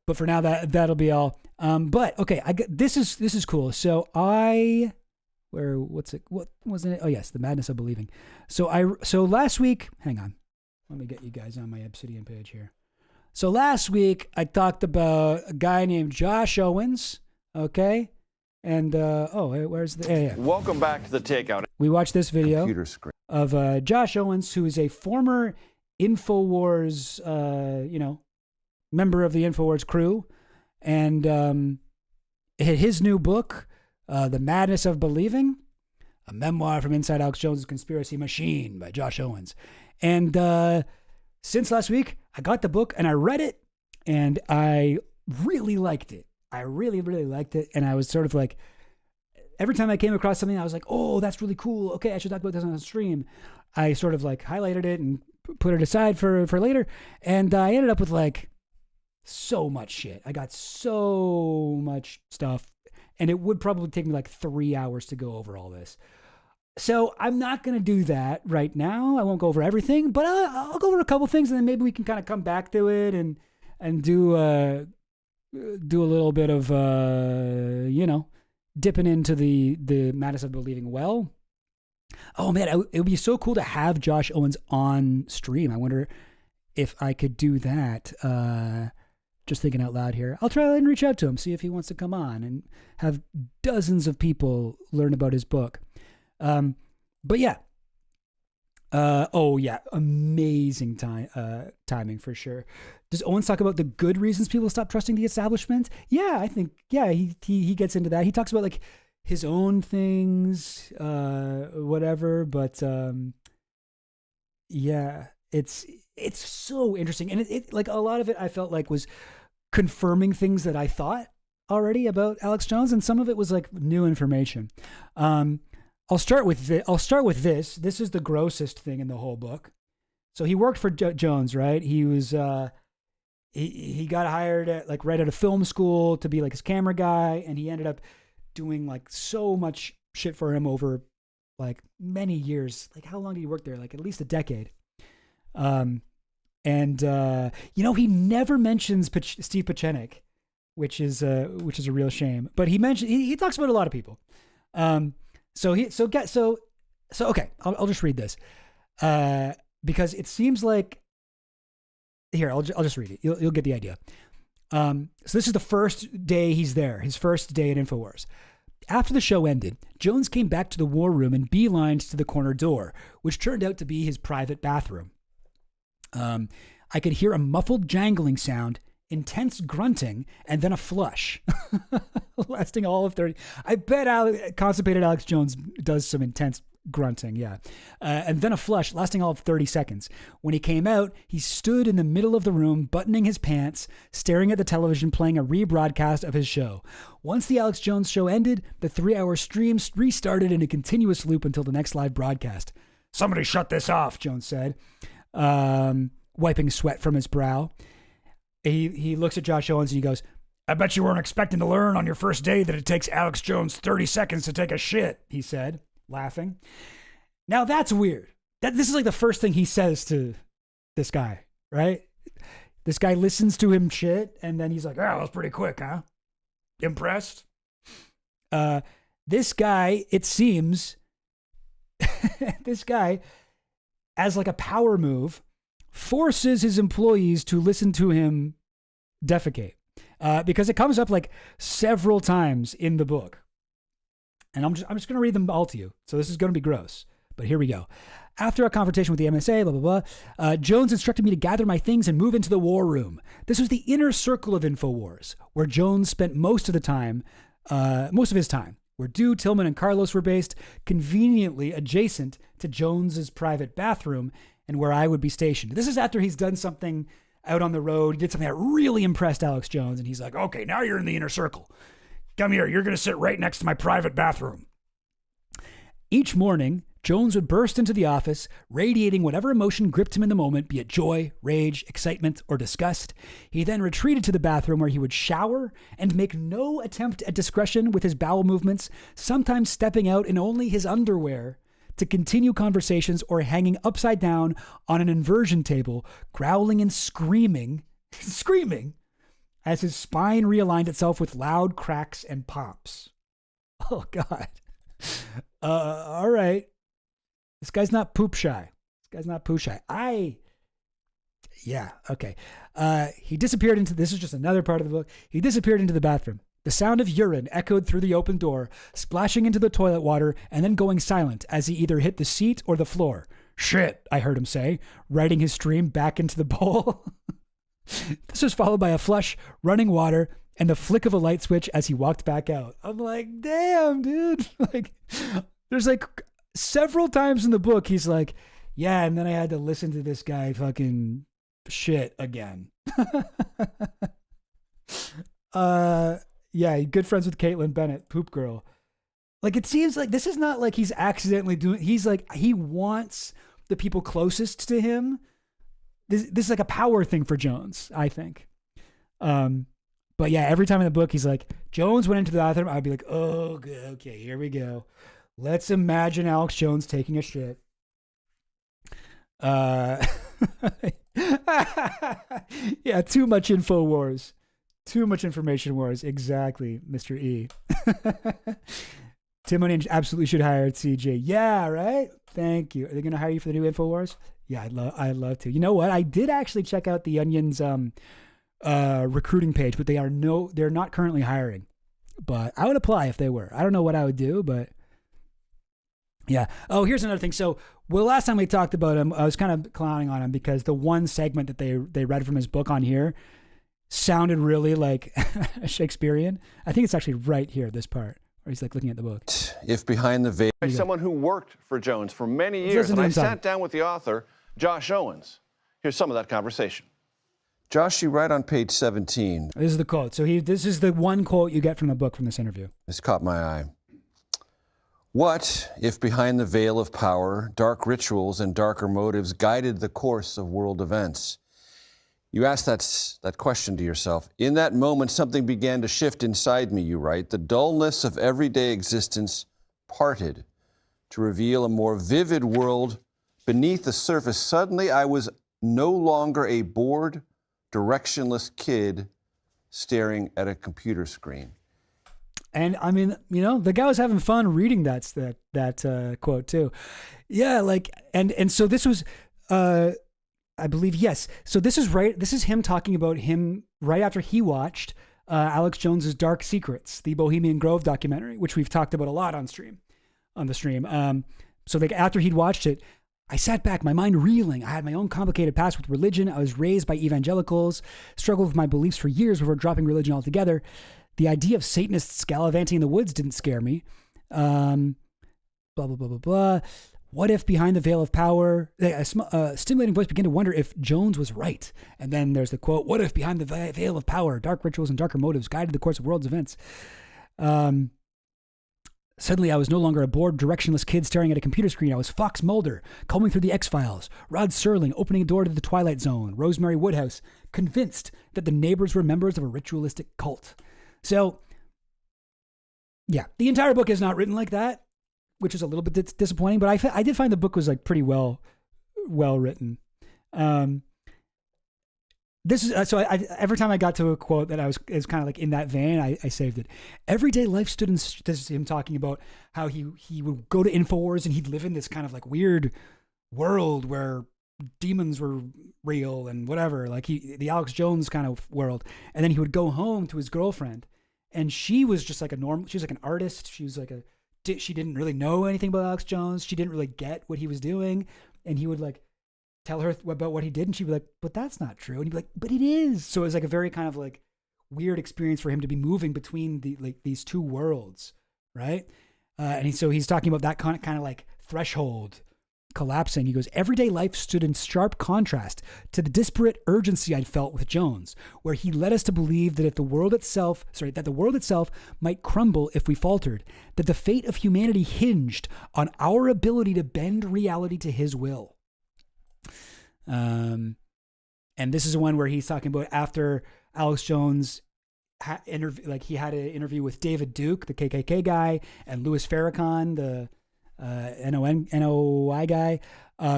But for now, that'll be all. But okay, this is cool. So what wasn't it? Oh yes, The Madness of Believing. So last week, hang on, let me get you guys on my Obsidian page here. So last week I talked about a guy named Josh Owens. Okay. And, where's the... Yeah. Welcome back to The Takeout. We watched this video of Josh Owens, who is a former InfoWars, member of the InfoWars crew. And his new book, The Madness of Believing, a memoir from inside Alex Jones' conspiracy machine by Josh Owens. And since last week, I got the book and I read it, and I really liked it. I really, really liked it. And I was sort of like, every time I came across something, I was like, oh, that's really cool. Okay, I should talk about this on the stream. I sort of like highlighted it and put it aside for later. And I ended up with like so much shit. I got so much stuff. And it would probably take me like 3 hours to go over all this. So I'm not going to do that right now. I won't go over everything, but I'll go over a couple things, and then maybe we can kind of come back to it and do a little bit of, dipping into the Madness of Believing well. Oh man, it would be so cool to have Josh Owens on stream. I wonder if I could do that. Just thinking out loud here. I'll try and reach out to him, see if he wants to come on and have dozens of people learn about his book. But yeah. Amazing timing for sure. Does Owens talk about the good reasons people stop trusting the establishment? Yeah, I think, he gets into that. He talks about like his own things, whatever, but, it's so interesting. And it like a lot of it I felt like was confirming things that I thought already about Alex Jones. And some of it was like new information. I'll start with this. This is the grossest thing in the whole book. So he worked for Jones, right? He was he got hired right at a film school to be like his camera guy, and he ended up doing like so much shit for him over like many years. Like how long did he work there? Like at least a decade. He never mentions Steve Pachenik, which is a real shame. But he talks about a lot of people. Okay, I'll just read this, because it seems like, here, I'll just read it. You'll get the idea. So this is the first day he's there, his first day at InfoWars. After the show ended, Jones came back to the war room and beelined to the corner door, which turned out to be his private bathroom. I could hear a muffled jangling sound, intense grunting, and then a flush lasting all of 30. I bet constipated Alex Jones does some intense grunting. Yeah. And then a flush lasting all of 30 seconds. When he came out, he stood in the middle of the room, buttoning his pants, staring at the television, playing a rebroadcast of his show. Once the Alex Jones show ended, the 3-hour stream restarted in a continuous loop until the next live broadcast. "Somebody shut this off," Jones said, wiping sweat from his brow. He looks at Josh Owens and he goes, "I bet you weren't expecting to learn on your first day that it takes Alex Jones 30 seconds to take a shit," he said, laughing. Now that's weird. This is like the first thing he says to this guy, right? This guy listens to him shit, and then he's like, "Oh, that was pretty quick, huh? Impressed?" This guy, it seems, this guy, as like a power move, forces his employees to listen to him defecate, because it comes up like several times in the book. And I'm just going to read them all to you. So this is going to be gross, but here we go. "After a confrontation with the MSA, blah, blah, blah, Jones instructed me to gather my things and move into the war room. This was the inner circle of InfoWars, where Jones spent most of his time, where Dew, Tillman, and Carlos were based, conveniently adjacent to Jones's private bathroom and where I would be stationed." This is after he's done something out on the road. He did something that really impressed Alex Jones, and he's like, "Okay, now you're in the inner circle. Come here. You're going to sit right next to my private bathroom." Each morning, Jones would burst into the office, radiating whatever emotion gripped him in the moment, be it joy, rage, excitement, or disgust. He then retreated to the bathroom where he would shower and make no attempt at discretion with his bowel movements, sometimes stepping out in only his underwear to continue conversations or hanging upside down on an inversion table, growling and screaming as his spine realigned itself with loud cracks and pops. Oh, God. All right. This guy's not poop shy. Yeah, okay. He disappeared into, this is just another part of the book. He disappeared into the bathroom. The sound of urine echoed through the open door, splashing into the toilet water and then going silent as he either hit the seat or the floor. Shit, I heard him say, riding his stream back into the bowl. This was followed by a flush, running water, and the flick of a light switch as he walked back out. I'm like, damn, dude. Like, there's like several times in the book, he's like, yeah, and then I had to listen to this guy fucking shit again. Yeah, good friends with Caitlin Bennett, poop girl. Like, it seems like this is not like he's accidentally doing, he's like, he wants the people closest to him. This is like a power thing for Jones, I think. But yeah, every time in the book, he's like, Jones went into the bathroom. I'd be like, oh, okay, here we go. Let's imagine Alex Jones taking a shit. Yeah, too much info wars. Too much information wars. Exactly, Mr. E. Tim Onion absolutely should hire CJ. Yeah, right? Thank you. Are they going to hire you for the new info wars? Yeah, I'd love to. You know what? I did actually check out the Onion's recruiting page, but they're not currently hiring. But I would apply if they were. I don't know what I would do, but yeah. Oh, here's another thing. So, well, last time we talked about him, I was kind of clowning on him because the one segment that they read from his book on here sounded really like Shakespearean. I think it's actually right here, this part, where he's like looking at the book. If behind the veil, someone who worked for Jones for many years, and I sat down with the author, Josh Owens. Here's some of that conversation. Josh, you write on page 17. This is the quote. So this is the one quote you get from the book from this interview. This caught my eye. What if behind the veil of power, dark rituals and darker motives guided the course of world events? You ask that question to yourself. In that moment, something began to shift inside me, you write. The dullness of everyday existence parted to reveal a more vivid world beneath the surface. Suddenly, I was no longer a bored, directionless kid staring at a computer screen. And I mean, you know, the guy was having fun reading that quote too. Yeah, like, and so this was, I believe, yes. So this is right. This is him talking about him right after he watched Alex Jones's Dark Secrets, the Bohemian Grove documentary, which we've talked about a lot on the stream. So like after he'd watched it, I sat back, my mind reeling. I had my own complicated past with religion. I was raised by evangelicals, struggled with my beliefs for years before dropping religion altogether. The idea of Satanists gallivanting in the woods didn't scare me. Blah, blah, blah, blah, blah. What if behind the veil of power, a stimulating voice began to wonder if Jones was right. And then there's the quote, what if behind the veil of power, dark rituals and darker motives guided the course of world's events? Suddenly, I was no longer a bored, directionless kid staring at a computer screen. I was Fox Mulder, combing through the X-Files, Rod Serling opening a door to the Twilight Zone, Rosemary Woodhouse, convinced that the neighbors were members of a ritualistic cult. So, yeah, the entire book is not written like that, which is a little bit disappointing, but I did find the book was like pretty well written. This is so every time I got to a quote that is kind of like in that vein, I saved it. Everyday life stood in. This is him talking about how he would go to Infowars and he'd live in this kind of like weird world where demons were real and whatever, like the Alex Jones kind of world. And then he would go home to his girlfriend, and she was just like she was like an artist. She was like she didn't really know anything about Alex Jones. She didn't really get what he was doing, and he would like tell her about what he did, and she'd be like, but that's not true. And he'd be like, but it is. So it was like a very kind of like weird experience for him to be moving between these two worlds, right? And so he's talking about that kind of like threshold collapsing, he goes, everyday life stood in sharp contrast to the disparate urgency I'd felt with Jones, where he led us to believe that the world itself might crumble if we faltered, that the fate of humanity hinged on our ability to bend reality to his will. And this is one where he's talking about after Alex Jones had an interview with David Duke, the KKK guy, and Louis Farrakhan, the NOI guy.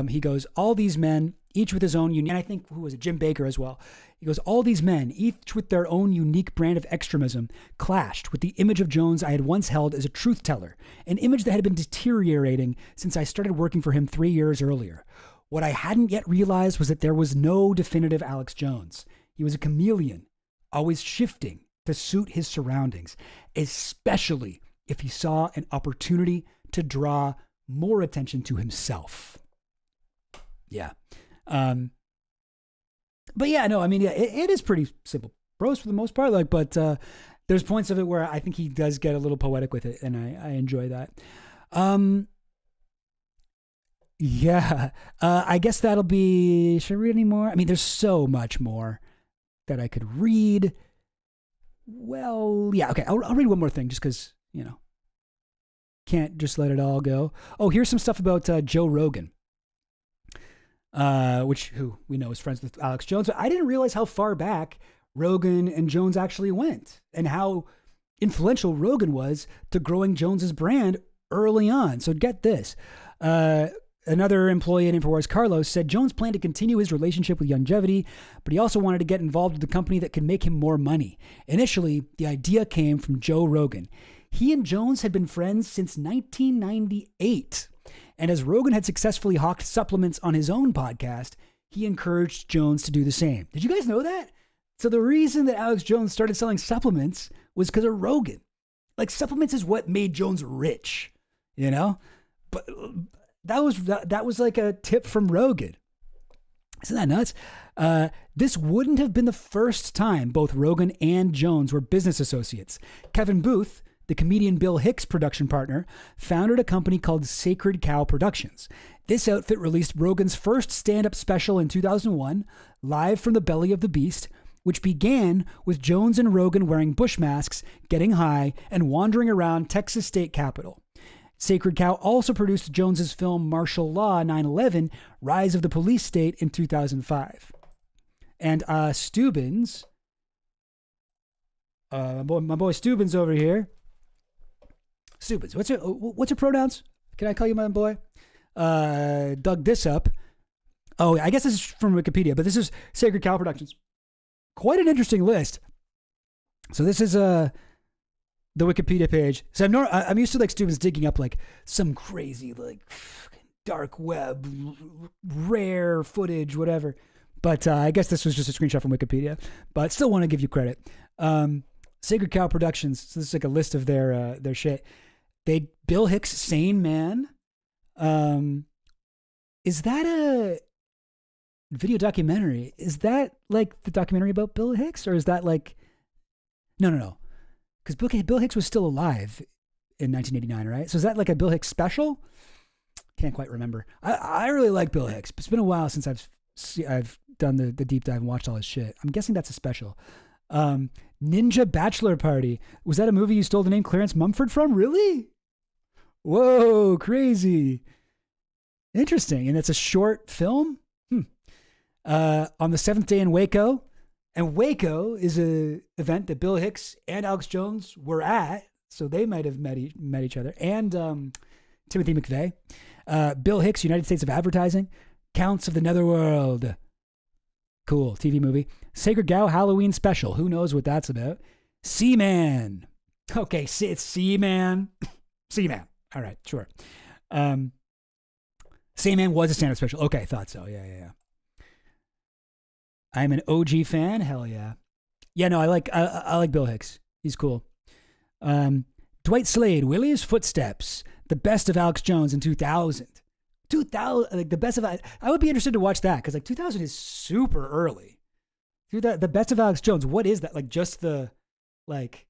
He goes, all these men, each with his own unique, and I think, who was it, Jim Baker as well. He goes, all these men, each with their own unique brand of extremism, clashed with the image of Jones I had once held as a truth teller, an image that had been deteriorating since I started working for him 3 years earlier. What I hadn't yet realized was that there was no definitive Alex Jones. He was a chameleon, always shifting to suit his surroundings, especially if he saw an opportunity to draw more attention to himself. Yeah. But yeah, no, I mean, yeah, it is pretty simple prose for the most part, like, but there's points of it where I think he does get a little poetic with it, and I enjoy that. Yeah, I guess that'll be, should I read any more? I mean, there's so much more that I could read. Well, yeah, okay, I'll read one more thing just because, you know, can't just let it all go. Oh, here's some stuff about Joe Rogan, who we know is friends with Alex Jones. But I didn't realize how far back Rogan and Jones actually went and how influential Rogan was to growing Jones's brand early on. So get this. Another employee at InfoWars, Carlos, said Jones planned to continue his relationship with longevity, but he also wanted to get involved with a company that could make him more money. Initially, the idea came from Joe Rogan. He and Jones had been friends since 1998. And as Rogan had successfully hawked supplements on his own podcast, he encouraged Jones to do the same. Did you guys know that? So the reason that Alex Jones started selling supplements was because of Rogan. Like, supplements is what made Jones rich, you know? But that was like a tip from Rogan. Isn't that nuts? This wouldn't have been the first time both Rogan and Jones were business associates. Kevin Booth, the comedian Bill Hicks' production partner, founded a company called Sacred Cow Productions. This outfit released Rogan's first stand-up special in 2001, Live from the Belly of the Beast, which began with Jones and Rogan wearing bush masks, getting high, and wandering around Texas State Capitol. Sacred Cow also produced Jones's film Martial Law 9/11, Rise of the Police State in 2005. And Stubbins, my boy Stubbins over here. Stubbins, what's your pronouns? Can I call you my boy? Dug this up. Oh, I guess this is from Wikipedia, but this is Sacred Cow Productions. Quite an interesting list. So this is the Wikipedia page. So I'm used to like students digging up like some crazy like dark web, rare footage, whatever. But I guess this was just a screenshot from Wikipedia. But still want to give you credit. Sacred Cow Productions. So this is like a list of their shit. Bill Hicks, Sane Man. Is that a video documentary? Is that like the documentary about Bill Hicks, or is that like no? Because Bill Hicks was still alive in 1989, right? So is that like a Bill Hicks special? Can't quite remember. I really like Bill Hicks. It's been a while since I've done the deep dive and watched all his shit. I'm guessing that's a special. Ninja Bachelor Party. Was that a movie you stole the name Clarence Mumford from? Really? Whoa, crazy. Interesting. And it's a short film? On the seventh day in Waco. And Waco is a event that Bill Hicks and Alex Jones were at, so they might have met each other. And Timothy McVeigh. Bill Hicks, United States of Advertising. Counts of the Netherworld. Cool, TV movie. Sacred Cow Halloween Special. Who knows what that's about? Seaman. Okay, it's Seaman. Seaman. All right, sure. Seaman was a stand-up special. Okay, thought so. Yeah. I'm an OG fan. Hell yeah. Yeah, no, I like Bill Hicks. He's cool. Dwight Slade, Willie's Footsteps, the best of Alex Jones in 2000. 2000, like the best of, I would be interested to watch that because like 2000 is super early. The best of Alex Jones. What is that? Like just the, like,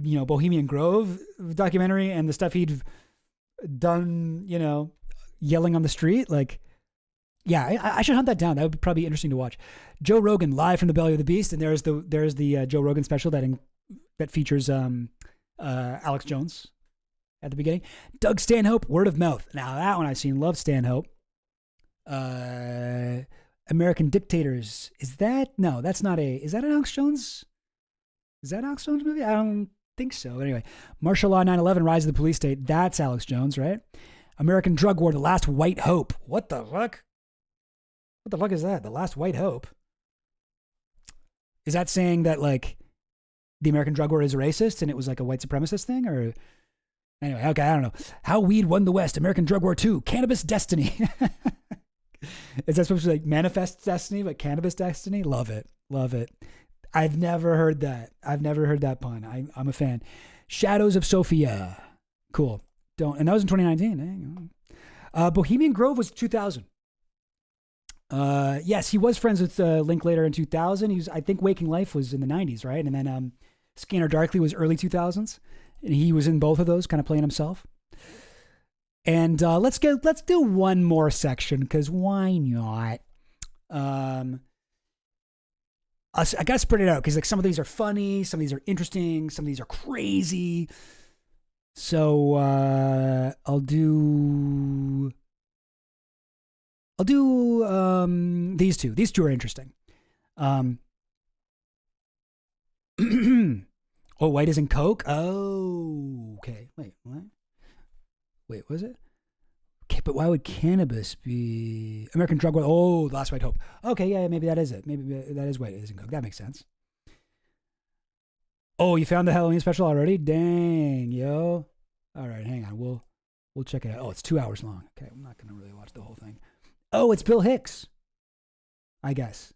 you know, Bohemian Grove documentary and the stuff he'd done, you know, yelling on the street. Like, yeah, I should hunt that down. That would probably be interesting to watch. Joe Rogan live from the belly of the beast, and there's the Joe Rogan special that features Alex Jones at the beginning. Doug Stanhope, word of mouth. Now that one I've seen. Love Stanhope. American Dictators. Is that an Alex Jones? Is that an Alex Jones movie? I don't think so. But anyway, Martial Law 9/11, Rise of the Police State. That's Alex Jones, right? American Drug War, The Last White Hope. What the fuck? What the fuck is that? The Last White Hope? Is that saying that like the American drug war is racist and it was like a white supremacist thing? Or anyway, okay, I don't know. How Weed Won the West, American Drug War 2, Cannabis Destiny. Is that supposed to be like Manifest Destiny, but Cannabis Destiny? Love it. Love it. I've never heard that. I've never heard that pun. I'm a fan. Shadows of Sophia. Cool. And that was in 2019. Bohemian Grove was 2000. Yes, he was friends with Linklater in 2000. I think Waking Life was in the 90s, right? And then Scanner Darkly was early 2000s. And he was in both of those, kind of playing himself. And let's do one more section, because why not? I gotta spread it out, because like some of these are funny, some of these are interesting, some of these are crazy. So I'll do these two. These two are interesting. Oh, white isn't Coke? Oh, okay. Wait, what? Wait, was it? Okay, but why would cannabis be American Drug War? Oh, The Last White Hope. Okay, yeah, maybe that is it. Maybe that is white isn't Coke. That makes sense. Oh, you found the Halloween special already? Dang, yo. All right, hang on. We'll check it out. Oh, it's 2 hours long. Okay, I'm not gonna really watch the whole thing. Oh, it's Bill Hicks, I guess.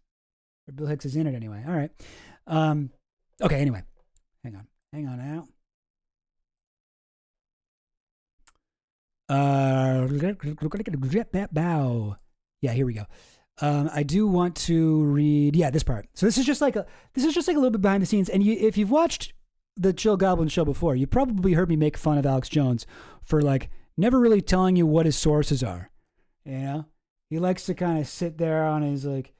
Or Bill Hicks is in it anyway. All right. Okay, anyway. Hang on out. Yeah, here we go. I do want to read, this part. So this is just like a little bit behind the scenes. And if you've watched the Chill Goblin show before, you probably heard me make fun of Alex Jones for like never really telling you what his sources are. You know, he likes to kind of sit there on his like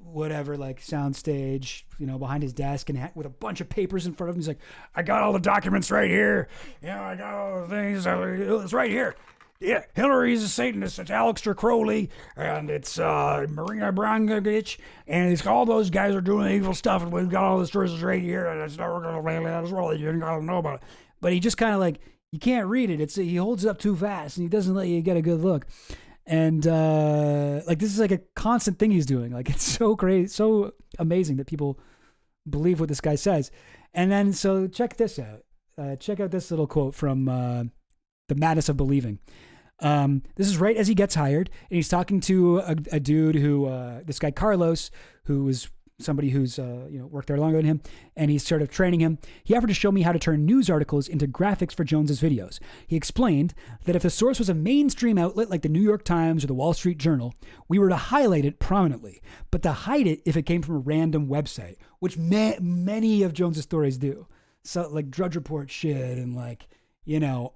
whatever, like soundstage, you know, behind his desk and with a bunch of papers in front of him. He's like, I got all the documents right here. I got all the things. It's right here. Yeah, Hillary's a Satanist. It's Aleister Crowley, and it's Marina Abramovich, and it's all those guys are doing evil stuff, and we've got all the sources right here, and it's never going to land as well. You don't know about it. But he just kind of like, you can't read it. He holds it up too fast, and he doesn't let you get a good look. And like this is like a constant thing he's doing. Like it's so crazy, so amazing that people believe what this guy says. And then so check this out. Check out this little quote from The Madness of Believing. This is right as he gets hired, and he's talking to a dude who this guy Carlos, who was somebody who's worked there longer than him, and he's sort of training him. He offered to show me how to turn news articles into graphics for Jones's videos. He explained that if the source was a mainstream outlet like the New York Times or the Wall Street Journal, we were to highlight it prominently, but to hide it if it came from a random website, which many of Jones's stories do. So like Drudge Report shit and like,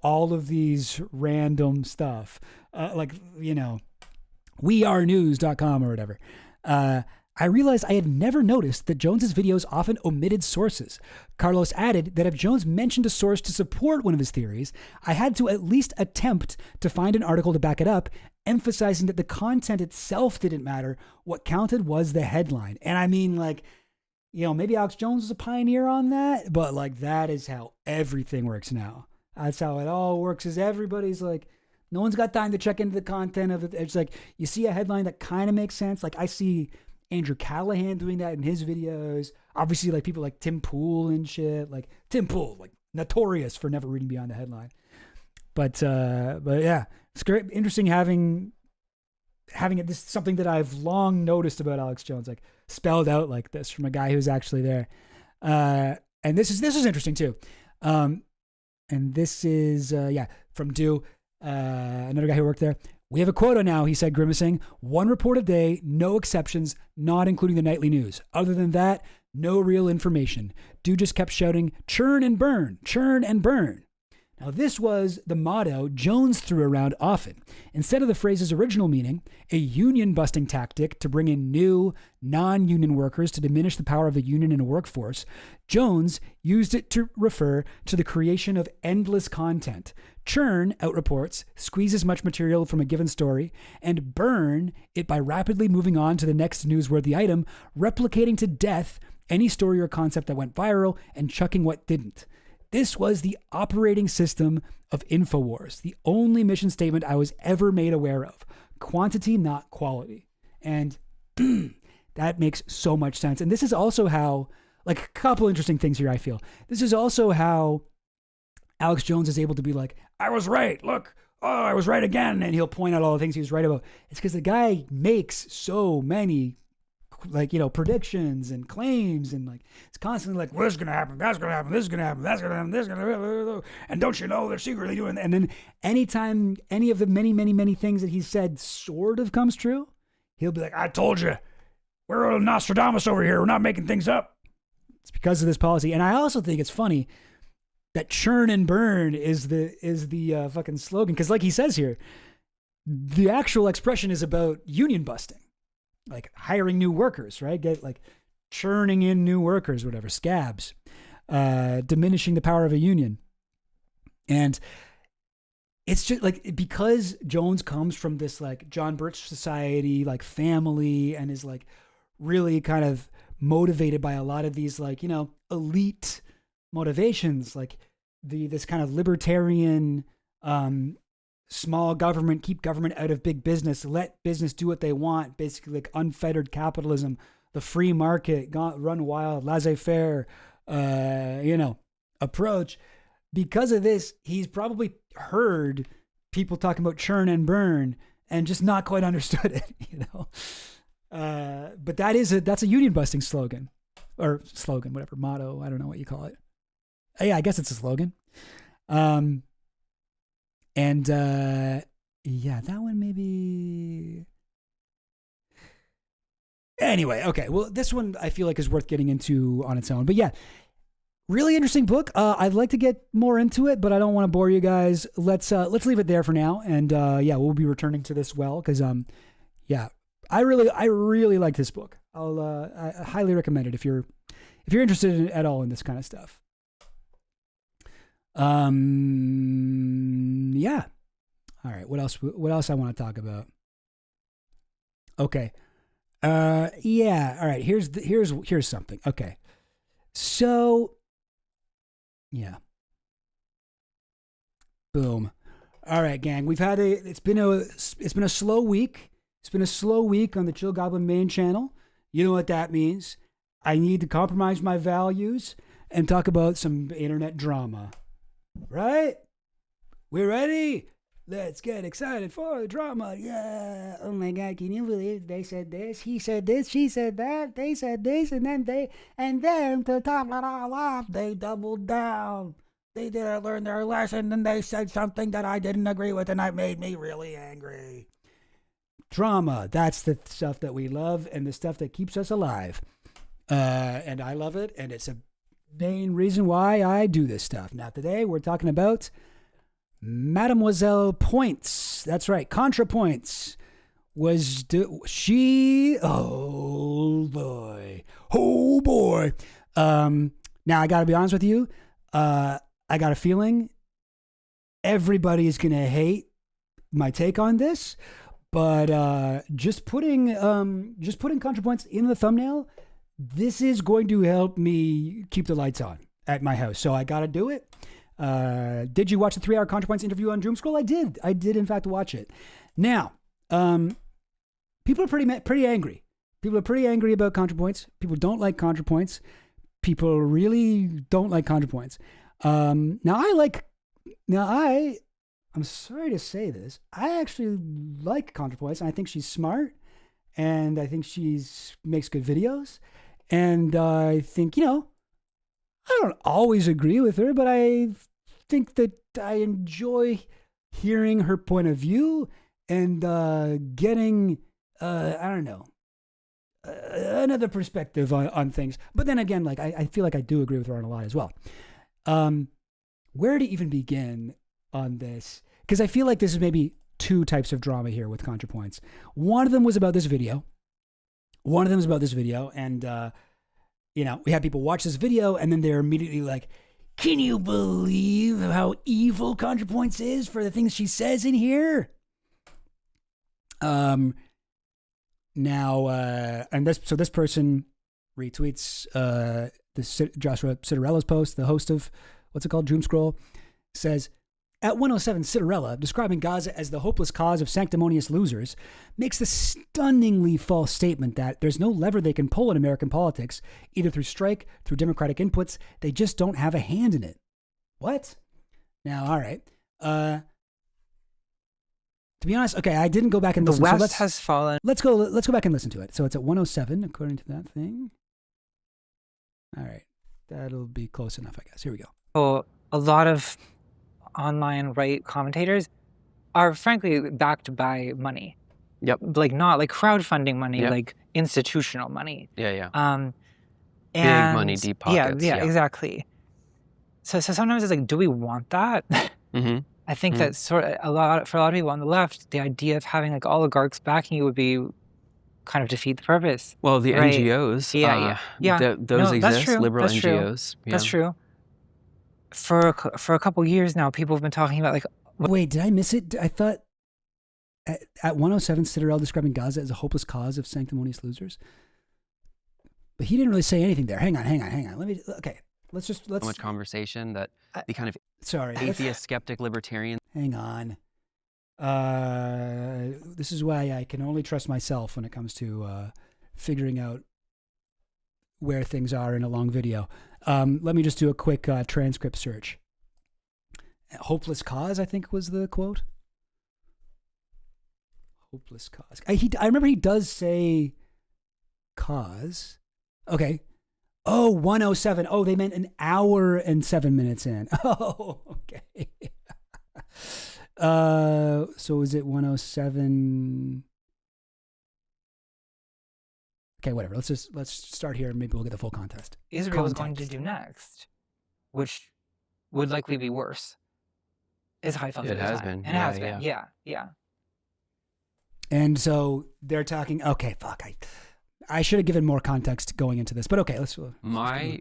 all of these random stuff, wearenews.com or whatever. I realized I had never noticed that Jones's videos often omitted sources. Carlos added that if Jones mentioned a source to support one of his theories, I had to at least attempt to find an article to back it up, emphasizing that the content itself didn't matter. What counted was the headline. And I mean, like, maybe Alex Jones is a pioneer on that, but like that is how everything works now. That's how it all works, is everybody's like, no one's got time to check into the content of it. It's like, you see a headline that kind of makes sense. Like I see Andrew Callahan doing that in his videos. Obviously, like people like Tim Pool and shit. Like Tim Pool, like notorious for never reading beyond the headline. But yeah, it's great, interesting having it. This is something that I've long noticed about Alex Jones, like spelled out like this from a guy who's actually there. And this is interesting too. And this is from Do, another guy who worked there. We have a quota now, he said, grimacing. 1 report a day, no exceptions, not including the nightly news. Other than that, no real information. Dude just kept shouting, churn and burn, churn and burn. Now, this was the motto Jones threw around often. Instead of the phrase's original meaning, a union-busting tactic to bring in new, non-union workers to diminish the power of the union in a workforce, Jones used it to refer to the creation of endless content. Churn, out reports, squeeze as much material from a given story, and burn it by rapidly moving on to the next newsworthy item, replicating to death any story or concept that went viral and chucking what didn't. This was the operating system of InfoWars, the only mission statement I was ever made aware of. Quantity, not quality. And that makes so much sense. And this is also how, like, a couple interesting things here, I feel. This is also how Alex Jones is able to be like, I was right, look, oh, I was right again. And he'll point out all the things he was right about. It's because the guy makes so many, like, you know, predictions and claims, and like it's constantly like, what's gonna happen, that's gonna happen, this is gonna happen, that's gonna happen, this is gonna happen, and don't you know they're secretly doing. And then anytime any of the many things that he said sort of comes true, he'll be like, I told you, we're a Nostradamus over here, we're not making things up. It's because of this policy. And I also think it's funny that churn and burn is the fucking slogan, because like he says here, the actual expression is about union busting. Like hiring new workers, right? Get like churning in new workers, whatever, scabs, diminishing the power of a union. And it's just like, because Jones comes from this like John Birch Society, like family, and is like really kind of motivated by a lot of these like, you know, elite motivations, like this kind of libertarian, small government, keep government out of big business, let business do what they want, basically like unfettered capitalism, the free market, run wild, laissez-faire, approach. Because of this, he's probably heard people talking about churn and burn and just not quite understood it, you know. But that's a union busting slogan, or slogan, whatever, motto, I don't know what you call it. Yeah, I guess it's a slogan. And yeah, that one maybe. Anyway, okay. Well, this one I feel like is worth getting into on its own. But yeah, really interesting book. I'd like to get more into it, but I don't want to bore you guys. Let's leave it there for now. And yeah, we'll be returning to this because yeah, I really like this book. I highly recommend it if you're interested at all in this kind of stuff. Yeah. All right. What else I want to talk about? Okay. Yeah. All right. Here's something. Okay. So, yeah. Boom. All right, gang. It's been a slow week. It's been a slow week on the Chill Goblin main channel. You know what that means. I need to compromise my values and talk about some internet drama. Right? We're ready? Let's get excited for the drama. Yeah. Oh my God, can you believe they said this? He said this, she said that, they said this, and then to top it all off, they doubled down. They didn't learn their lesson, and they said something that I didn't agree with, and it made me really angry. Drama, that's the stuff that we love and the stuff that keeps us alive. And I love it, and it's a main reason why I do this stuff. Now today we're talking about Mademoiselle Points. That's right, Contra Points. Oh boy. Now I gotta be honest with you. I got a feeling everybody's gonna hate my take on this, but just putting Contra Points in the thumbnail, this is going to help me keep the lights on at my house. So I got to do it. Did you watch the 3-hour ContraPoints interview on Doomscroll? I did in fact watch it. Now, people are pretty angry. People are pretty angry about ContraPoints. People don't like ContraPoints. People really don't like ContraPoints. I'm sorry to say this. I actually like ContraPoints, and I think she's smart, and I think makes good videos. And I think, I don't always agree with her, but I think that I enjoy hearing her point of view and getting, another perspective on things. But then again, like I feel like I do agree with her on a lot as well. where to even begin on this, because I feel like this is maybe two types of drama here with ContraPoints. One of them was about this video. And, we had people watch this video and then they're immediately like, can you believe how evil ContraPoints is for the things she says in here? This person retweets this Joshua Citarella's post, the host of, what's it called, Doom Scroll, says, at 107, Citarella, describing Gaza as the hopeless cause of sanctimonious losers, makes the stunningly false statement that there's no lever they can pull in American politics, either through strike, through democratic inputs. They just don't have a hand in it. What? Now, all right. To be honest, okay, I didn't go back and listen. The West has fallen. Let's go back and listen to it. So it's at 107, according to that thing. All right. That'll be close enough, I guess. Here we go. Well, a lot of online right commentators are frankly backed by money. Yep. Like not like crowdfunding money, Yep. like institutional money. Yeah. And Big money, deep pockets. Yeah, exactly. So sometimes it's like, do we want that? Mm-hmm. I think that for a lot of people on the left, the idea of having like oligarchs backing you would be kind of defeat the purpose. Well, the right? NGOs. Yeah. Those exist. That's true. Liberal That's NGOs. True. That's true. For a couple years now, people have been talking about like. Wait, did I miss it? I thought at 107, Citarella describing Gaza as a hopeless cause of sanctimonious losers. But he didn't really say anything there. Hang on. Let's So much conversation that the kind of atheist, skeptic, libertarian. Hang on. This is why I can only trust myself when it comes to figuring out where things are in a long video. Let me just do a quick transcript search. Hopeless cause, I think was the quote. Hopeless cause. I remember he does say cause. Okay. Oh, 107. Oh, they meant an hour and 7 minutes in. Oh, okay. So is it 107? Okay, whatever. Let's start here and maybe we'll get the full context. Israel is going to do next, which would likely be worse. Is how I felt It has been. And it has been. Yeah. And so they're talking. Okay, fuck. I should have given more context going into this, but okay, let's. My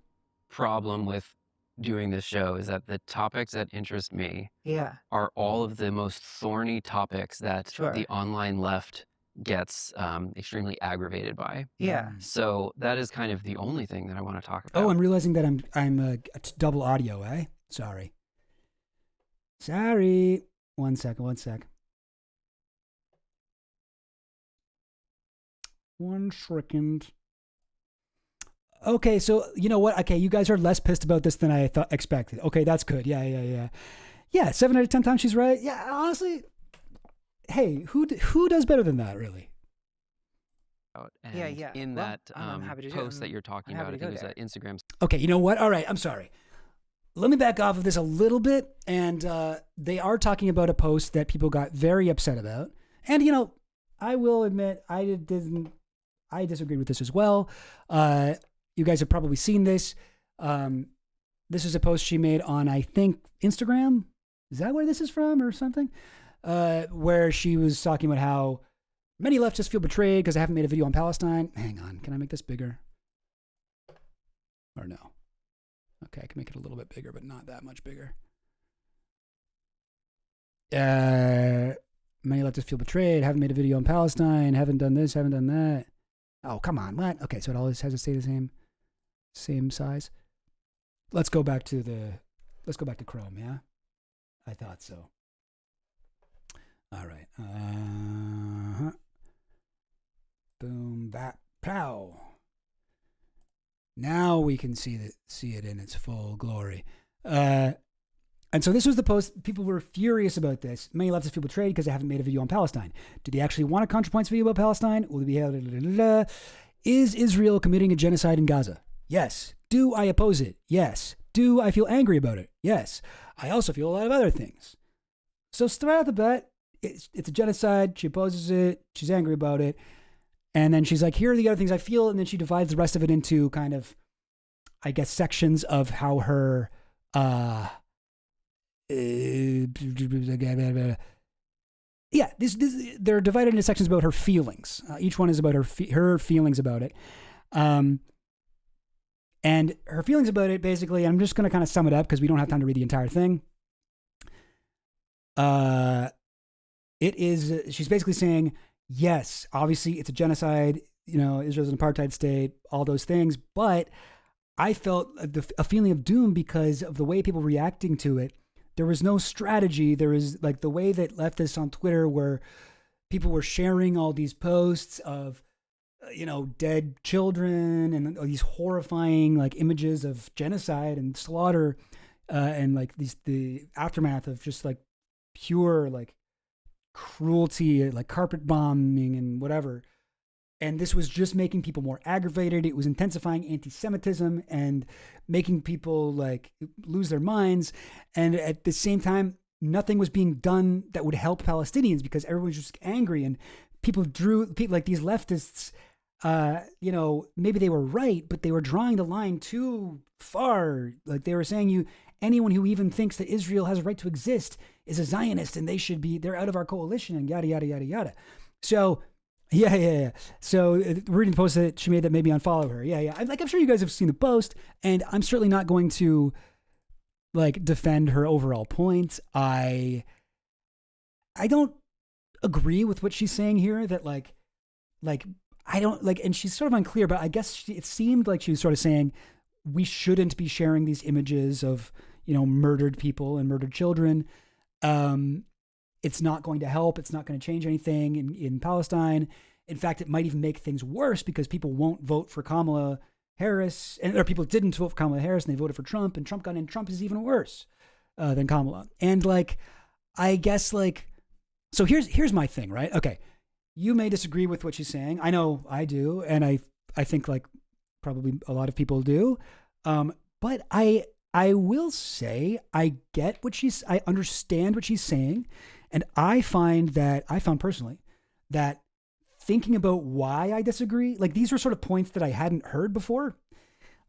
problem with doing this show is that the topics that interest me are all of the most thorny topics that the online left gets extremely aggravated by. Yeah. So that is kind of the only thing that I want to talk about. Oh, I'm realizing that I'm a double audio, eh? Sorry. One sec. One second. Okay, so you know what? Okay, you guys are less pissed about this than I expected. Okay, that's good. Yeah. 7 out of 10 times she's right. Yeah, honestly, hey, who does better than that, really? And in that post that you're talking about, I think it was Instagram. Okay, you know what? All right, I'm sorry. Let me back off of this a little bit. And they are talking about a post that people got very upset about. And, I will admit, I disagreed with this as well. You guys have probably seen this. This is a post she made on, I think, Instagram. Is that where this is from or something? Where she was talking about how many leftists feel betrayed because I haven't made a video on Palestine. Hang on. Can I make this bigger? Or no? Okay, I can make it a little bit bigger, but not that much bigger. Many leftists feel betrayed, haven't made a video on Palestine, haven't done this, haven't done that. Oh, come on, what? Okay, so it always has to stay the same size. Let's go back to Chrome, yeah? I thought so. All right. Boom, bap, pow. Now we can see it in its full glory. And so this was the post. People were furious about this. Many leftists feel betrayed because they haven't made a video on Palestine. Do they actually want a ContraPoints video about Palestine? Will they be Is Israel committing a genocide in Gaza? Yes. Do I oppose it? Yes. Do I feel angry about it? Yes. I also feel a lot of other things. So straight out the bat, it's a genocide. She opposes it. She's angry about it. And then she's like, here are the other things I feel. And then she divides the rest of it into kind of, I guess, sections of how her yeah, they're divided into sections about her feelings. Each one is about her feelings about it. And her feelings about it, basically, I'm just going to kind of sum it up because we don't have time to read the entire thing. She's basically saying, yes, obviously it's a genocide, Israel's an apartheid state, all those things, but I felt a feeling of doom because of the way people were reacting to it. There was no strategy. There was like the way that leftists on Twitter where people were sharing all these posts of, dead children and all these horrifying like images of genocide and slaughter, and like the aftermath of just like pure like cruelty, like carpet bombing and whatever. And this was just making people more aggravated. It was intensifying anti-Semitism and making people like lose their minds. And at the same time, nothing was being done that would help Palestinians because everyone was just angry. And people like these leftists, maybe they were right, but they were drawing the line too far. Like they were saying anyone who even thinks that Israel has a right to exist is a Zionist and they're out of our coalition and yada, yada, yada, yada. So, yeah. So reading the post that she made that made me unfollow her. Yeah. I'm sure you guys have seen the post, and I'm certainly not going to like defend her overall points. I don't agree with what she's saying here. That like I don't like, and she's sort of unclear. But I guess it seemed like she was sort of saying we shouldn't be sharing these images of murdered people and murdered children. It's not going to help. It's not going to change anything in Palestine. In fact, it might even make things worse because people won't vote for Kamala Harris, or people didn't vote for Kamala Harris and they voted for Trump, and Trump got in. Trump is even worse than Kamala. And like, I guess like, so here's my thing, right? Okay, you may disagree with what she's saying. I know I do, and I think like probably a lot of people do. But I will say I understand what she's saying. And I found personally that thinking about why I disagree, like these were sort of points that I hadn't heard before,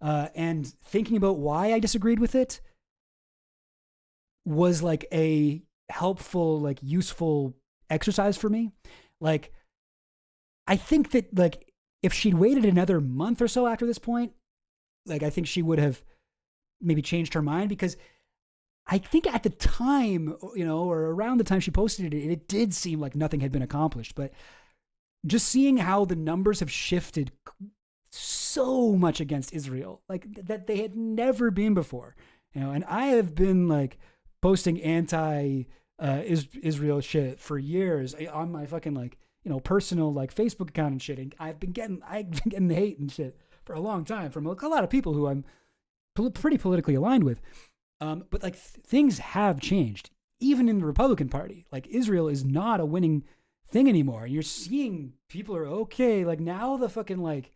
and thinking about why I disagreed with it was like a helpful, like useful exercise for me. Like, I think that like if she'd waited another month or so after this point, like I think she would have maybe changed her mind, because I think at the time, or around the time she posted it, it did seem like nothing had been accomplished. But just seeing how the numbers have shifted so much against Israel, like that they had never been before, and I have been like posting anti-Israel shit for years on my fucking like, personal like Facebook account and shit. And I've been getting the hate and shit for a long time from like, a lot of people who I'm pretty politically aligned with. But like things have changed, even in the Republican Party. Like Israel is not a winning thing anymore. You're seeing people are okay. Like now the fucking like,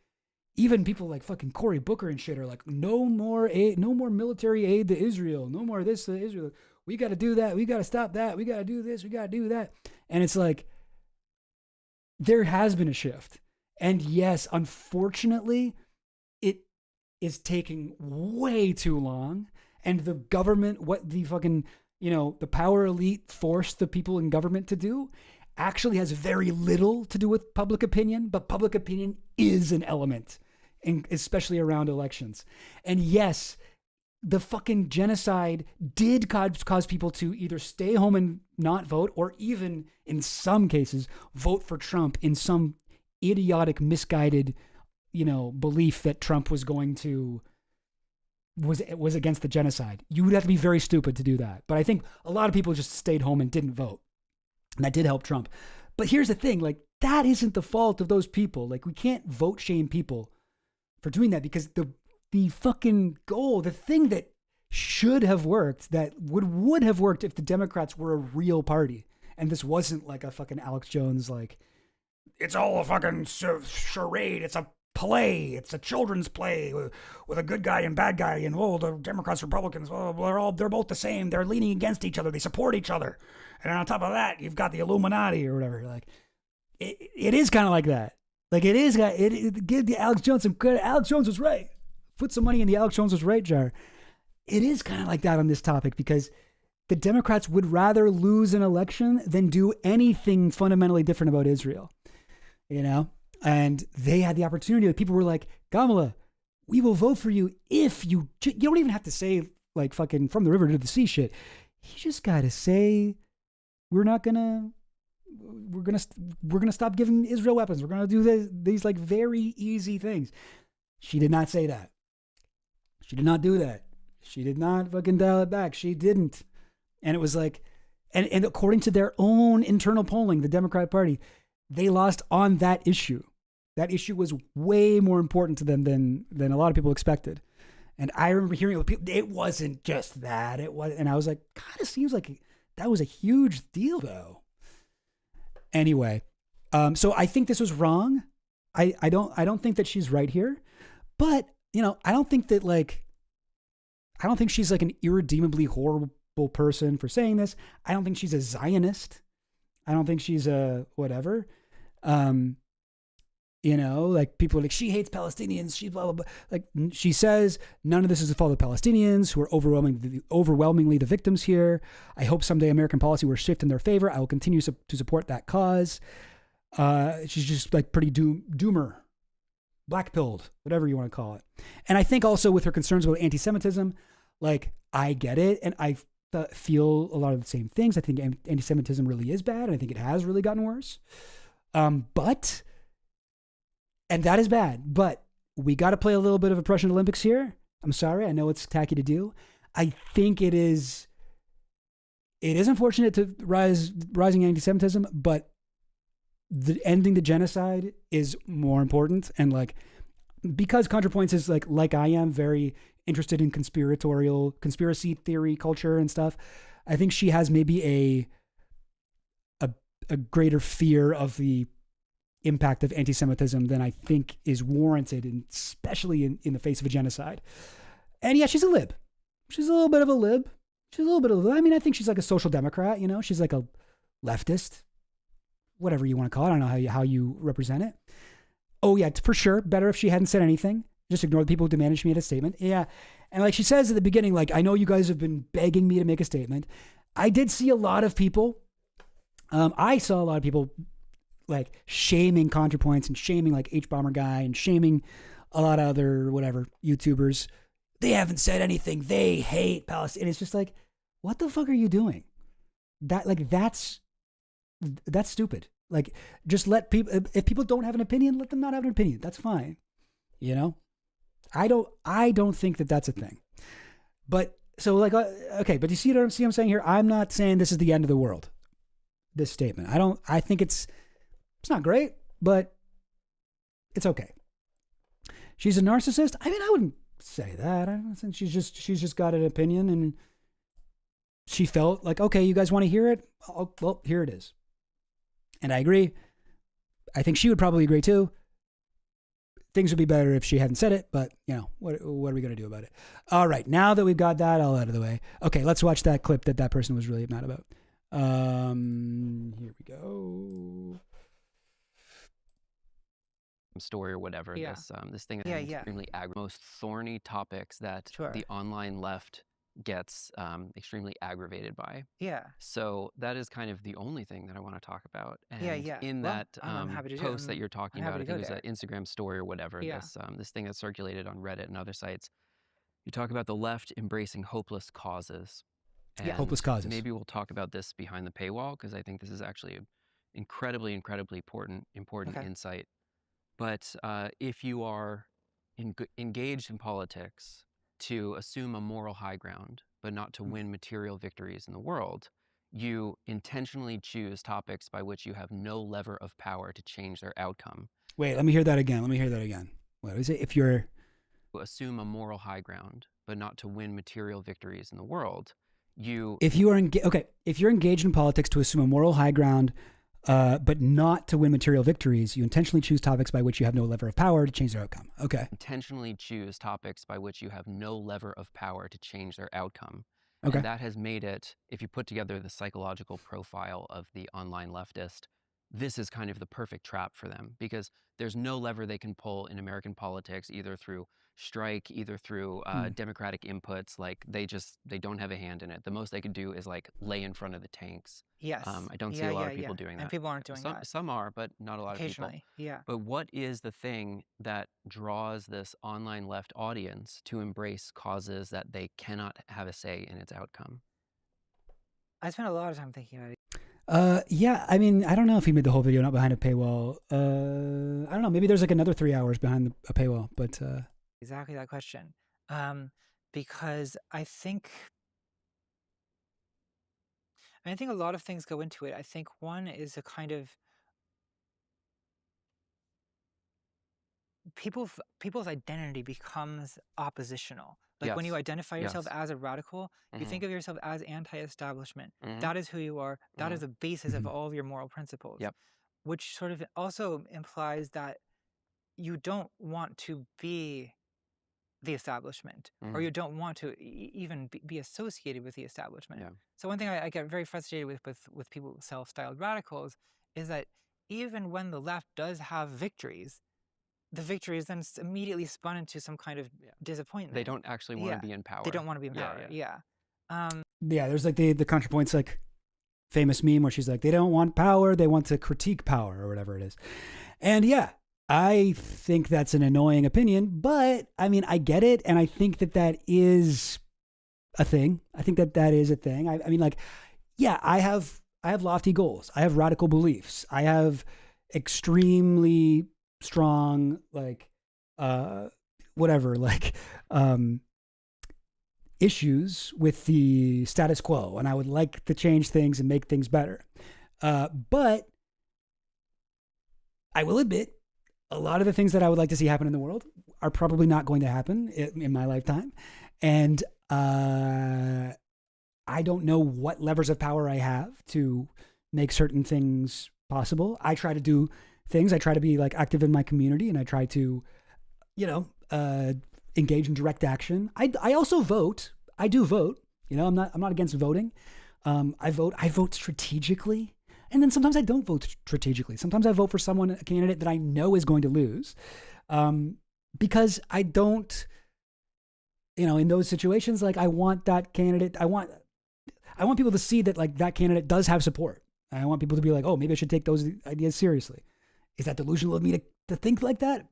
even people like fucking Cory Booker and shit are like, no more aid, no more military aid to Israel, no more this to Israel. We got to do that. We got to stop that. We got to do this. We got to do that. And it's like, there has been a shift. And yes, unfortunately, it is taking way too long. And the government, what the fucking, the power elite forced the people in government to do actually has very little to do with public opinion, but public opinion is an element, and especially around elections. And yes, the fucking genocide did cause people to either stay home and not vote, or even in some cases vote for Trump in some idiotic, misguided, belief that Trump was going to was against the genocide. You would have to be very stupid to do that. But I think a lot of people just stayed home and didn't vote. And that did help Trump. But here's the thing, like, that isn't the fault of those people. Like, we can't vote shame people for doing that, because the fucking goal, the thing that should have worked, that would have worked if the Democrats were a real party. And this wasn't like a fucking Alex Jones, like, it's all a fucking charade. It's a play. It's a children's play with a good guy and bad guy, and the Democrats, Republicans, they're both the same. They're leaning against each other. They support each other. And on top of that, you've got the Illuminati or whatever. Like, it is kind of like that. Like, it is. Give the Alex Jones some credit. Alex Jones was right. Put some money in the Alex Jones was right jar. It is kind of like that on this topic, because the Democrats would rather lose an election than do anything fundamentally different about Israel, you know? And they had the opportunity. People were like, Kamala, we will vote for you if you don't even have to say like fucking from the river to the sea shit. You just got to say, we're gonna stop giving Israel weapons. We're gonna do these like very easy things. She did not say that. She did not do that. She did not fucking dial it back. She didn't. And it was like, and according to their own internal polling, the Democrat Party, they lost on that issue. That issue was way more important to them than a lot of people expected. And I remember hearing it wasn't just that. It was, and I was like, kind of seems like that was a huge deal though. Anyway, so I think this was wrong. I don't think that she's right here, but you know, I don't think she's like an irredeemably horrible person for saying this. I don't think she's a Zionist. I don't think she's a whatever. You know, like people are like, she hates Palestinians. She blah, blah, blah. Like she says, none of this is the fault of Palestinians who are overwhelmingly the victims here. I hope someday American policy will shift in their favor. I will continue to support that cause. She's just like pretty doomer, black-pilled, whatever you want to call it. And I think also with her concerns about anti-Semitism, like I get it. And I feel a lot of the same things. I think anti-Semitism really is bad. And I think it has really gotten worse. And that is bad, but we got to play a little bit of a Prussian Olympics here. I'm sorry. I know it's tacky to do. I think it is unfortunate to rising anti-Semitism, but ending the genocide is more important. And like, because ContraPoints is like I am very interested in conspiracy theory culture and stuff. I think she has maybe a greater fear of the impact of anti-Semitism than I think is warranted, and especially in the face of a genocide. And yeah, she's a lib. She's a little bit of a lib. I mean, I think she's like a social democrat, you know? She's like a leftist, whatever you want to call it. I don't know how you represent it. Oh yeah, for sure. Better if she hadn't said anything. Just ignore the people who demanded she made a statement. Yeah. And like she says at the beginning, like, I know you guys have been begging me to make a statement. I did see a lot of people. I saw a lot of people like shaming ContraPoints and shaming like H-Bomber Guy and shaming a lot of other whatever YouTubers. They haven't said anything. They hate Palestine. And it's just like, what the fuck are you doing? That's stupid. Like, just let people, if people don't have an opinion, let them not have an opinion. That's fine. You know, I don't think that that's a thing. But so like, okay, but you see what I'm saying here? I'm not saying this is the end of the world. This statement. I think it's not great, but it's okay. She's a narcissist. I mean, I wouldn't say that. I don't think she's just got an opinion, and she felt like, okay, you guys want to hear it? Well, here it is. And I agree. I think she would probably agree too. Things would be better if she hadn't said it, but you know, what are we going to do about it? All right. Now that we've got that all out of the way. Okay. Let's watch that clip that person was really mad about. Here we go. Story or whatever. Yeah. This thing is extremely most thorny topics that the online left gets extremely aggravated by. Yeah. So that is kind of the only thing that I want to talk about. And in Well, that I'm happy to do post it. that you're talking I'm about, I happy to think it go was an Instagram story or whatever. Yeah. This thing that's circulated on Reddit and other sites. You talk about the left embracing hopeless causes. And hopeless causes. Maybe we'll talk about this behind the paywall, because I think this is actually an incredibly important insight. But if you are engaged in politics to assume a moral high ground, but not to win material victories in the world, you intentionally choose topics by which you have no lever of power to change their outcome. Wait, let me hear that again. What is it? If you're assume a moral high ground, but not to win material victories in the world, if you're engaged in politics to assume a moral high ground, but not to win material victories, you intentionally choose topics by which you have no lever of power to change their outcome. Okay. Intentionally choose topics by which you have no lever of power to change their outcome. Okay. And that has made it, if you put together the psychological profile of the online leftist, this is kind of the perfect trap for them because there's no lever they can pull in American politics, either through strike, either through democratic inputs. Like they don't have a hand in it. The most they could do is like lay in front of the tanks. Yes. I don't see a lot of people doing that. And people aren't doing that. Some are, but not a lot of people. Occasionally, yeah. But what is the thing that draws this online left audience to embrace causes that they cannot have a say in its outcome? I spent a lot of time thinking about it. Yeah, I mean, I don't know if he made the whole video not behind a paywall. I don't know. Maybe there's like another 3 hours behind a paywall, but exactly that question. Because I think a lot of things go into it. I think one is a kind of people's identity becomes oppositional. Like when you identify yourself as a radical, you think of yourself as anti-establishment. That is who you are. That is the basis of all of your moral principles. Which sort of also implies that you don't want to be the establishment, or you don't want to even be associated with the establishment. So one thing I get very frustrated with people self-styled radicals is that even when the left does have victories, the victory is then immediately spun into some kind of disappointment. They don't actually want to be in power. They don't want to be in power. Yeah. There's like the ContraPoint's like famous meme where she's like, they don't want power, they want to critique power or whatever it is. And yeah, I think that's an annoying opinion, but I mean, I get it. And I think that is a thing. I think that is a thing. I mean, like, yeah, I have lofty goals. I have radical beliefs. I have extremely strong, like, issues with the status quo. And I would like to change things and make things better. But I will admit, a lot of the things that I would like to see happen in the world are probably not going to happen in my lifetime. And I don't know what levers of power I have to make certain things possible. I try to do things. I try to be like active in my community, and I try to, engage in direct action. I also vote. I do vote. I'm not against voting. I vote strategically. And then sometimes I don't vote strategically. Sometimes I vote for a candidate that I know is going to lose, because I don't, in those situations, like I want that candidate. I want people to see that like that candidate does have support. I want people to be like, oh, maybe I should take those ideas seriously. Is that delusional of me to think like that?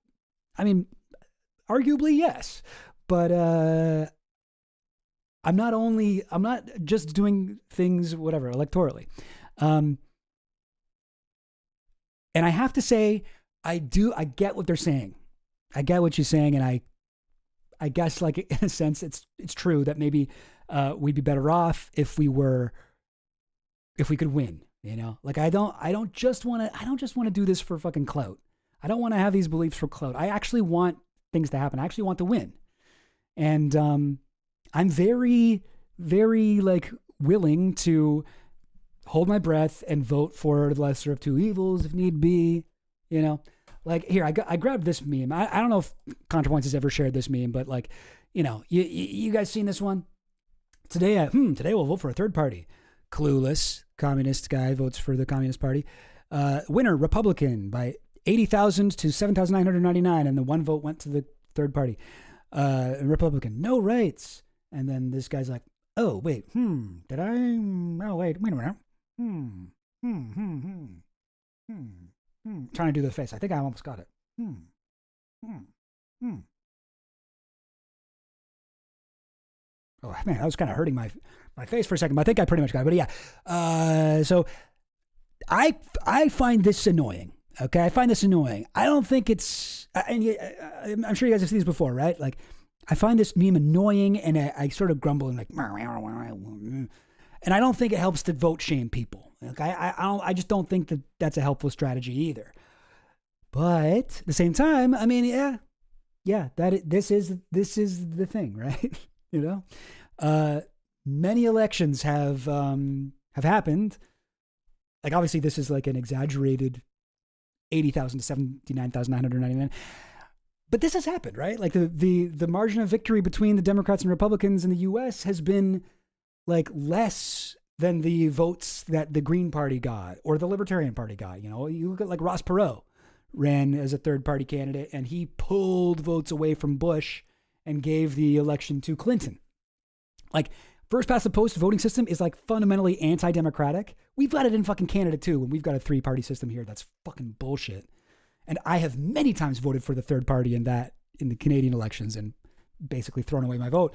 I mean, arguably yes, but I'm not just doing things whatever electorally. And I have to say, I get what they're saying. I get what she's saying. And I guess like in a sense, it's true that maybe we'd be better off if we could win, like I don't just want to do this for fucking clout. I don't want to have these beliefs for clout. I actually want things to happen. I actually want to win. And I'm very, very like willing to hold my breath and vote for the lesser of two evils if need be, like here, I grabbed this meme. I don't know if ContraPoints has ever shared this meme, but like, you guys seen this one? Today we'll vote for a third party. Clueless communist guy votes for the Communist Party. Winner Republican by 80,000 to 7,999. And the one vote went to the third party. Republican, no rights. And then this guy's like, oh, wait, did I? Oh, wait a minute. Trying to do the face. I think I almost got it. Oh man, that was kind of hurting my face for a second, but I think I pretty much got it. But yeah, so I find this annoying. Okay, I find this annoying. I don't think it's. And I'm sure you guys have seen this before, right? Like, I find this meme annoying, and I sort of grumble and like, and I don't think it helps to vote shame people. Like, I just don't think that that's a helpful strategy either. But at the same time, I mean, yeah, this is the thing, right? Many elections have happened. Like, obviously, this is like an exaggerated 80,000 to 79,999. But this has happened, right? Like the margin of victory between the Democrats and Republicans in the U.S. has been like less than the votes that the Green Party got or the Libertarian Party got. You know, you look at like Ross Perot ran as a third party candidate, and he pulled votes away from Bush and gave the election to Clinton. Like, first past the post voting system is like fundamentally anti-democratic. We've got it in fucking Canada too, and we've got a 3-party system here. That's fucking bullshit. And I have many times voted for the third party in the Canadian elections and basically thrown away my vote.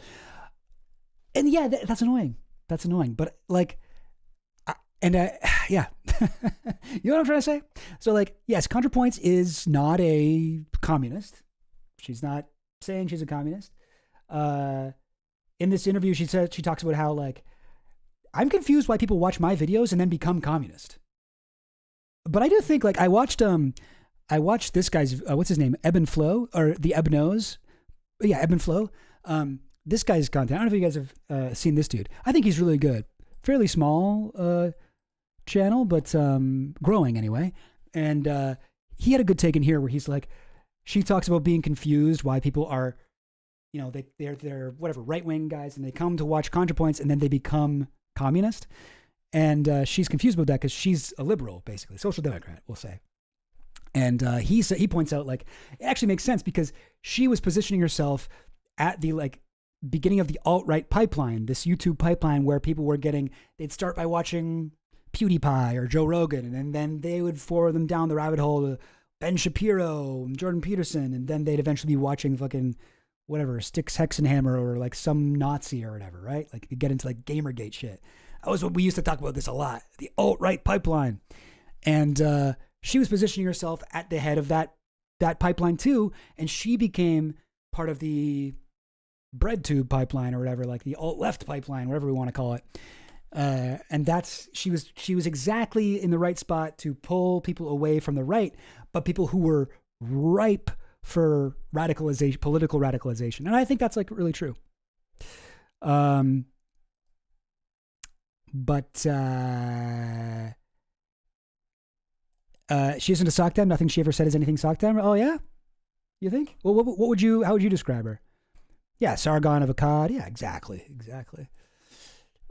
And yeah, that's annoying. That's annoying. But like, yeah, you know what I'm trying to say? So like, yes, ContraPoints is not a communist. She's not saying she's a communist. In this interview, she talks about how like, I'm confused why people watch my videos and then become communist. But I do think like I watched this guy's what's his name, Ebb and Flow, or the Ebb Knows. Yeah, Ebb and Flow. This guy's content. I don't know if you guys have seen this dude. I think he's really good. Fairly small channel, but growing anyway. And he had a good take in here where he's like, she talks about being confused why people are, you know, they're whatever right-wing guys, and they come to watch ContraPoints and then they become communist. And she's confused about that because she's a liberal, basically, social democrat, we'll say. And he points out like it actually makes sense because she was positioning herself at the like beginning of the alt-right pipeline, this YouTube pipeline where people were they'd start by watching PewDiePie or Joe Rogan, and then they would forward them down the rabbit hole to Ben Shapiro and Jordan Peterson, and then they'd eventually be watching fucking whatever, Styx Hexenhammer or like some Nazi or whatever, right? Like you get into like Gamergate shit. That was what we used to talk about this a lot, the alt-right pipeline. And she was positioning herself at the head of that pipeline too, and she became part of the bread tube pipeline or whatever, like the alt-left pipeline, whatever we want to call it. And she was exactly in the right spot to pull people away from the right, but people who were ripe for radicalization, political radicalization. And I think that's like really true. But she isn't a sock dem. Nothing she ever said is anything sock dem. Oh yeah, you think? Well, how would you describe her? Yeah, Sargon of Akkad. Yeah, exactly.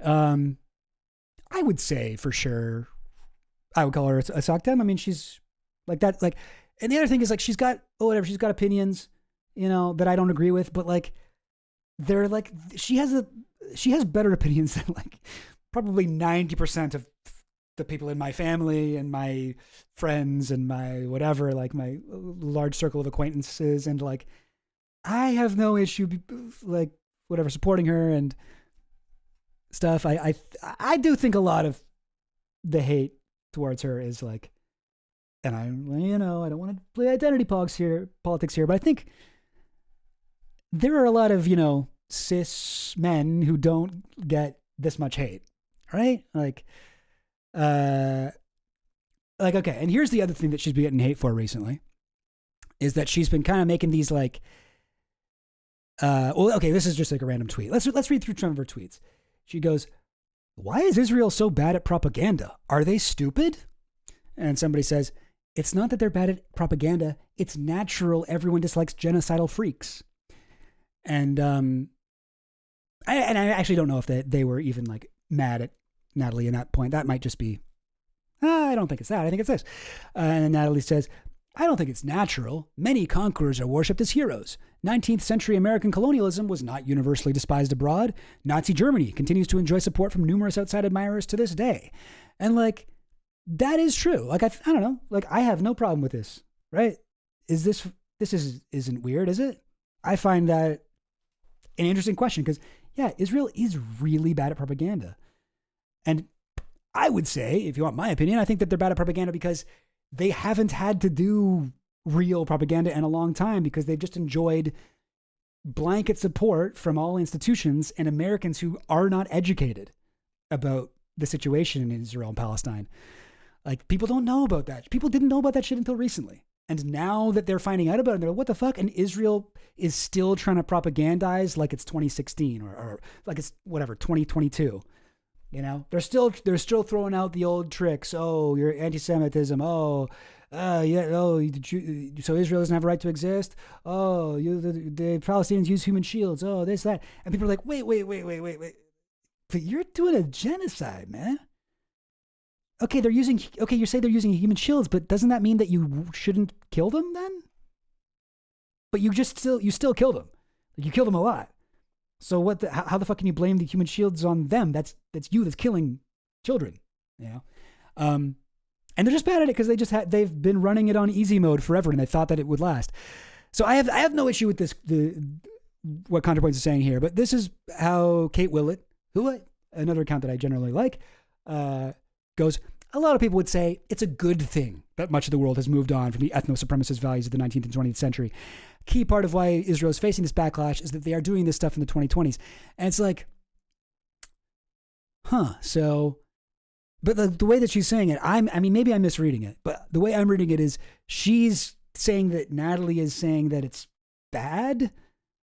I would say for sure, I would call her a sock dem. I mean, she's like that. Like, and the other thing is like she's got she's got opinions, you know, that I don't agree with. But like, they're like she has better opinions than like probably 90% of the people in my family and my friends and my whatever, like my large circle of acquaintances. And like, I have no issue, like whatever, supporting her and stuff. I do think a lot of the hate towards her is like, and I don't want to play identity politics here, but I think there are a lot of, cis men who don't get this much hate, right? Like, okay. And here's the other thing that she's been getting hate for recently is that she's been kind of making these like, this is just like a random tweet. Let's read through some of her tweets. She goes, "Why is Israel so bad at propaganda? Are they stupid?" And somebody says, "It's not that they're bad at propaganda. It's natural. Everyone dislikes genocidal freaks." And I actually don't know if they were even like mad at Natalie in that point. That might just be, I don't think it's that. I think it's this. And Natalie says, "I don't think it's natural. Many conquerors are worshipped as heroes. 19th century American colonialism was not universally despised abroad. Nazi Germany continues to enjoy support from numerous outside admirers to this day." And like, that is true. Like, I don't know. Like, I have no problem with this, right? Isn't weird, is it? I find that an interesting question because, yeah, Israel is really bad at propaganda. And I would say, if you want my opinion, I think that they're bad at propaganda because they haven't had to do real propaganda in a long time because they've just enjoyed blanket support from all institutions and Americans who are not educated about the situation in Israel and Palestine. Like, people don't know about that. People didn't know about that shit until recently. And now that they're finding out about it, they're like, what the fuck? And Israel is still trying to propagandize like it's 2016 or like it's whatever, 2022. You know, they're still throwing out the old tricks. Oh, you're anti-Semitism. Oh, yeah. Oh, so Israel doesn't have a right to exist. Oh, the Palestinians use human shields. Oh, this, that. And people are like, wait. but you're doing a genocide, man. Okay, you say they're using human shields, but doesn't that mean that you shouldn't kill them then? But you still killed them. Like, you killed them a lot. So how the fuck can you blame the human shields on them? That's you that's killing children, you know? And they're just bad at it because they've been running it on easy mode forever and they thought that it would last. So I have no issue with this, what ContraPoints is saying here, but this is how Kate Willett, another account that I generally like, goes. A lot of people would say it's a good thing that much of the world has moved on from the ethno-supremacist values of the 19th and 20th century. Key part of why Israel is facing this backlash is that they are doing this stuff in the 2020s. And it's like, so, but the way that she's saying it, I mean, maybe I'm misreading it, but the way I'm reading it is she's saying that Natalie is saying that it's bad.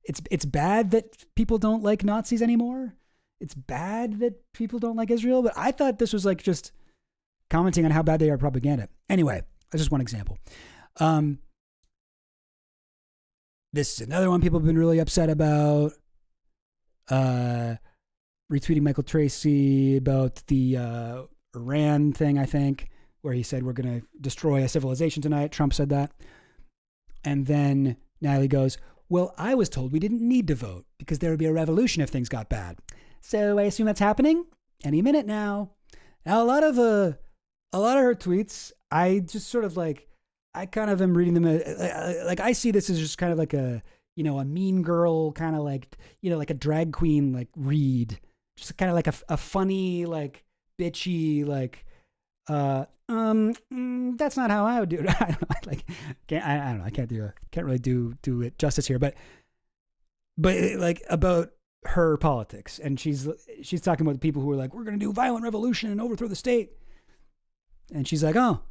It's bad that people don't like Nazis anymore. It's bad that people don't like Israel. But I thought this was like just commenting on how bad they are propaganda. Anyway, that's just one example. This is another one people have been really upset about. Retweeting Michael Tracy about the Iran thing, I think, where he said we're going to destroy a civilization tonight. Trump said that. And then Natalie goes, well, I was told we didn't need to vote because there would be a revolution if things got bad. So I assume that's happening any minute now. Now, a lot of her tweets, I just sort of like, I kind of am reading them like I see this as just kind of like a mean girl kind of like, like a drag queen, like read, just kind of like a funny, like bitchy, like, that's not how I would do it. I don't know. I don't know. I can't really do it justice here, but like about her politics. And she's talking about the people who are like, we're going to do violent revolution and overthrow the state. And she's like, oh,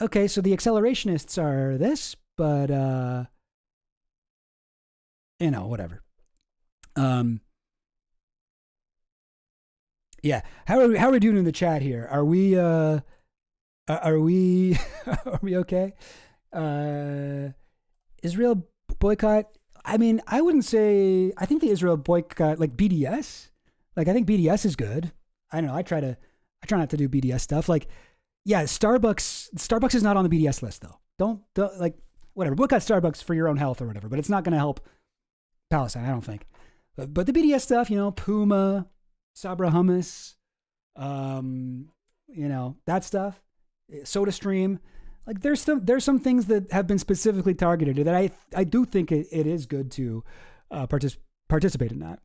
okay. So the accelerationists are this, but, whatever. Yeah. How are we doing in the chat here? Are we okay? Israel boycott. I mean, I wouldn't say, I think the Israel boycott, like BDS, like I think BDS is good. I don't know. I try not to do BDS stuff. Like, yeah, Starbucks is not on the BDS list though. Don't like, whatever. Boycott Starbucks for your own health or whatever, but it's not going to help Palestine, I don't think. But the BDS stuff, Puma, Sabra Hummus, that stuff, SodaStream, like there's some things that have been specifically targeted that I do think it is good to participate in that.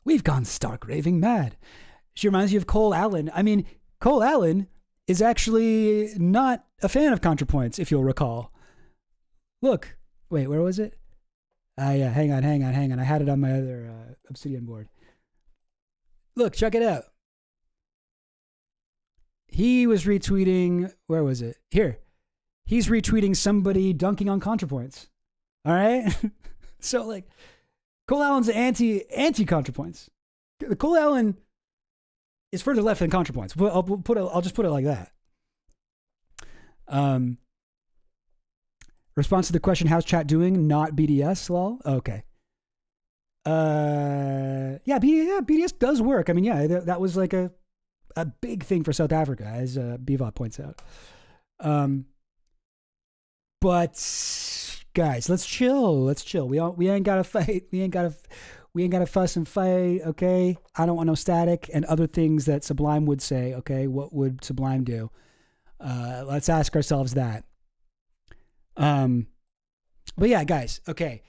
We've gone stark raving mad. She reminds you of Cole Allen. I mean, Cole Allen is actually not a fan of ContraPoints, if you'll recall. Look, wait, where was it? Yeah, hang on. I had it on my other Obsidian board. Look, check it out. He was retweeting, where was it? Here. He's retweeting somebody dunking on ContraPoints. All right? So, like, Cole Allen's anti-ContraPoints. Cole Allen is further left than ContraPoints. I'll just put it like that. Response to the question, how's chat doing? Not BDS, lol. Okay. Yeah, BDS does work. I mean, yeah, that was like a big thing for South Africa, as Bivot points out. But guys, let's chill. We ain't gotta fight. We ain't gotta fuss and fight. Okay. I don't want no static and other things that Sublime would say. Okay. What would Sublime do? Let's ask ourselves that. But yeah, guys. Okay.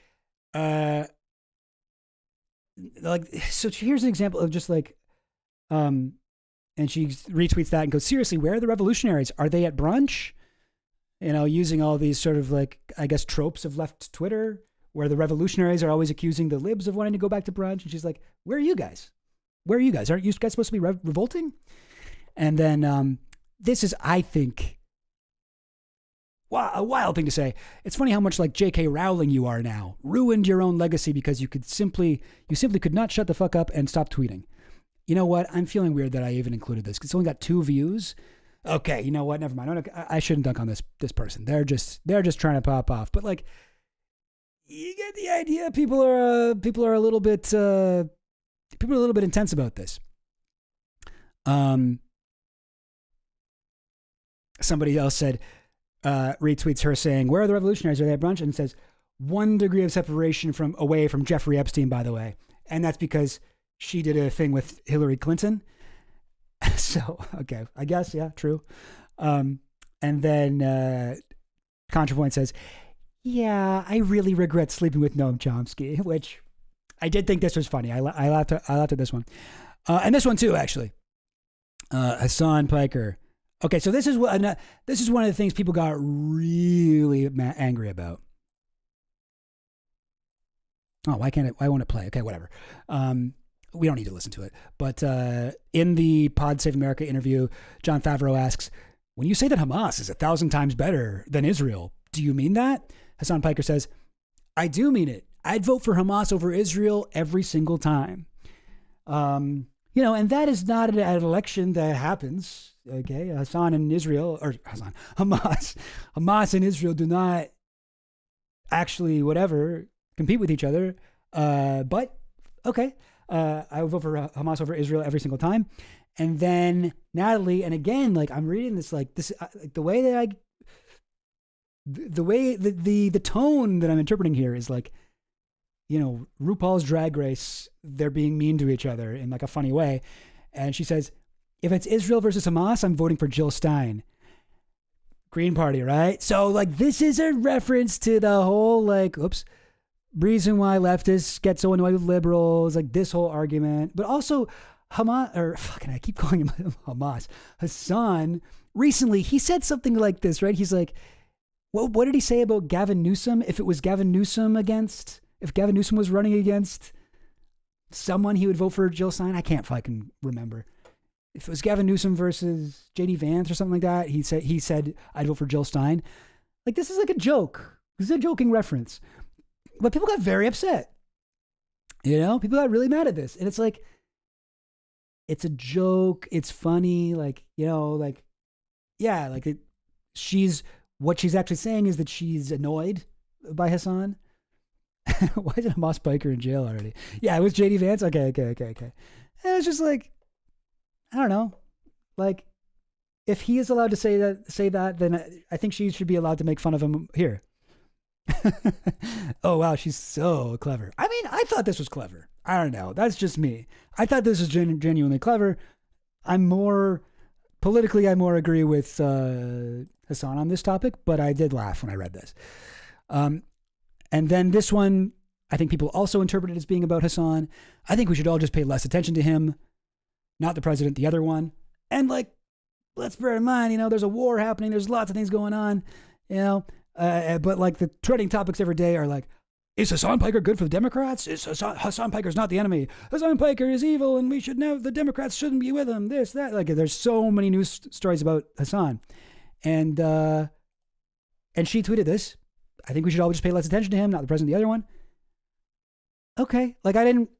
Like, so here's an example of just like, and she retweets that and goes, seriously, where are the revolutionaries? Are they at brunch? Using all these sort of like, I guess, tropes of left Twitter where the revolutionaries are always accusing the libs of wanting to go back to brunch. And she's like, where are you guys? Aren't you guys supposed to be revolting? And then, this is, I think, a wild thing to say. It's funny how much like J.K. Rowling you are now. Ruined your own legacy because you simply could not shut the fuck up and stop tweeting. You know what? I'm feeling weird that I even included this. It's only got 2 views. Okay, you know what? Never mind. I shouldn't dunk on this person. They're just trying to pop off. But like, you get the idea. People are a little bit People are a little bit intense about this. Somebody else said, retweets her saying, "Where are the revolutionaries? Are they at brunch?" And says, 1 degree of separation away from Jeffrey Epstein, by the way. And that's because she did a thing with Hillary Clinton. So, okay, I guess, yeah, true. And then ContraPoint says, "Yeah, I really regret sleeping with Noam Chomsky," which I did think this was funny. I laughed at this one. And this one too, actually. Hassan Piker. Okay, so this is one of the things people got really angry about. Oh, why won't it play? Okay, whatever. We don't need to listen to it. But in the Pod Save America interview, John Favreau asks, "When you say that Hamas is 1,000 times better than Israel, do you mean that?" Hassan Piker says, "I do mean it. I'd vote for Hamas over Israel every single time." And that is not an election that happens. Okay, Hamas and Israel do not actually compete with each other. But okay, I would vote for Hamas over Israel every single time. And then Natalie, and again, like I'm reading this, like this, the way that the tone that I'm interpreting here is like, RuPaul's Drag Race, they're being mean to each other in like a funny way. And she says, "If it's Israel versus Hamas, I'm voting for Jill Stein." Green Party, right? So like this is a reference to the whole reason why leftists get so annoyed with liberals, like this whole argument. But also I keep calling him Hamas. Hassan, recently he said something like this, right? He's like, what did he say about Gavin Newsom? If Gavin Newsom was running against someone, he would vote for Jill Stein. I can't fucking remember. If it was Gavin Newsom versus JD Vance or something like that, he said I'd vote for Jill Stein. Like this is like a joke. This is a joking reference. But people got very upset. People got really mad at this. And it's like, it's a joke. It's funny. What she's actually saying is that she's annoyed by Hassan. Why is it Hamas Piker in jail already? Yeah, it was JD Vance. Okay. And it's just like, I don't know. Like, if he is allowed to say that, then I think she should be allowed to make fun of him here. Oh, wow, she's so clever. I mean, I thought this was clever. I don't know. That's just me. I thought this was genuinely clever. I more agree with Hassan on this topic, but I did laugh when I read this. And then this one, I think people also interpret it as being about Hassan. I think we should all just pay less attention to him, not the president, the other one. And let's bear in mind, there's a war happening. There's lots of things going on, but like the trending topics every day are like, is Hassan Piker good for the Democrats? Is Hassan Piker's not the enemy? Hassan Piker is evil and the Democrats shouldn't be with him. This, that, like there's so many news stories about Hassan. And she tweeted this. I think we should all just pay less attention to him, not the president, the other one. Okay. Like I didn't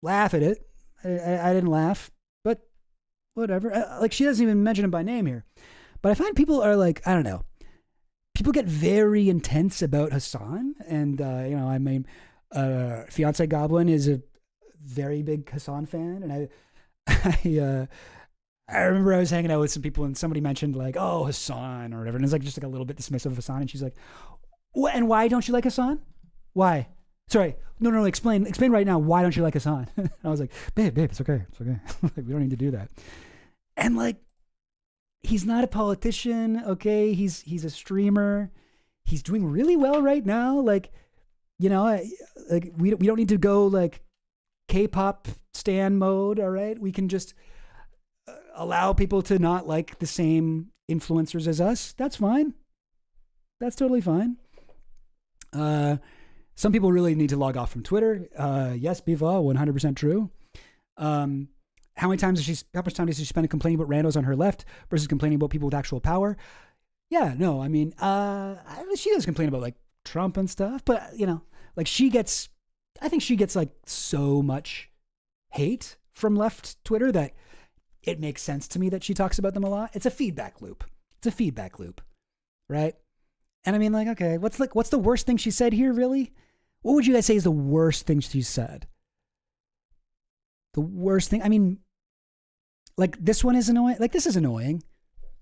laugh at it. I didn't laugh, but whatever. Like she doesn't even mention him by name here. But I find people are like, I don't know. People get very intense about Hassan, and I mean, fiance Goblin is a very big Hassan fan, and I remember I was hanging out with some people, and somebody mentioned like, "Oh, Hassan" or whatever, and it's like just like a little bit dismissive of Hassan, and she's like, "What? And why don't you like Hassan? Why? Sorry, no, explain right now. Why don't you like Hassan?" And I was like, "Babe, it's okay. Like, we don't need to do that." And like, he's not a politician, okay? He's a streamer. He's doing really well right now. Like, we don't need to go like K-pop stan mode, all right? We can just allow people to not like the same influencers as us. That's fine. That's totally fine. Some people really need to log off from Twitter. Yes, Biva, 100% true. How much time does she spend complaining about randos on her left versus complaining about people with actual power? Yeah, no, I mean, she does complain about like Trump and stuff, but like I think she gets like so much hate from left Twitter that it makes sense to me that she talks about them a lot. It's a feedback loop. Right? And I mean, like, okay, what's the worst thing she said here, really? What would you guys say is the worst thing she said? the worst thing. I mean, like this one is annoying. Like this is annoying,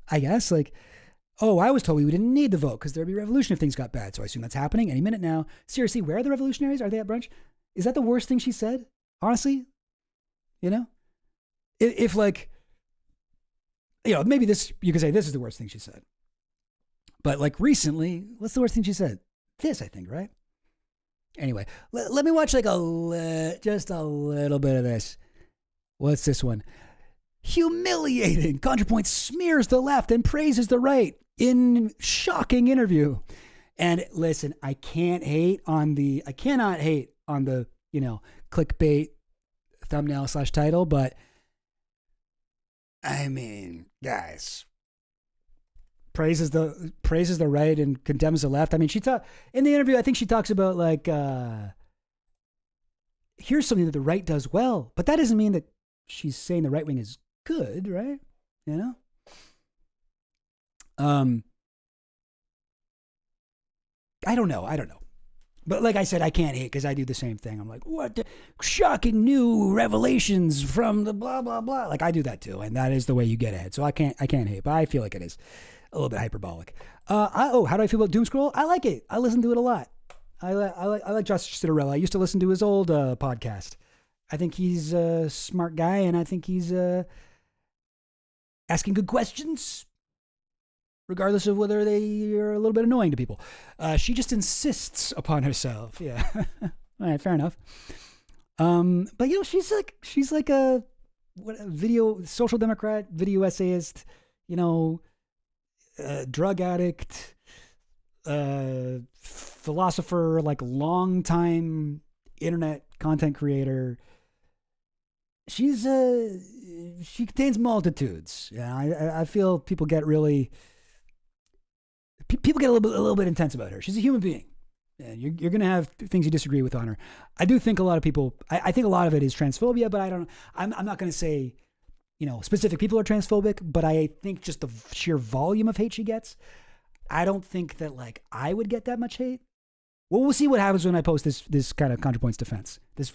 I guess. Like, oh, I was told we didn't need the vote because there'd be revolution if things got bad. So I assume that's happening any minute now. Seriously, where are the revolutionaries? Are they at brunch? Is that the worst thing she said? Honestly, you know, if like, you know, maybe this, you could say this is the worst thing she said. But like recently, what's the worst thing she said? This, I think, right? Anyway, let me watch like just a little bit of this. What's this one? Humiliating. ContraPoint smears the left and praises the right in shocking interview. And listen, I cannot hate on the, you know, clickbait thumbnail / title, but I mean, guys, praises the right and condemns the left. I mean, in the interview, I think she talks about like, here's something that the right does well, but that doesn't mean that she's saying the right wing is good, right? You know? I don't know. But like I said, I can't hate because I do the same thing. I'm like, what shocking new revelations from the blah, blah, blah. Like I do that too. And that is the way you get ahead. So I can't hate, but I feel like it is a little bit hyperbolic. How do I feel about Doomscroll? I like it. I listen to it a lot. I like Josh Citarella. I used to listen to his old podcast. I think he's a smart guy, and I think he's asking good questions, regardless of whether they are a little bit annoying to people. She just insists upon herself. Yeah. All right, fair enough. But you know, she's like a video social democrat, video essayist, you know, drug addict, philosopher, like longtime internet content creator. She contains multitudes. Yeah, I feel people get a little bit intense about her. She's a human being. Yeah, you're going to have things you disagree with on her. I do think a lot of people, I think a lot of it is transphobia, but I'm not going to say, you know, specific people are transphobic, but I think just the sheer volume of hate she gets, I don't think that like I would get that much hate. Well, we'll see what happens when I post this kind of ContraPoints defense, this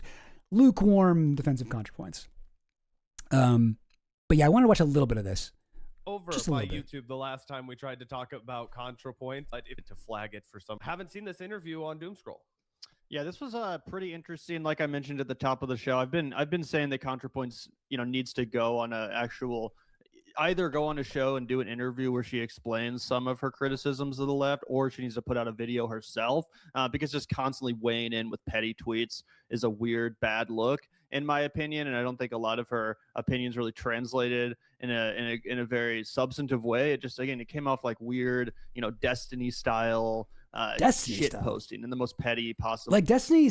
lukewarm defensive ContraPoints. But yeah, I want to watch a little bit of this. Over by YouTube the last time we tried to talk about ContraPoints, to flag it for some. Haven't seen this interview on Doomscroll. Yeah, this was pretty interesting. Like I mentioned at the top of the show, I've been saying that ContraPoints, you know, needs to go on either go on a show and do an interview where she explains some of her criticisms of the left, or she needs to put out a video herself, because just constantly weighing in with petty tweets is a weird, bad look, in my opinion. And I don't think a lot of her opinions really translated in a very substantive way. It just, again, it came off like weird, you know, Destiny style shit posting in the most petty possible. Like Destiny,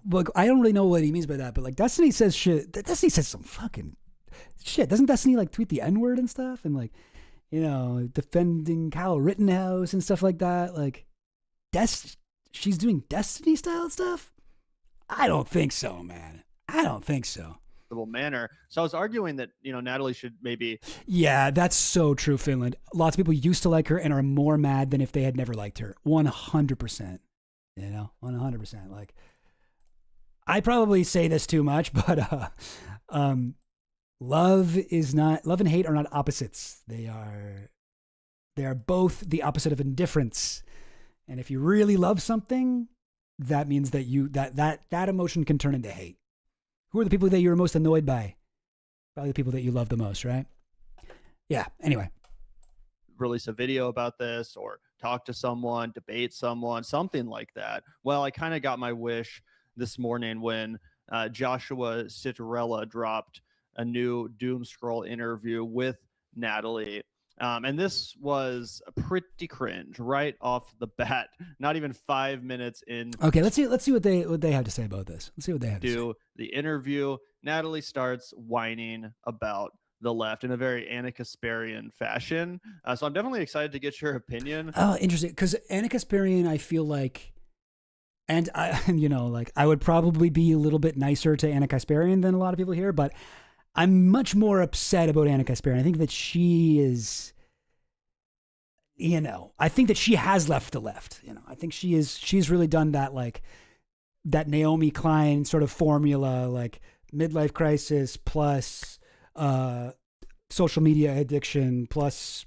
look, I don't really know what he means by that, but like Destiny says shit. Destiny says some fucking shit. Doesn't Destiny like tweet the N-word and stuff, and like, you know, defending Kyle Rittenhouse and stuff like that? Like, she's doing Destiny style stuff? I don't think so, man. I don't think so. Manner. So I was arguing that, you know, Natalie should maybe. Yeah, that's so true, Finland. Lots of people used to like her and are more mad than if they had never liked her. 100%. You know, 100%. Like, I probably say this too much, but love and hate are not opposites. They are both the opposite of indifference. And if you really love something, that means that that emotion can turn into hate. Who are the people that you're most annoyed by? Probably the people that you love the most, right? Yeah, anyway. Release a video about this, or talk to someone, debate someone, something like that. Well, I kind of got my wish this morning when Joshua Citarella dropped a new Doomscroll interview with Natalie. And this was pretty cringe right off the bat. Not even 5 minutes in. Okay, let's see what they have to say about this. Let's see what they have to say. The interview. Natalie starts whining about the left in a very Anna Kasparian fashion. So I'm definitely excited to get your opinion. Oh, interesting. Because Anna Kasparian, I feel like, and you know, like I would probably be a little bit nicer to Anna Kasparian than a lot of people here, but I'm much more upset about Anna Kasparian. I think that she is, you know, I think that she has left the left. You know, I think she's really done that, like that Naomi Klein sort of formula, like midlife crisis plus social media addiction plus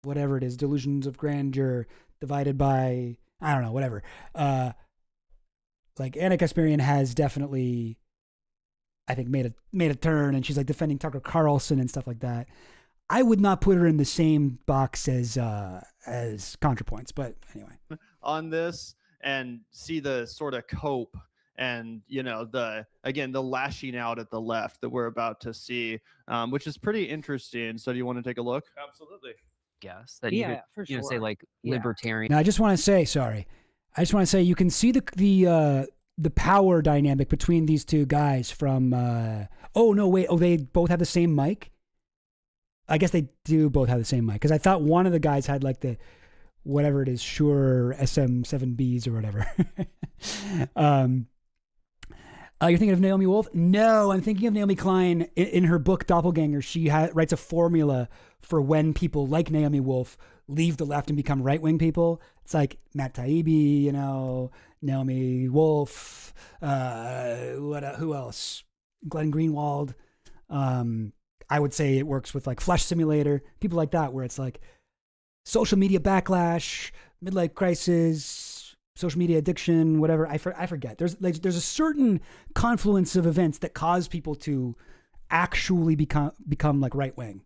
whatever it is, delusions of grandeur divided by, I don't know, whatever. Like Anna Kasparian has definitely, I think, made a turn, and she's like defending Tucker Carlson and stuff like that. I would not put her in the same box as ContraPoints, but anyway. On this and see the sort of cope and, you know, the lashing out at the left that we're about to see, which is pretty interesting. So do you want to take a look? Absolutely. Guess that you could, for you know, sure. say like libertarian. Now, I just want to say, you can see the power dynamic between these two guys from, they both have the same mic? I guess they do both have the same mic, because I thought one of the guys had like the, whatever it is, Shure SM7Bs or whatever. You're thinking of Naomi Wolf? No, I'm thinking of Naomi Klein. In her book Doppelganger, she writes a formula for when people like Naomi Wolf leave the left and become right-wing people. It's like Matt Taibbi, you know, Naomi Wolf, who else? Glenn Greenwald. I would say it works with like Flesh Simulator, people like that, where it's like social media backlash, midlife crisis, social media addiction, whatever. I forget. There's a certain confluence of events that cause people to actually become like right wing,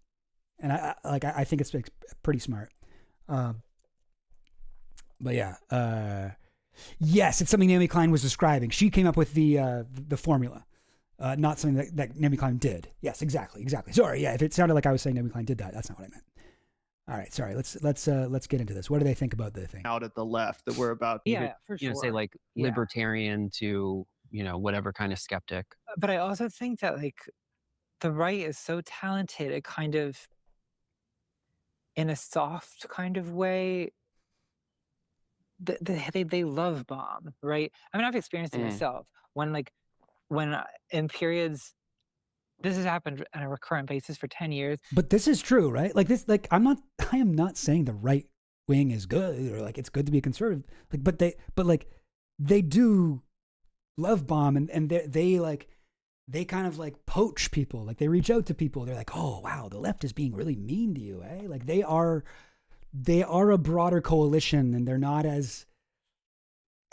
and I think it's pretty smart. But yeah, yes, it's something Naomi Klein was describing. She came up with the formula. Not something that Naomi Klein did. Yes, exactly. Sorry, yeah. If it sounded like I was saying Naomi Klein did that, that's not what I meant. All right, sorry. Let's get into this. What do they think about the thing? Out at the left that we're about. For sure. You know, say like libertarian to, you know, whatever kind of skeptic. But I also think that like the right is so talented at kind of, in a soft kind of way, they love bomb, right? I mean, I've experienced it myself when in periods, this has happened on a recurrent basis for 10 years. But this is true, right? Like this, like I am not saying the right wing is good or like it's good to be a conservative. Like, but they do love bomb and they kind of like poach people. Like they reach out to people. They're like, oh wow, the left is being really mean to you, eh? Like they are a broader coalition, and they're not as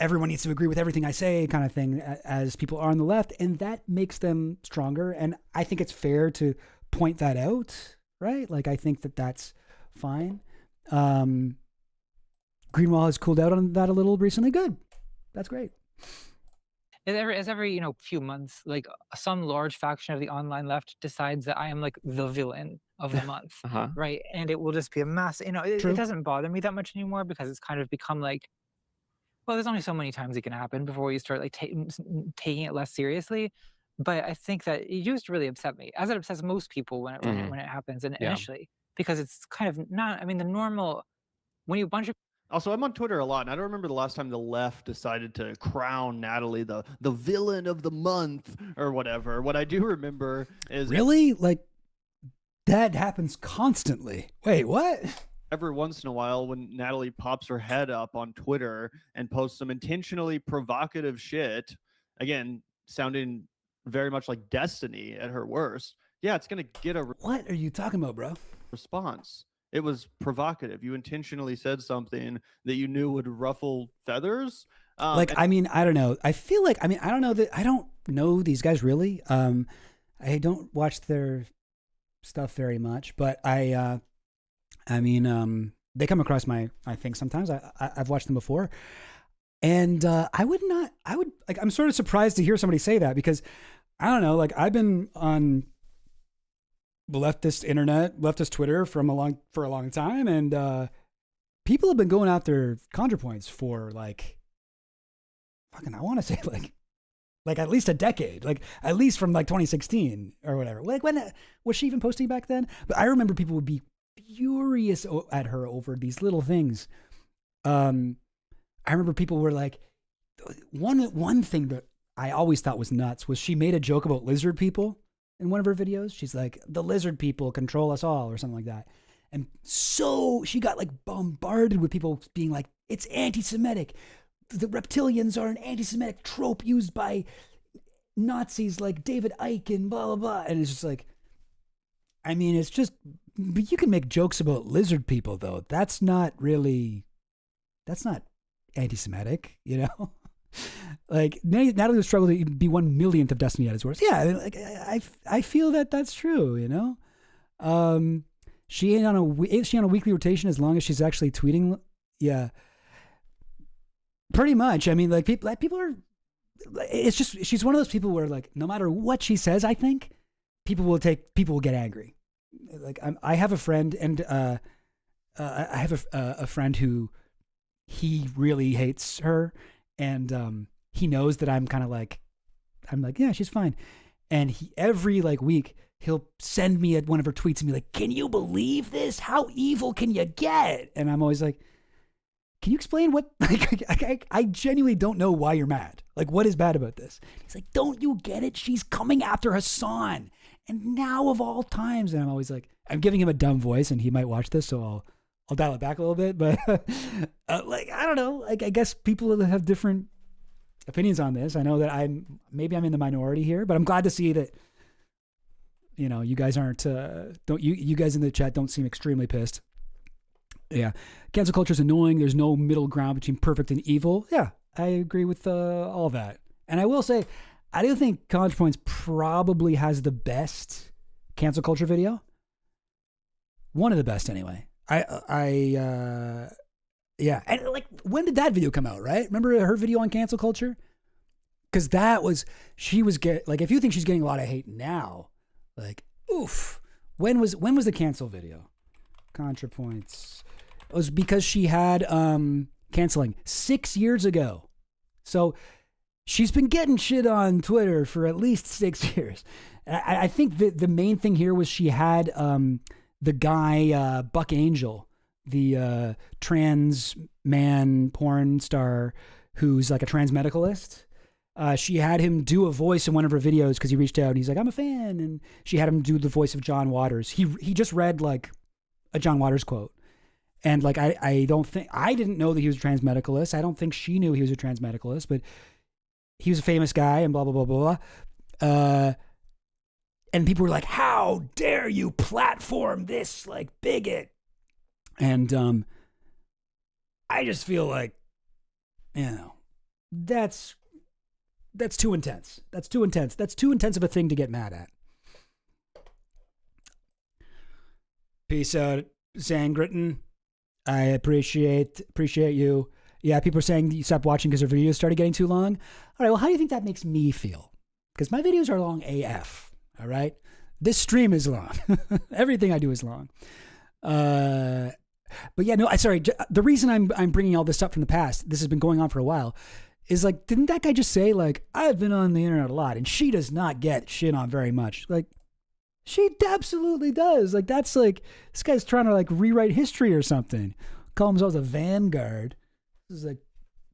everyone needs to agree with everything I say kind of thing as people are on the left, and that makes them stronger. And I think it's fair to point that out, right? Like I think that's fine. Greenwald has cooled out on that a little recently. Good. That's great. As every few months, like some large faction of the online left decides that I am like the villain of the month, right? And it will just be a mass. It doesn't bother me that much anymore, because it's kind of become like, well, there's only so many times it can happen before you start like taking it less seriously. But I think that it used to really upset me, as it upsets most people when it happens initially, because it's kind of not. I mean, the normal when you bunch of. Also, I'm on Twitter a lot, and I don't remember the last time the left decided to crown Natalie the villain of the month or whatever. What I do remember is really like that happens constantly. Wait, what? Every once in a while, when Natalie pops her head up on Twitter and posts some intentionally provocative shit, again, sounding very much like Destiny at her worst, yeah, it's going to get a... What are you talking about, bro? Response. It was provocative. You intentionally said something that you knew would ruffle feathers. I mean, I don't know. I feel like, I mean, I don't know that, I don't know these guys really. I don't watch their stuff very much, but they come across my thing sometimes. I've watched them before, and I'm sort of surprised to hear somebody say that, because I don't know, like I've been on the leftist internet, leftist Twitter for a long time, and people have been going after ContraPoints for like fucking, I want to say like at least a decade, like at least from like 2016 or whatever. Like when was she even posting back then? But I remember people would be furious at her over these little things. I remember people were like, one thing that I always thought was nuts was she made a joke about lizard people in one of her videos. She's like, the lizard people control us all, or something like that. And so she got like bombarded with people being like, it's anti-Semitic. The reptilians are an anti-Semitic trope used by Nazis like David Icke and blah, blah, blah. And it's just like, I mean, it's just, but you can make jokes about lizard people, though. That's not anti-Semitic, you know? Like, Natalie would struggle to be 1/1,000,000th of Destiny at his worst. Yeah, like, I feel that that's true, you know? She ain't on a weekly rotation as long as she's actually tweeting. Yeah. Pretty much. I mean, like, people are, it's just, she's one of those people where, like, no matter what she says, I think, people will get angry. Like, I have a friend, and I have a friend who, he really hates her, and he knows that I'm like, yeah, she's fine. And every like week, he'll send me one of her tweets and be like, can you believe this? How evil can you get? And I'm always like, can you explain what, like, I genuinely don't know why you're mad. Like, what is bad about this? He's like, don't you get it? She's coming after Hassan. And now of all times. And I'm always like, I'm giving him a dumb voice, and he might watch this, so I'll dial it back a little bit. But like, I don't know. Like, I guess people have different opinions on this. I know that maybe I'm in the minority here, but I'm glad to see that, you know, you guys aren't, you guys in the chat don't seem extremely pissed. Yeah. Cancel culture is annoying. There's no middle ground between perfect and evil. Yeah. I agree with all that. And I will say, I do think ContraPoints probably has the best cancel culture video. One of the best anyway. Yeah. And like, when did that video come out, right? Remember her video on cancel culture? Because she was like, if you think she's getting a lot of hate now, like, oof. When was the cancel video? ContraPoints. It was because she had canceling 6 years ago. So she's been getting shit on Twitter for at least 6 years. I think the main thing here was she had the guy, Buck Angel, the trans man porn star who's like a trans medicalist. She had him do a voice in one of her videos because he reached out and he's like, I'm a fan. And she had him do the voice of John Waters. He just read like a John Waters quote. And like, I didn't know that he was a trans medicalist. I don't think she knew he was a trans medicalist, but he was a famous guy and blah, blah, blah, blah, blah. And people were like, how dare you platform this like bigot? And I just feel like, you know, that's too intense. That's too intense. That's too intense of a thing to get mad at. Peace out, Zangritin. I appreciate you. Yeah, people are saying you stopped watching because our videos started getting too long. All right, well, how do you think that makes me feel? Because my videos are long AF, all right? This stream is long. Everything I do is long. But yeah, no, sorry. The reason I'm bringing all this up from the past, this has been going on for a while, is like, didn't that guy just say, like, I've been on the internet a lot, and she does not get shit on very much? Like, she absolutely does. Like, that's like, this guy's trying to like rewrite history or something. Call himself a vanguard. This is like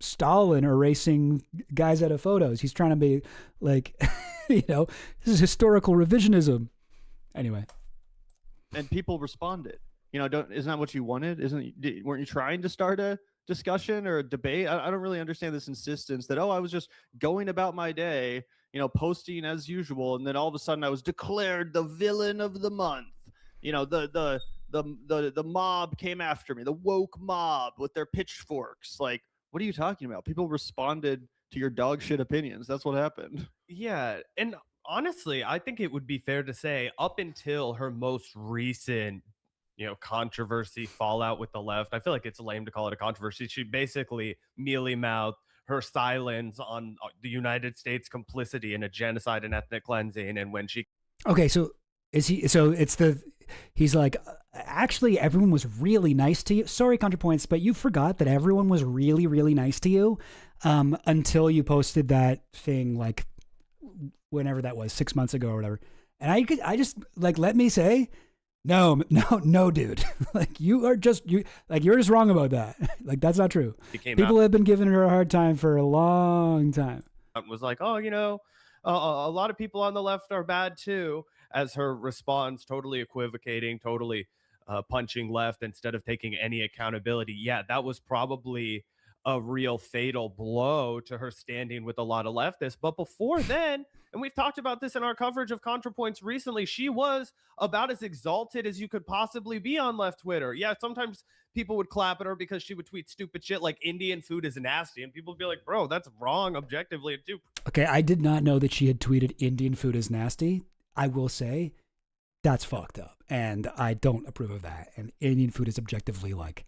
Stalin erasing guys out of photos. He's trying to be like, you know, this is historical revisionism. Anyway. And people responded. You know, isn't that what you wanted? Weren't you trying to start a discussion or a debate? I don't really understand this insistence that, I was just going about my day, you know, posting as usual, and then all of a sudden I was declared the villain of the month. You know, the mob came after me, the woke mob with their pitchforks. Like, what are you talking about? People responded to your dog shit opinions. That's what happened. Yeah, and honestly, I think it would be fair to say up until her most recent, you know, controversy, fallout with the left, I feel like it's lame to call it a controversy. She basically mealy-mouthed her silence on the United States complicity in a genocide and ethnic cleansing. And when she... Okay, so he's like, actually, everyone was really nice to you. Sorry, ContraPoints, but you forgot that everyone was really, really nice to you until you posted that thing, like, whenever that was, 6 months ago or whatever. And I just, like, let me say, no, dude. Like, you're just wrong about that. Like, that's not true. People have been giving her a hard time for a long time. It was like, oh, you know, a lot of people on the left are bad too, as her response, totally equivocating, totally punching left instead of taking any accountability. Yeah, that was probably a real fatal blow to her standing with a lot of leftists. But before then, and we've talked about this in our coverage of ContraPoints recently, she was about as exalted as you could possibly be on left Twitter. Yeah, sometimes people would clap at her because she would tweet stupid shit like Indian food is nasty. And people would be like, bro, that's wrong objectively too. Okay, I did not know that she had tweeted Indian food is nasty. I will say that's fucked up. And I don't approve of that. And Indian food is objectively like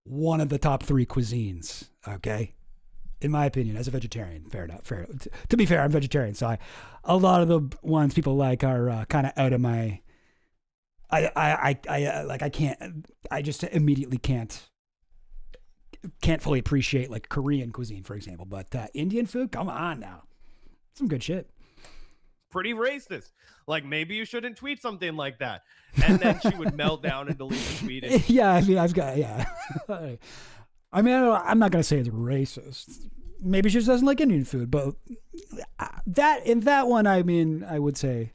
one of the top 3 cuisines, okay? In my opinion, as a vegetarian, fair enough. To be fair, I'm vegetarian, so a lot of the ones people like are kind of out of my. I just immediately can't fully appreciate like Korean cuisine, for example. But Indian food, come on now, some good shit. Pretty racist. Like, maybe you shouldn't tweet something like that. And then she would melt down and delete the tweet. And yeah, I mean, I mean, I'm not going to say it's racist. Maybe she just doesn't like Indian food, but in that one, I mean, I would say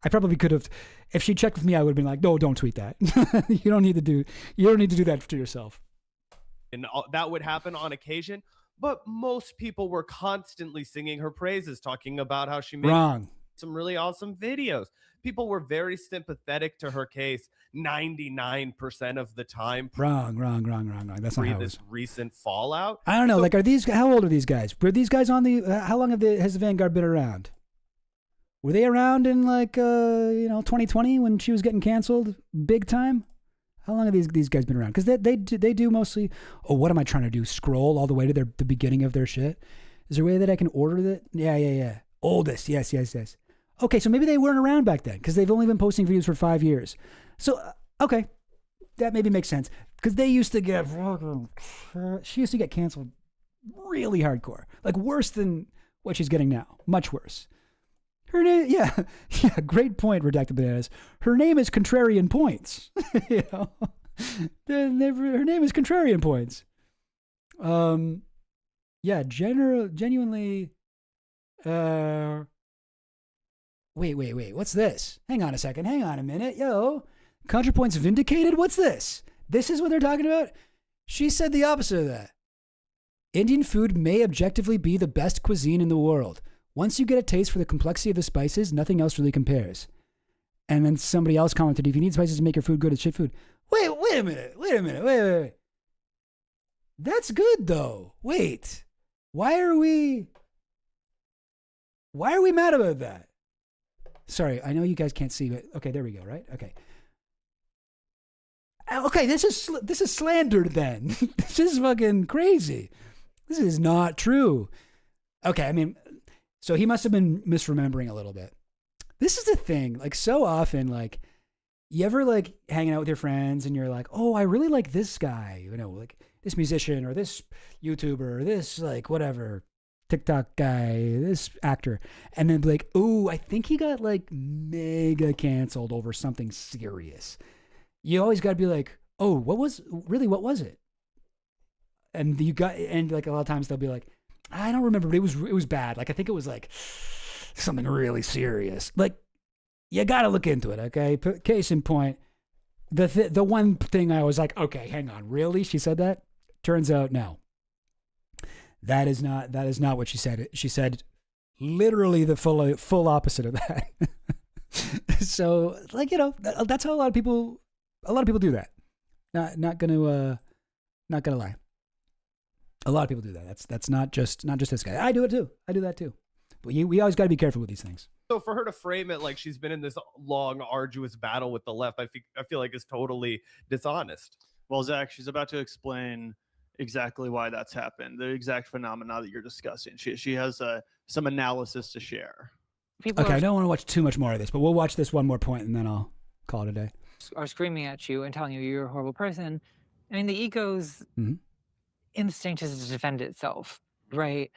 I probably could have, if she checked with me, I would have been like, no, don't tweet that. You don't need to do that to yourself. And that would happen on occasion. But most people were constantly singing her praises, talking about how she made some really awesome videos. People were very sympathetic to her case 99% of the time. Wrong. That's not how this recent fallout. I don't know. So, like, how old are these guys? Were these guys on the? How long has the Vanguard been around? Were they around in like 2020 when she was getting canceled big time? How long have these guys been around? Because they do mostly. Oh, what am I trying to do? Scroll all the way to the beginning of their shit. Is there a way that I can order that? Yeah. Oldest. Yes. Okay, so maybe they weren't around back then because they've only been posting videos for 5 years. So okay, that maybe makes sense because they used to get. She used to get canceled really hardcore, like worse than what she's getting now. Much worse. Her name, yeah, great point, Redacted Bananas. Her name is Contrarian Points. You know, her name is Contrarian Points. Yeah, genuinely. Wait. What's this? Hang on a second. Hang on a minute. Yo, ContraPoints vindicated? What's this? This is what they're talking about? She said the opposite of that. Indian food may objectively be the best cuisine in the world. Once you get a taste for the complexity of the spices, nothing else really compares. And then somebody else commented, if you need spices to make your food good, it's shit food. Wait a minute. That's good though. Wait. Why are we mad about that? Sorry, I know you guys can't see, but okay, there we go, right? Okay, this is slander then. This is fucking crazy. This is not true. Okay, I mean, so he must have been misremembering a little bit. This is the thing, like so often, like you ever like hanging out with your friends and you're like, oh, I really like this guy, you know, like this musician or this YouTuber or this like whatever TikTok guy, this actor, and then be like, oh, I think he got like mega canceled over something serious. You always got to be like, oh, what was it? And like a lot of times they'll be like, I don't remember, but it was bad. Like I think it was like something really serious. Like you got to look into it, okay? Case in point, the one thing I was like, okay, hang on, really? She said that? Turns out no. That is not what she said. She said literally the full opposite of that. So like, you know, that's how a lot of people do that. Not gonna lie. A lot of people do that. That's not just this guy. I do it too. I do that too. But we always got to be careful with these things. So for her to frame it like she's been in this long, arduous battle with the left, I feel like is totally dishonest. Well, Zach, she's about to explain exactly why that's happened, the exact phenomena that you're discussing. She has some analysis to share. I don't want to watch too much more of this, but we'll watch this one more point and then I'll call it a day. Are screaming at you and telling you you're a horrible person. I mean, the ego's instinct is to defend itself, right?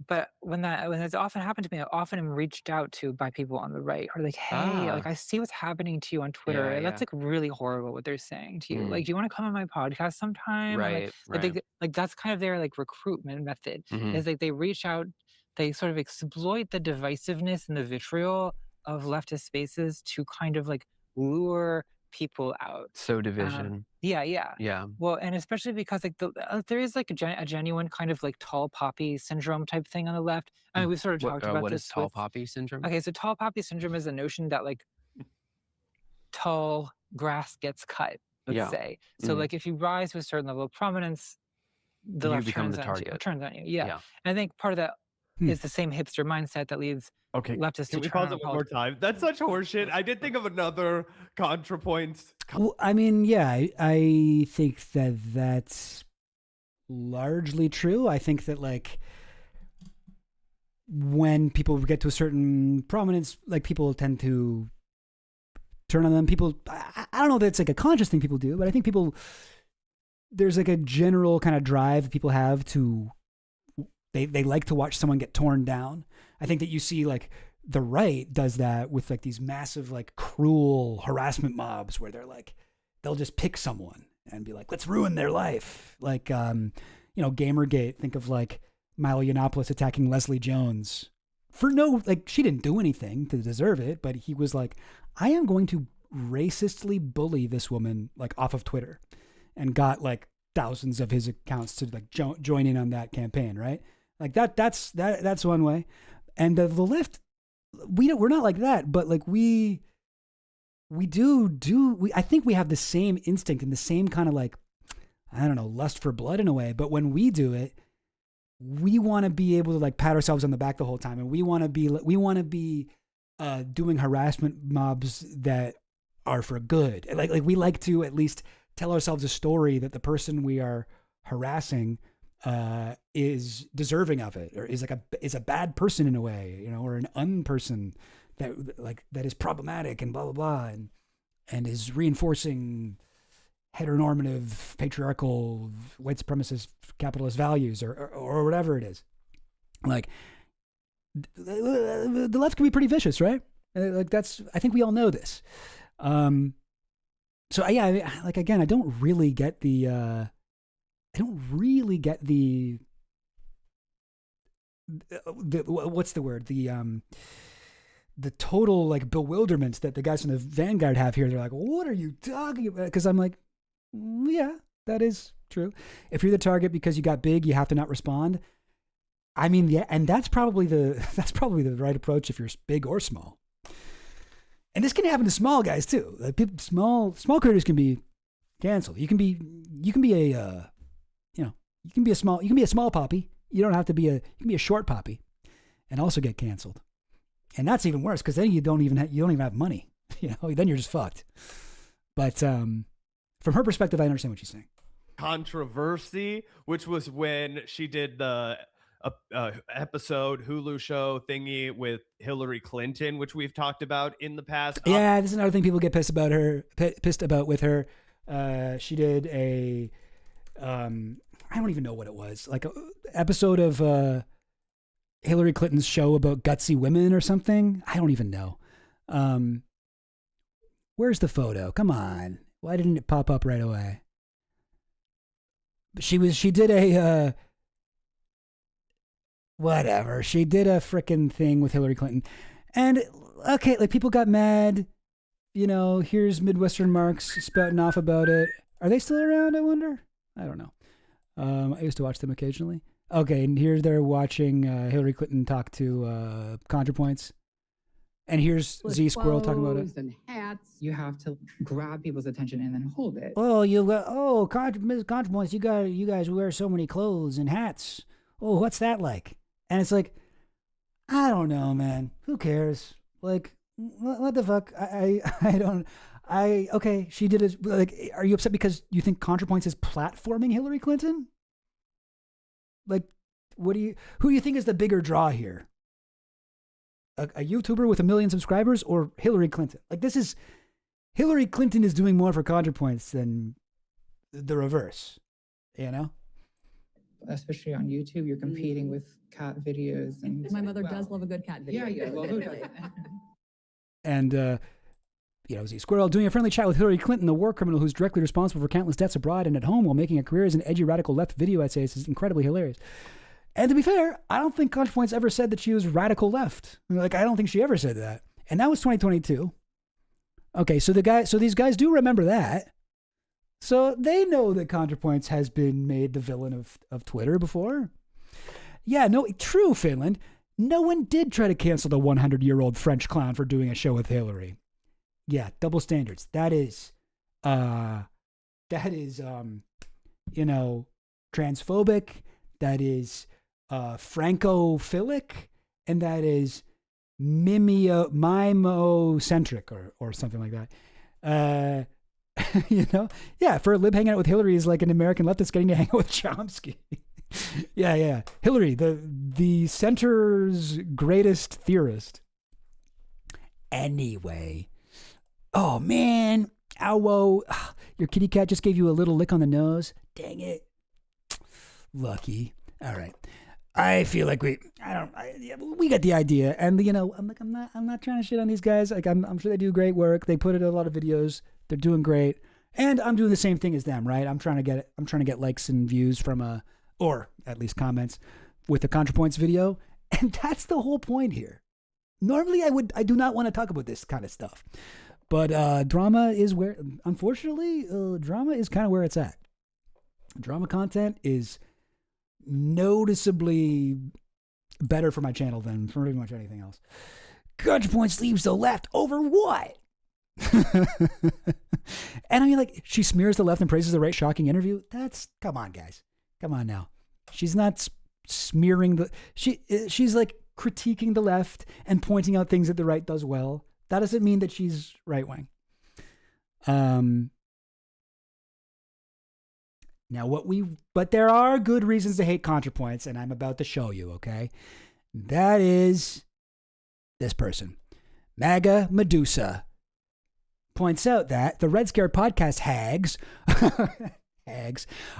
But when that's often happened to me, I often am reached out to by people on the right who are like, hey, like I see what's happening to you on Twitter. That's like really horrible what they're saying to you. Like, do you want to come on my podcast sometime? Right. Like that's kind of their like recruitment method. Is like they reach out, they sort of exploit the divisiveness and the vitriol of leftist spaces to kind of like lure people out. So division. Yeah. Well, and especially because like there is like a genuine kind of like tall poppy syndrome type thing on the left. I mean, we've sort of talked about what this. is tall poppy syndrome? Okay, so tall poppy syndrome is a notion that like tall grass gets cut, let's say. So like if you rise to a certain level of prominence, the left become the target. turns on you. Yeah. And I think part of that is the same hipster mindset that leads leftists Can to we turn pause on it one more time? That's such horseshit. I did think of another ContraPoints. Well, I mean, yeah, I think that that's largely true. I think that like when people get to a certain prominence, like people tend to turn on them. People, I don't know that it's like a conscious thing people do, but I think there's like a general kind of drive that people have to, they like to watch someone get torn down. I think that you see like the right does that with like these massive like cruel harassment mobs where they're like, they'll just pick someone and be like, let's ruin their life. Like, Gamergate, think of like Milo Yiannopoulos attacking Leslie Jones for she didn't do anything to deserve it, but he was like, I am going to racistly bully this woman like off of Twitter, and got like thousands of his accounts to like join in on that campaign, right? Like that's one way. And the left, we're not like that, but like I think we have the same instinct and the same kind of like, I don't know, lust for blood in a way. But when we do it, we want to be able to like pat ourselves on the back the whole time. And we want to be doing harassment mobs that are for good. Like we like to at least tell ourselves a story that the person we are harassing is deserving of it, or is a bad person in a way, or an unperson that is problematic and blah blah blah, and is reinforcing heteronormative, patriarchal, white supremacist, capitalist values, or whatever it is. Like the left can be pretty vicious, right? Like I think we all know this. So yeah, like again, I don't really get the what's the word? The total like bewilderment that the guys from the Vanguard have here. They're like, what are you talking about? Because I'm like, yeah, that is true. If you're the target because you got big, you have to not respond. I mean, yeah, and that's probably the right approach if you're big or small. And this can happen to small guys too. Like small creators can be canceled. You can be a small poppy. You don't have to you can be a short poppy and also get canceled. And that's even worse because then you don't even have money. Then you're just fucked. But from her perspective, I understand what she's saying. Controversy, which was when she did the episode Hulu show thingy with Hillary Clinton, which we've talked about in the past. Yeah, this is another thing people get pissed about with her. She did a I don't even know what it was, like an episode of Hillary Clinton's show about gutsy women or something. I don't even know. Where's the photo? Come on. Why didn't it pop up right away? She did a whatever. She did a frickin' thing with Hillary Clinton. And okay, like people got mad. Here's Midwestern Marks spouting off about it. Are they still around, I wonder? I don't know. I used to watch them occasionally. Okay, and here they're watching Hillary Clinton talk to ContraPoints. And here's With Z Squirrel talking about it. clothes and hats, you have to grab people's attention and then hold it. Oh, ContraPoints, you guys wear so many clothes and hats. Oh, what's that like? And it's like, I don't know, man. Who cares? Like, what the fuck? Okay, she did it. Like, are you upset because you think ContraPoints is platforming Hillary Clinton? Like, who do you think is the bigger draw here? A YouTuber with 1 million subscribers or Hillary Clinton? Like, Hillary Clinton is doing more for ContraPoints than the reverse, Especially on YouTube, you're competing with cat videos. And My mother does love a good cat video. Yeah, well, who doesn't? And, Z Squirrel doing a friendly chat with Hillary Clinton, the war criminal who's directly responsible for countless deaths abroad and at home while making a career as an edgy radical left video essays is incredibly hilarious. And to be fair, I don't think ContraPoints ever said that she was radical left. Like, I don't think she ever said that. And that was 2022. Okay, so these guys do remember that. So they know that ContraPoints has been made the villain of Twitter before. Yeah, no, true, Finland. No one did try to cancel the 100-year-old French clown for doing a show with Hillary. Yeah, double standards. That is, transphobic. That is Francophilic, and that is mimocentric or something like that. Yeah, for a lib hanging out with Hillary is like an American leftist getting to hang out with Chomsky. yeah. Hillary, the center's greatest theorist. Anyway. Oh, man. Ow, your kitty cat just gave you a little lick on the nose. Dang it. Lucky. All right. I feel like we got the idea. And, I'm not trying to shit on these guys. Like, I'm sure they do great work. They put in a lot of videos. They're doing great. And I'm doing the same thing as them, right? I'm trying to get likes and views from or at least comments with the ContraPoints video. And that's the whole point here. Normally I do not want to talk about this kind of stuff. But drama is where, unfortunately, drama is kind of where it's at. Drama content is noticeably better for my channel than pretty much anything else. ContraPoints leaves the left over what? And I mean, like, she smears the left and praises the right. Shocking interview. Come on, guys. Come on now. She's not smearing she's like critiquing the left and pointing out things that the right does well. That doesn't mean that she's right wing. But there are good reasons to hate ContraPoints, and I'm about to show you, okay? That is this person. MAGA Medusa points out that the Red Scare podcast hags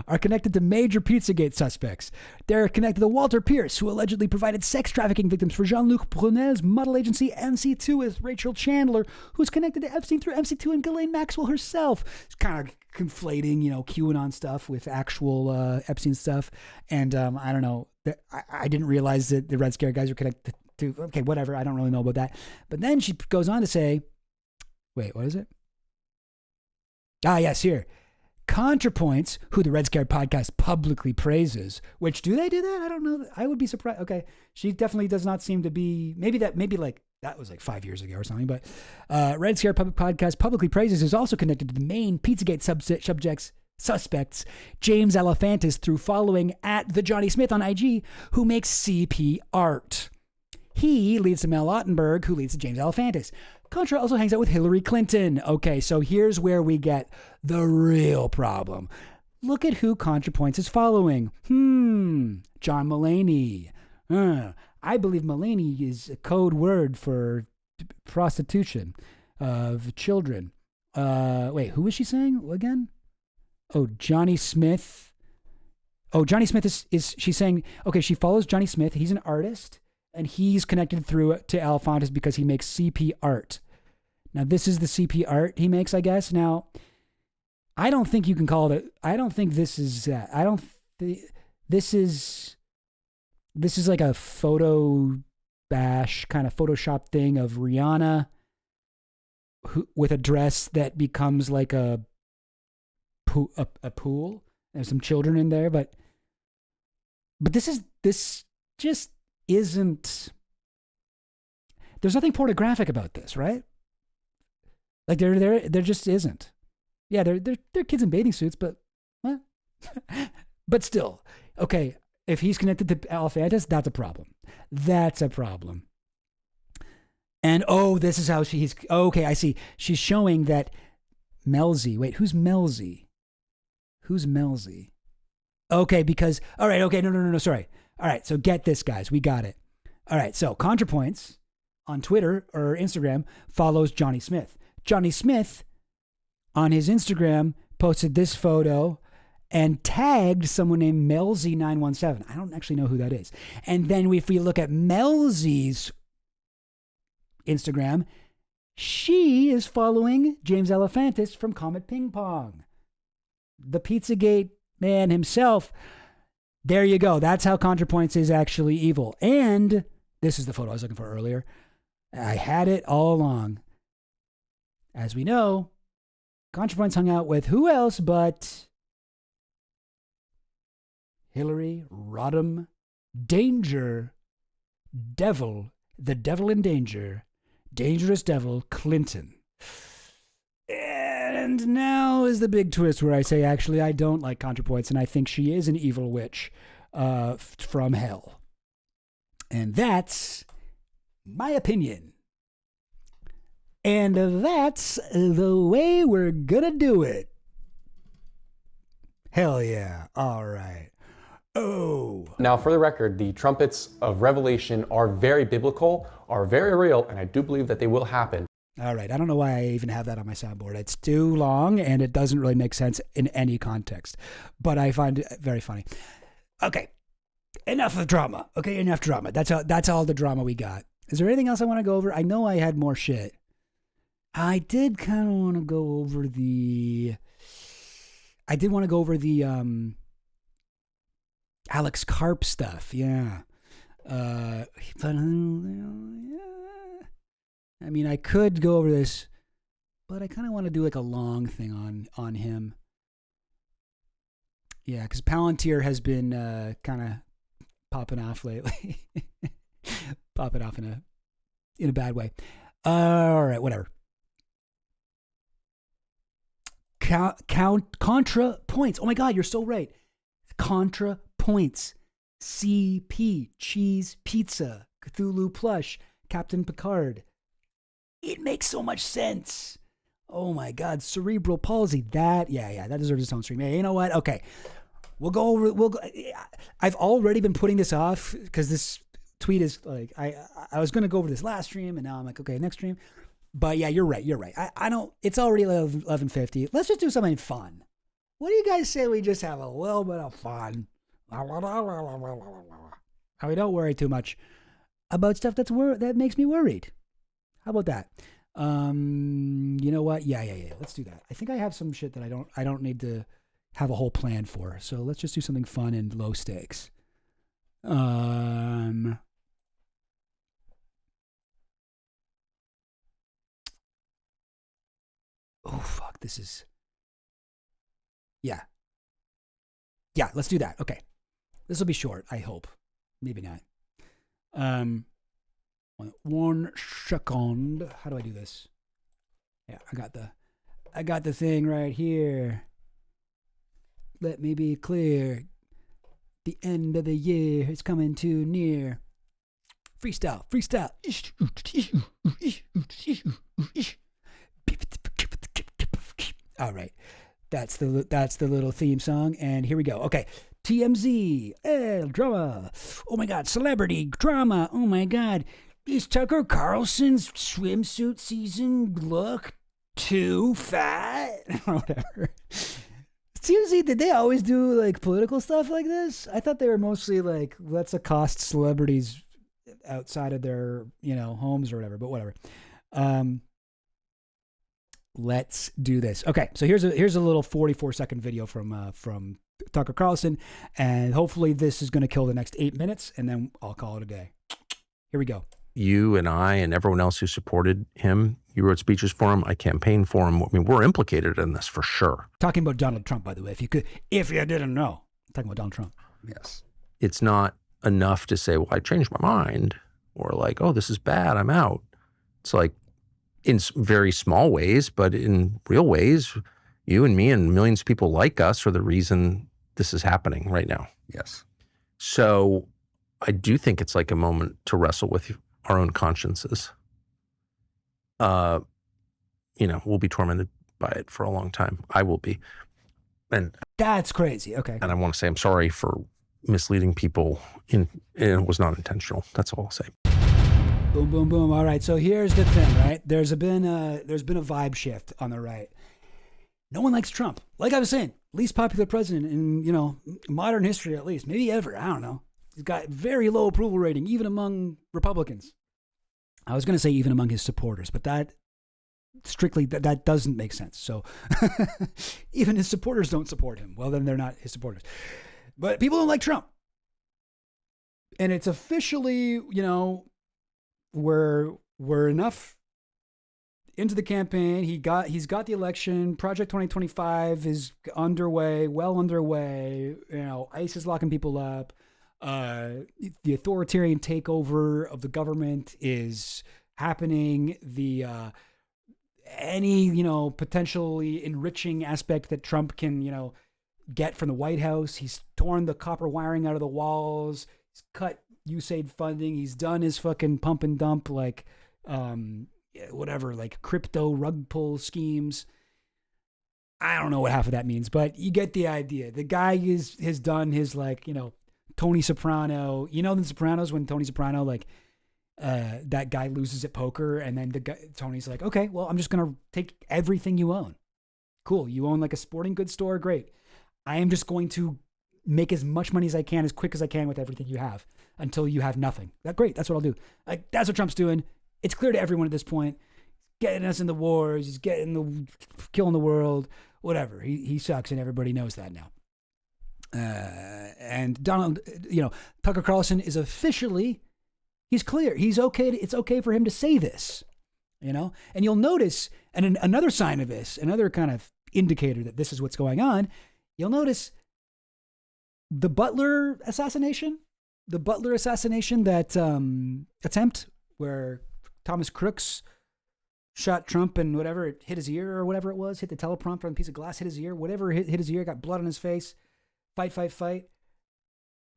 are connected to major Pizzagate suspects. They're connected to Walter Pierce, who allegedly provided sex trafficking victims for Jean-Luc Brunel's model agency MC2, with Rachel Chandler, who's connected to Epstein through MC2, and Ghislaine Maxwell herself. It's kind of conflating, QAnon stuff with actual Epstein stuff. And I don't know. I didn't realize that the Red Scare guys were connected to, okay, whatever. I don't really know about that. But then she goes on to say, wait, what is it? Yes, here. ContraPoints, who the Red Scare podcast publicly praises, which, do they do that? I don't know. I would be surprised. Okay. She definitely does not seem to be, maybe that was like 5 years ago or something, but Red Scare podcast publicly praises is also connected to the main Pizzagate suspects, James Alefantis, through following at the Johnny Smith on IG, who makes CP art. He leads to Mel Ottenberg, who leads to James Alefantis. Contra also hangs out with Hillary Clinton. Okay, so here's where we get the real problem. Look at who ContraPoints is following. John Mulaney. I believe Mulaney is a code word for prostitution of children. Wait, who was she saying again? Oh, Johnny Smith. Oh, Johnny Smith is she's saying, okay, she follows Johnny Smith. He's an artist. And he's connected through to Alefantis because he makes CP art. Now, this is the CP art he makes, I guess. Now, I don't think you can call it. I don't think this is. This is like a photo bash kind of Photoshop thing of Rihanna with a dress that becomes like a pool. There's some children in there, but this just isn't. There's nothing pornographic about this, right? Like there just isn't. Yeah, they're kids in bathing suits, but what? But still, okay. If he's connected to Alefantis, that's a problem. That's a problem. And this is how he's okay. I see. She's showing that Melzi. Wait, who's Melzi? Who's Melzi? Okay, because all right. Okay, no. Sorry. All right, so get this, guys. We got it. All right, so ContraPoints on Twitter or Instagram follows Johnny Smith. Johnny Smith on his Instagram posted this photo and tagged someone named Melzi917. I don't actually know who that is. And then if we look at Melzi's Instagram, she is following James Alefantis from Comet Ping Pong, the Pizzagate man himself. There you go. That's how ContraPoints is actually evil. And this is the photo I was looking for earlier. I had it all along. As we know, ContraPoints hung out with who else but Hillary Rodham Danger Devil, the devil in danger, dangerous devil Clinton. And now is the big twist where I say, actually, I don't like ContraPoints, and I think she is an evil witch from hell. And that's my opinion. And that's the way we're gonna do it. Hell yeah. All right. Oh. Now, for the record, the trumpets of Revelation are very biblical, are very real, and I do believe that they will happen. All right. I don't know why I even have that on my soundboard. It's too long, and it doesn't really make sense in any context. But I find it very funny. Okay. Enough of drama. Okay, enough drama. That's all the drama we got. Is there anything else I want to go over? I know I had more shit. I did kind of want to go over the... Alex Karp stuff, yeah. But I mean, I could go over this, but I kind of want to do like a long thing on him. Yeah, because Palantir has been kind of popping off lately. Popping off in a bad way. All right, whatever. Contra points. Oh my God, you're so right. Contra points. CP, cheese, pizza, Cthulhu plush, Captain Picard. It makes so much sense. Oh my God, cerebral palsy. That deserves its own stream. Hey, you know what? Okay, I've already been putting this off because this tweet is like, I was going to go over this last stream, and now I'm like, okay, next stream. But yeah, you're right. I don't, it's already 11:50. Let's just do something fun. What do you guys say we just have a little bit of fun? How we don't worry too much about stuff that makes me worried. How about that? You know what? Yeah. Let's do that. I think I have some shit that I don't need to have a whole plan for. So let's just do something fun and low stakes. Oh, fuck, this is... Yeah, let's do that. Okay. This will be short, I hope. Maybe not. 1 second. How do I do this? Yeah, I got the thing right here. Let me be clear. The end of the year is coming too near. Freestyle. All right, that's the little theme song, and here we go. Okay, TMZ, drama. Oh my God, celebrity drama. Oh my God, is Tucker Carlson's swimsuit season look too fat? Whatever. TMZ, did they always do like political stuff like this? I thought they were mostly like, let's accost celebrities outside of their homes or whatever. But whatever. Let's do this. Okay, so here's a little 44-second video from Tucker Carlson, and hopefully this is going to kill the next 8 minutes, and then I'll call it a day. Here we go. You and I and everyone else who supported him, you wrote speeches for him, I campaigned for him. I mean, we're implicated in this for sure. Talking about Donald Trump, by the way, if you didn't know. I'm talking about Donald Trump. Yes. It's not enough to say, well, I changed my mind, or like, oh, this is bad, I'm out. It's like, in very small ways, but in real ways, you and me and millions of people like us are the reason this is happening right now. Yes. So I do think it's like a moment to wrestle with our own consciences. We'll be tormented by it for a long time. I will be. And that's crazy. Okay. And I want to say I'm sorry for misleading people. It was not intentional. That's all I'll say. Boom, boom, boom. All right. So here's the thing, right? There's been a vibe shift on the right. No one likes Trump. Like I was saying, least popular president in, modern history, at least, maybe ever. I don't know. He's got very low approval rating, even among Republicans. I was going to say even among his supporters, but that doesn't make sense. So even his supporters don't support him. Well, then they're not his supporters. But people don't like Trump. And it's officially, we're enough into the campaign. He's got the election. Project 2025 is underway, well underway. ICE is locking people up. The authoritarian takeover of the government is happening. Any potentially enriching aspect that Trump can get from the White House. He's torn the copper wiring out of the walls. He's cut USAID funding. He's done his fucking pump and dump whatever, like crypto rug pull schemes. I don't know what half of that means, but you get the idea. The guy has done his Tony Soprano. The Sopranos, when Tony Soprano that guy loses at poker, and then Tony's like, okay, well, I'm just gonna take everything you own. Cool, you own like a sporting goods store, great. I am just going to make as much money as I can, as quick as I can with everything you have, until you have nothing. Great, that's what I'll do. That's what Trump's doing. It's clear to everyone at this point. He's getting us in the wars. He's killing the world. Whatever. He sucks, and everybody knows that now. And Donald, Tucker Carlson is officially. He's clear. He's okay. It's okay for him to say this, And you'll notice, and another sign of this, another kind of indicator that this is what's going on. You'll notice the Butler assassination. That attempt where Thomas Crooks shot Trump and whatever, it hit his ear or whatever it was, hit the teleprompter on a piece of glass, hit his ear, whatever hit his ear, got blood on his face. Fight.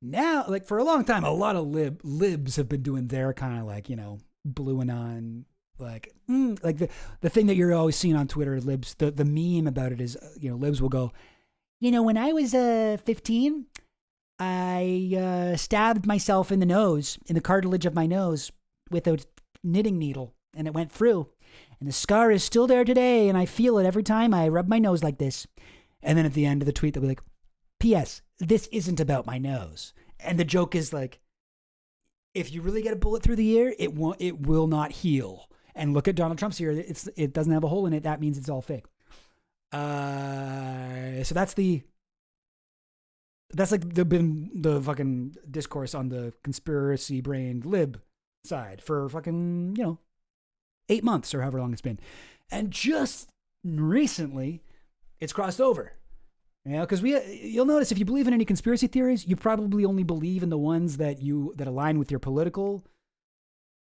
Now, for a long time, a lot of libs have been doing their kind of bluing on, the thing that you're always seeing on Twitter, libs, the meme about it is, libs will go, when I was 15, I stabbed myself in the nose, in the cartilage of my nose with a knitting needle, and it went through. And the scar is still there today, and I feel it every time I rub my nose like this. And then at the end of the tweet, they'll be like, P.S. This isn't about my nose. And the joke is if you really get a bullet through the ear, it will not heal. And look at Donald Trump's ear. It doesn't have a hole in it. That means it's all fake. So that's the fucking discourse on the conspiracy brained lib side for fucking 8 months or however long it's been, and just recently it's crossed over. Because you'll notice if you believe in any conspiracy theories, you probably only believe in the ones that align with your political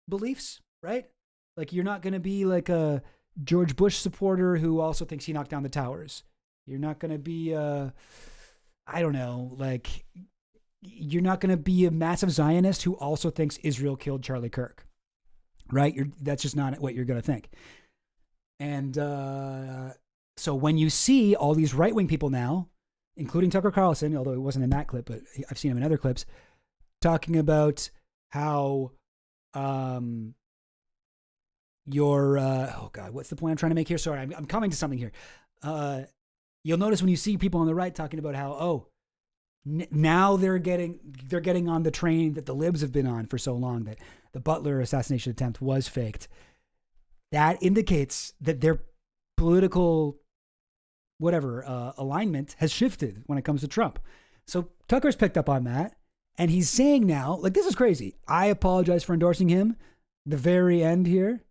beliefs, right? You're not going to be like a George Bush supporter who also thinks he knocked down the towers. You're not going to be you're not going to be a massive Zionist who also thinks Israel killed Charlie Kirk, right? That's just not what you're going to think. And so when you see all these right-wing people now, including Tucker Carlson, although it wasn't in that clip, but I've seen him in other clips, talking about how oh God, what's the point I'm trying to make here? Sorry, I'm coming to something here. You'll notice when you see people on the right talking about how, now they're getting on the train that the libs have been on for so long, that the Butler assassination attempt was faked. That indicates that their political alignment has shifted when it comes to Trump. So Tucker's picked up on that, and he's saying now, this is crazy. I apologize for endorsing him. The very end here.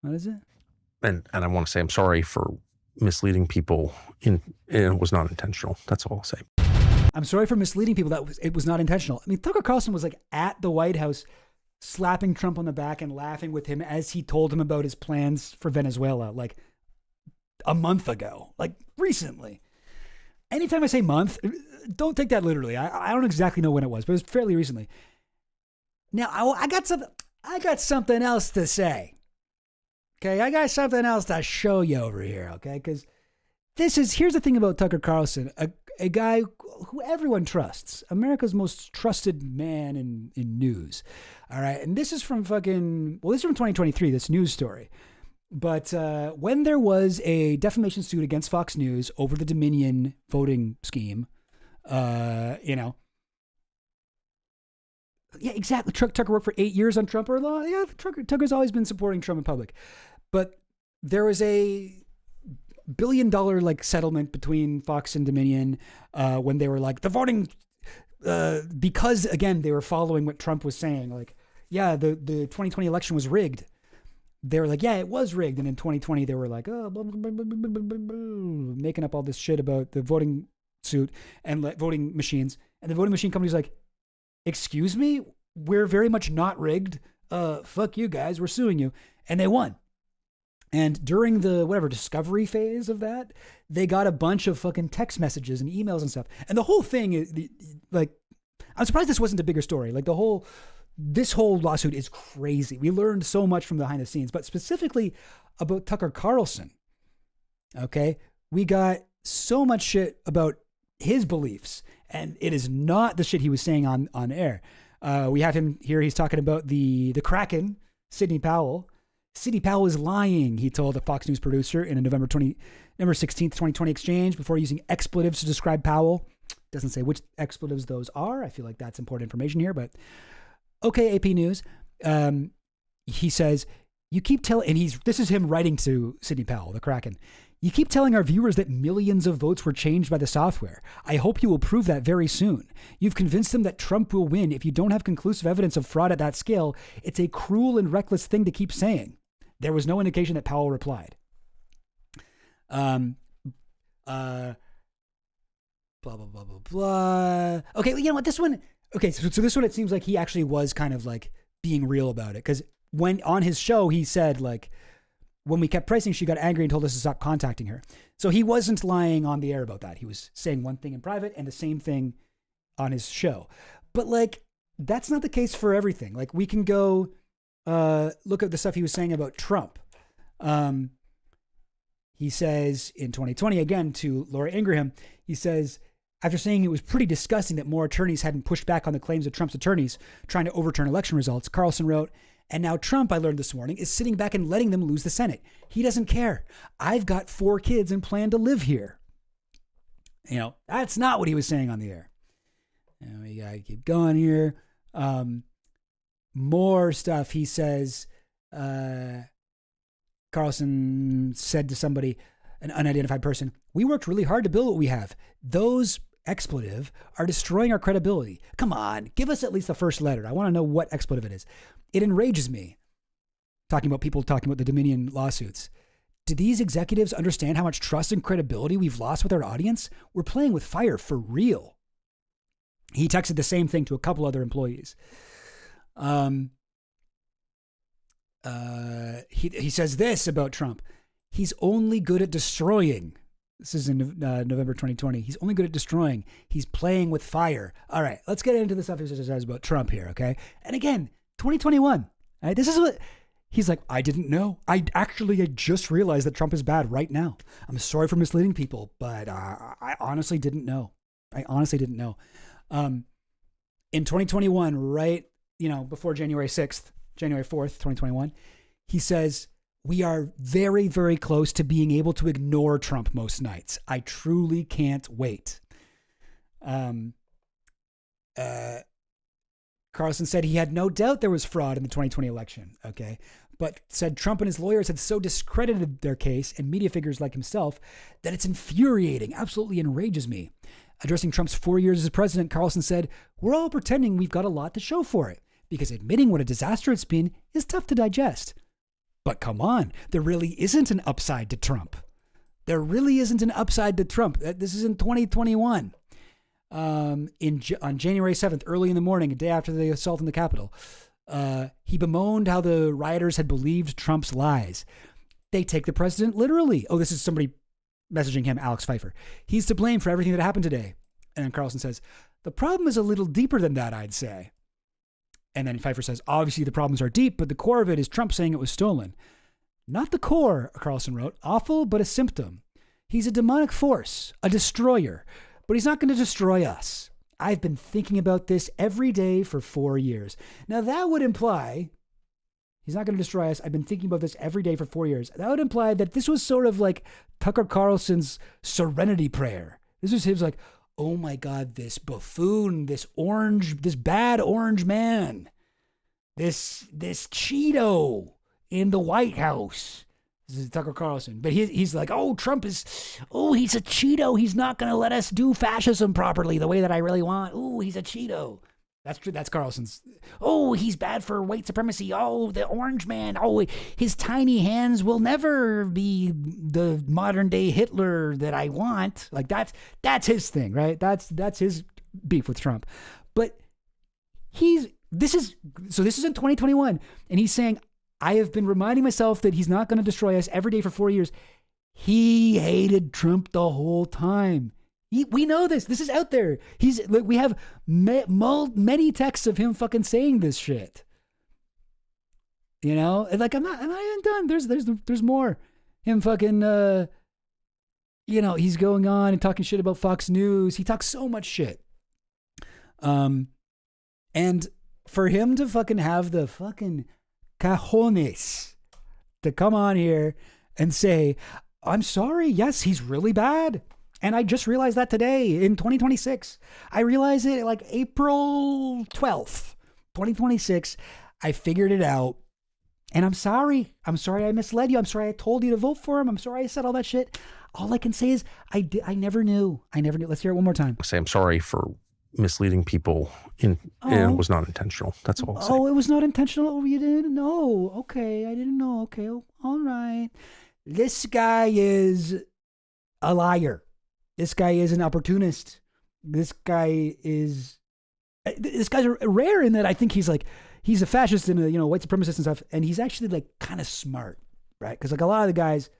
What is it? And I want to say I'm sorry for misleading people. It was not intentional. That's all I'll say. I'm sorry for misleading people. It was not intentional. I mean, Tucker Carlson was at the White House slapping Trump on the back and laughing with him as he told him about his plans for Venezuela, a month ago, recently. Anytime I say month, don't take that literally. I don't exactly know when it was, but it was fairly recently. Now, I got something else to say. Okay, I got something else to show you over here, okay? Because here's the thing about Tucker Carlson, a guy who everyone trusts, America's most trusted man in news, all right? And this is from this is from 2023, this news story. But when there was a defamation suit against Fox News over the Dominion voting scheme, yeah, exactly. Tucker worked for 8 years on Trump. Yeah, Tucker's always been supporting Trump in public. But there was a $1 billion settlement between Fox and Dominion when they were the voting, because again they were following what Trump was saying. Yeah, the 2020 election was rigged. they were like, yeah, it was rigged. And in 2020, they were like, oh, blah, blah, blah, blah, blah, blah, blah, making up all this shit about the voting suit and voting machines. And the voting machine company's like, excuse me, we're very much not rigged. Fuck you guys, we're suing you. And they won. And during the discovery phase of that, they got a bunch of fucking text messages and emails and stuff. And the whole thing is like, I'm surprised this wasn't a bigger story. Like this whole lawsuit is crazy. We learned so much from behind the scenes, but specifically about Tucker Carlson. Okay. We got so much shit about his beliefs, and it is not the shit he was saying on air. We have him here. He's talking about the Kraken, Sidney Powell. Sidney Powell is lying, he told a Fox News producer in a November 16th, 2020 exchange before using expletives to describe Powell. Doesn't say which expletives those are. I feel like that's important information here, but okay, AP News. He says, you keep telling, and this is him writing to Sidney Powell, the Kraken. You keep telling our viewers that millions of votes were changed by the software. I hope you will prove that very soon. You've convinced them that Trump will win. If you don't have conclusive evidence of fraud at that scale, it's a cruel and reckless thing to keep saying. There was no indication that Powell replied. Blah, blah, blah, blah, blah. Okay, you know what, this one, okay, so this one, it seems like he actually was kind of like being real about it. Because when on his show, he said like, when we kept pressing, she got angry and told us to stop contacting her. So he wasn't lying on the air about that. He was saying one thing in private and the same thing on his show. But like, that's not the case for everything. Like we can go look at the stuff he was saying about Trump. He says in 2020, again, to Laura Ingraham, he says, after saying it was pretty disgusting that more attorneys hadn't pushed back on the claims of Trump's attorneys trying to overturn election results, Carlson wrote, and now Trump, I learned this morning, is sitting back and letting them lose the Senate. He doesn't care. I've got 4 kids and plan to live here. You know, that's not what he was saying on the air. And we got to keep going here. More stuff. He says, Carlson said to somebody, an unidentified person, we worked really hard to build what we have. Those expletive are destroying our credibility. Come on, give us at least the first letter. I want to know what expletive it is. It enrages me. People talking about the Dominion lawsuits. Do these executives understand how much trust and credibility we've lost with our audience? We're playing with fire for real. He texted the same thing to a couple other employees. He says this about Trump. He's only good at destroying. This is in November 2020. He's only good at destroying. He's playing with fire. All right, let's get into the stuff he says about Trump here, okay? And again, 2021. Right? This is what he's like, I didn't know. I just realized that Trump is bad right now. I'm sorry for misleading people, but I honestly didn't know. In 2021, right, before January 4th, 2021, he says, we are very, very close to being able to ignore Trump most nights. I truly can't wait. Carlson said he had no doubt there was fraud in the 2020 election, okay? But said Trump and his lawyers had so discredited their case and media figures like himself that it's infuriating, absolutely enrages me. Addressing Trump's 4 years as president, Carlson said, we're all pretending we've got a lot to show for it because admitting what a disaster it's been is tough to digest. But come on, there really isn't an upside to Trump. This is in 2021. On January 7th, early in the morning, a day after the assault on the Capitol, he bemoaned how the rioters had believed Trump's lies. They take the president literally. Oh, this is somebody messaging him, Alex Pfeiffer. He's to blame for everything that happened today. And then Carlson says, the problem is a little deeper than that, I'd say. And then Pfeiffer says, obviously the problems are deep, but the core of it is Trump saying it was stolen. Not the core, Carlson wrote. Awful, but a symptom. He's a demonic force, a destroyer, but he's not going to destroy us. I've been thinking about this every day for 4 years. Now that would imply he's not going to destroy us. I've been thinking about this every day for 4 years. That would imply that this was sort of like Tucker Carlson's serenity prayer. This was his like, oh my God, this buffoon, this bad orange man, this Cheeto in the White House. This is Tucker Carlson. But he's like, he's a Cheeto. He's not going to let us do fascism properly the way that I really want. He's a Cheeto. That's true. That's Carlson's. Oh, he's bad for white supremacy. Oh, the orange man. Oh, his tiny hands will never be the modern day Hitler that I want. Like that's his thing, right? That's his beef with Trump. But this is in 2021, and he's saying, I have been reminding myself that he's not going to destroy us every day for 4 years. He hated Trump the whole time. We know this. This is out there. We have many texts of him fucking saying this shit. You know, like I'm not even done. There's more. Him fucking, he's going on and talking shit about Fox News. He talks so much shit. And for him to fucking have the fucking cajones to come on here and say, I'm sorry. Yes, he's really bad. And I just realized that today in 2026. I realized it like April 12th, 2026. I figured it out. And I'm sorry. I'm sorry I misled you. I'm sorry I told you to vote for him. I'm sorry I said all that shit. All I can say is I never knew. Let's hear it one more time. Say I'm sorry for misleading people. It was not intentional. That's all I'll say. Oh, it was not intentional? You didn't know. Okay, I didn't know. Okay, all right. This guy is a liar. This guy is an opportunist. This guy's rare in that I think he's a fascist and a white supremacist and stuff, and he's actually like kind of smart, right? Because like a lot of the guys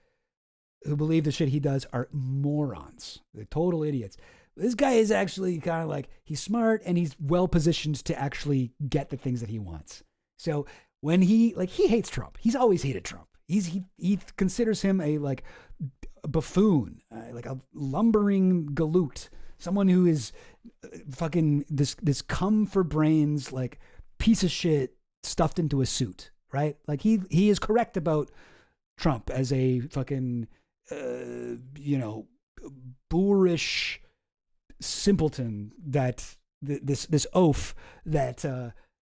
who believe the shit he does are morons. They're total idiots. This guy is actually kind of like, he's smart and he's well positioned to actually get the things that he wants. So when he hates Trump, he's always hated Trump. He considers him a buffoon, like a lumbering galoot, someone who is fucking this cum for brains, like piece of shit stuffed into a suit, right? Like he is correct about Trump as a fucking boorish simpleton that this oaf that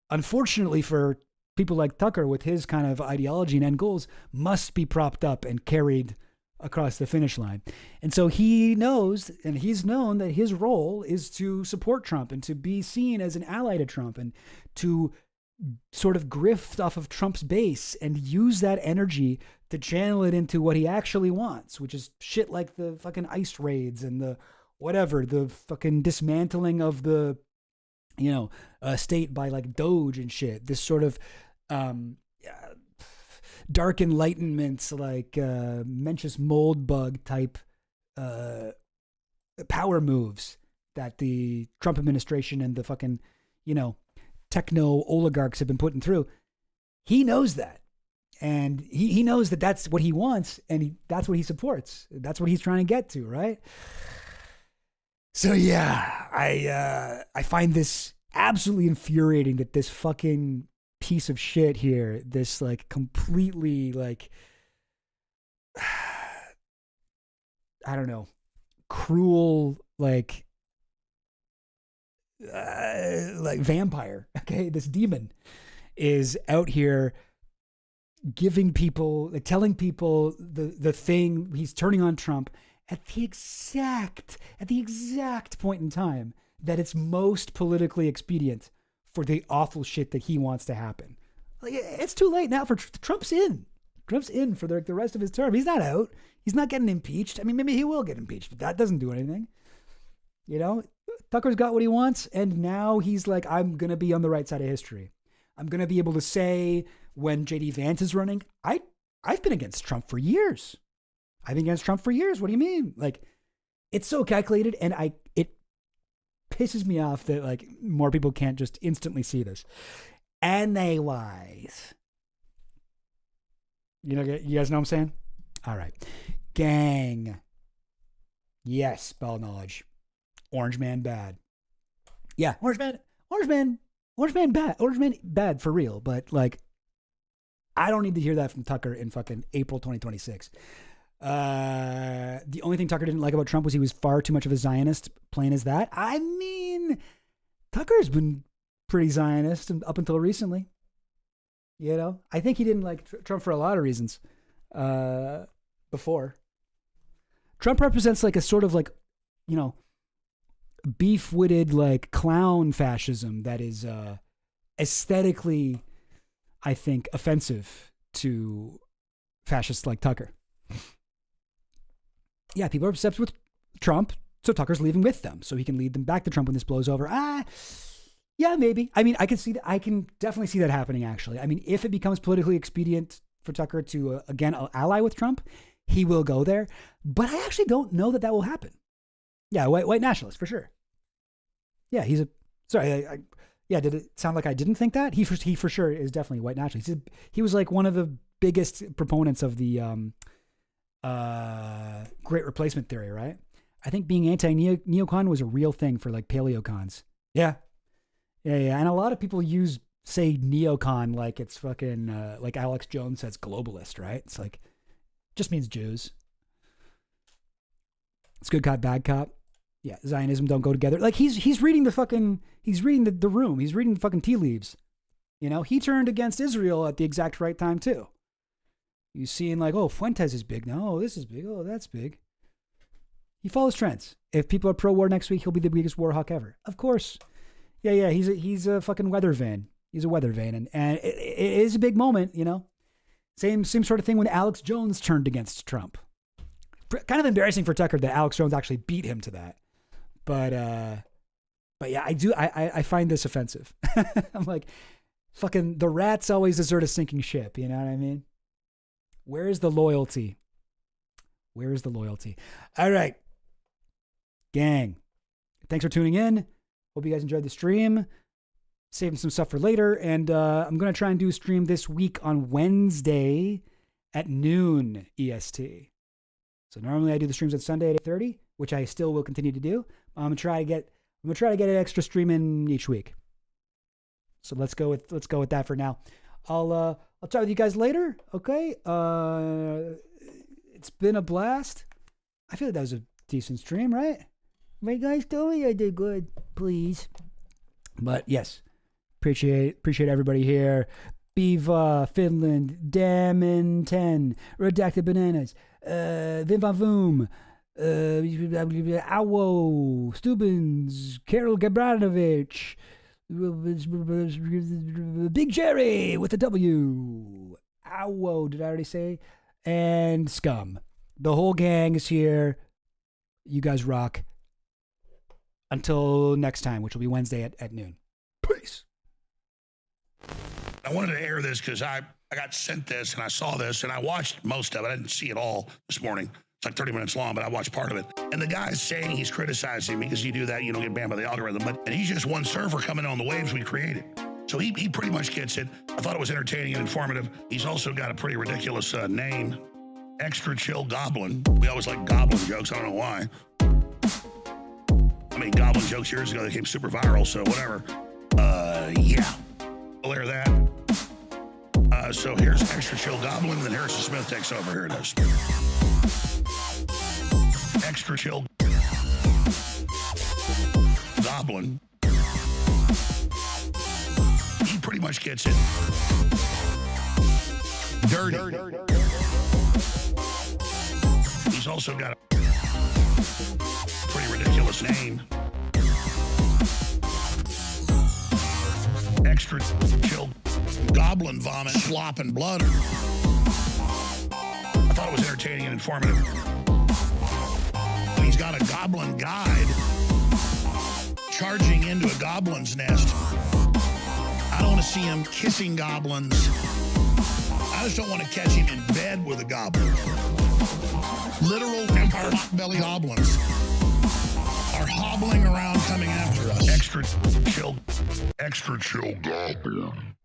unfortunately for people like Tucker with his kind of ideology and end goals must be propped up and carried across the finish line. And so he knows, and he's known that his role is to support Trump and to be seen as an ally to Trump and to sort of grift off of Trump's base and use that energy to channel it into what he actually wants, which is shit like the fucking ICE raids and the fucking dismantling of the, state by like Doge and shit. This sort of, dark enlightenment, like Mencius Moldbug type power moves that the Trump administration and the fucking, techno oligarchs have been putting through. He knows that. And he knows that that's what he wants and that's what he supports. That's what he's trying to get to, right? So yeah, I find this absolutely infuriating that this fucking piece of shit here, this like completely like I don't know, cruel like vampire, okay, this demon is out here giving people, like, telling people the thing, he's turning on Trump at the exact point in time that it's most politically expedient for the awful shit that he wants to happen. Like, it's too late now for Trump's in. Trump's in for the rest of his term. He's not out. He's not getting impeached. I mean, maybe he will get impeached, but that doesn't do anything. You know, Tucker's got what he wants, and now he's like, I'm going to be on the right side of history. I'm going to be able to say when J.D. Vance is running, I've been against Trump for years. I've been against Trump for years. What do you mean? Like, it's so calculated, and it pisses me off that like more people can't just instantly see this. Anyways, you guys know what I'm saying? All right. Gang. Yes, ball knowledge. Orange man bad. Yeah, orange man bad. Orange man bad for real, but like, I don't need to hear that from Tucker in fucking April 2026. The only thing Tucker didn't like about Trump was he was far too much of a Zionist, plain as that. I mean, Tucker's been pretty Zionist up until recently. You know, I think he didn't like Trump for a lot of reasons before. Trump represents like a sort of like, you know, beef-witted like clown fascism that is aesthetically, I think, offensive to fascists like Tucker. Yeah, people are obsessed with Trump, so Tucker's leaving with them, so he can lead them back to Trump when this blows over. Yeah, maybe. I mean, I can see that. I can definitely see that happening, actually. I mean, if it becomes politically expedient for Tucker to, again, ally with Trump, he will go there. But I actually don't know that will happen. Yeah, white nationalist, for sure. Yeah, he's a... Sorry, yeah, did it sound like I didn't think that? He for sure is definitely a white nationalist. He was like one of the biggest proponents of the Great Replacement theory, right? I think being anti-neocon was a real thing for like paleocons. Yeah. And a lot of people say neocon like it's fucking, like Alex Jones says globalist, right? It's like, just means Jews. It's good cop, bad cop. Yeah, Zionism don't go together. Like he's reading the room. He's reading the fucking tea leaves. You know, he turned against Israel at the exact right time too. You seeing like, oh, Fuentes is big now. Oh, this is big. Oh, that's big. He follows trends. If people are pro-war next week, he'll be the biggest war hawk ever. Of course. Yeah. He's a fucking weather vane. He's a weather vane, and it is a big moment. You know, same sort of thing when Alex Jones turned against Trump. Kind of embarrassing for Tucker that Alex Jones actually beat him to that. But yeah, I find this offensive. I'm like, fucking the rats always desert a sinking ship. You know what I mean? Where is the loyalty? Where is the loyalty? All right, gang. Thanks for tuning in. Hope you guys enjoyed the stream. Saving some stuff for later. And I'm going to try and do a stream this week on Wednesday at noon EST. So normally I do the streams on Sunday at 8:30, which I still will continue to do. I'm gonna try to get an extra stream in each week. So let's go with that for now. I'll chat with you guys later. Okay. It's been a blast. I feel like that was a decent stream, right? My guys told me I did good. Please. But yes, appreciate everybody here. Biva, Finland, Damon 10, Redacted Bananas, Vim Van Voom, Awo, Stubbins, Carol Gabranovich, Big Jerry with a W, Awo, did I already say? And Scum. The whole gang is here. You guys rock. Until next time, which will be Wednesday at noon. Peace. I wanted to air this because I got sent this and I saw this and I watched most of it. I didn't see it all this morning. It's like 30 minutes long, but I watched part of it. And the guy's saying he's criticizing me because you do that, you don't get banned by the algorithm. And he's just one server coming on the waves we created. So he pretty much gets it. I thought it was entertaining and informative. He's also got a pretty ridiculous name, Extra Chill Goblin. We always like goblin jokes. I don't know why. I mean, goblin jokes years ago, they came super viral, so whatever. Yeah. We'll air that. So here's Extra Chill Goblin, and then Harrison Smith takes over. Here it is. Extra Chill Goblin. He pretty much gets it. Dirty. He's also got a pretty ridiculous name. Extra Chill Goblin Vomit, Slop, and Blood. I thought it was entertaining and informative. He's got a goblin guide charging into a goblin's nest. I don't want to see him kissing goblins. I just don't want to catch him in bed with a goblin. Literal pot-belly goblins are hobbling around coming after us. Extra chill goblin.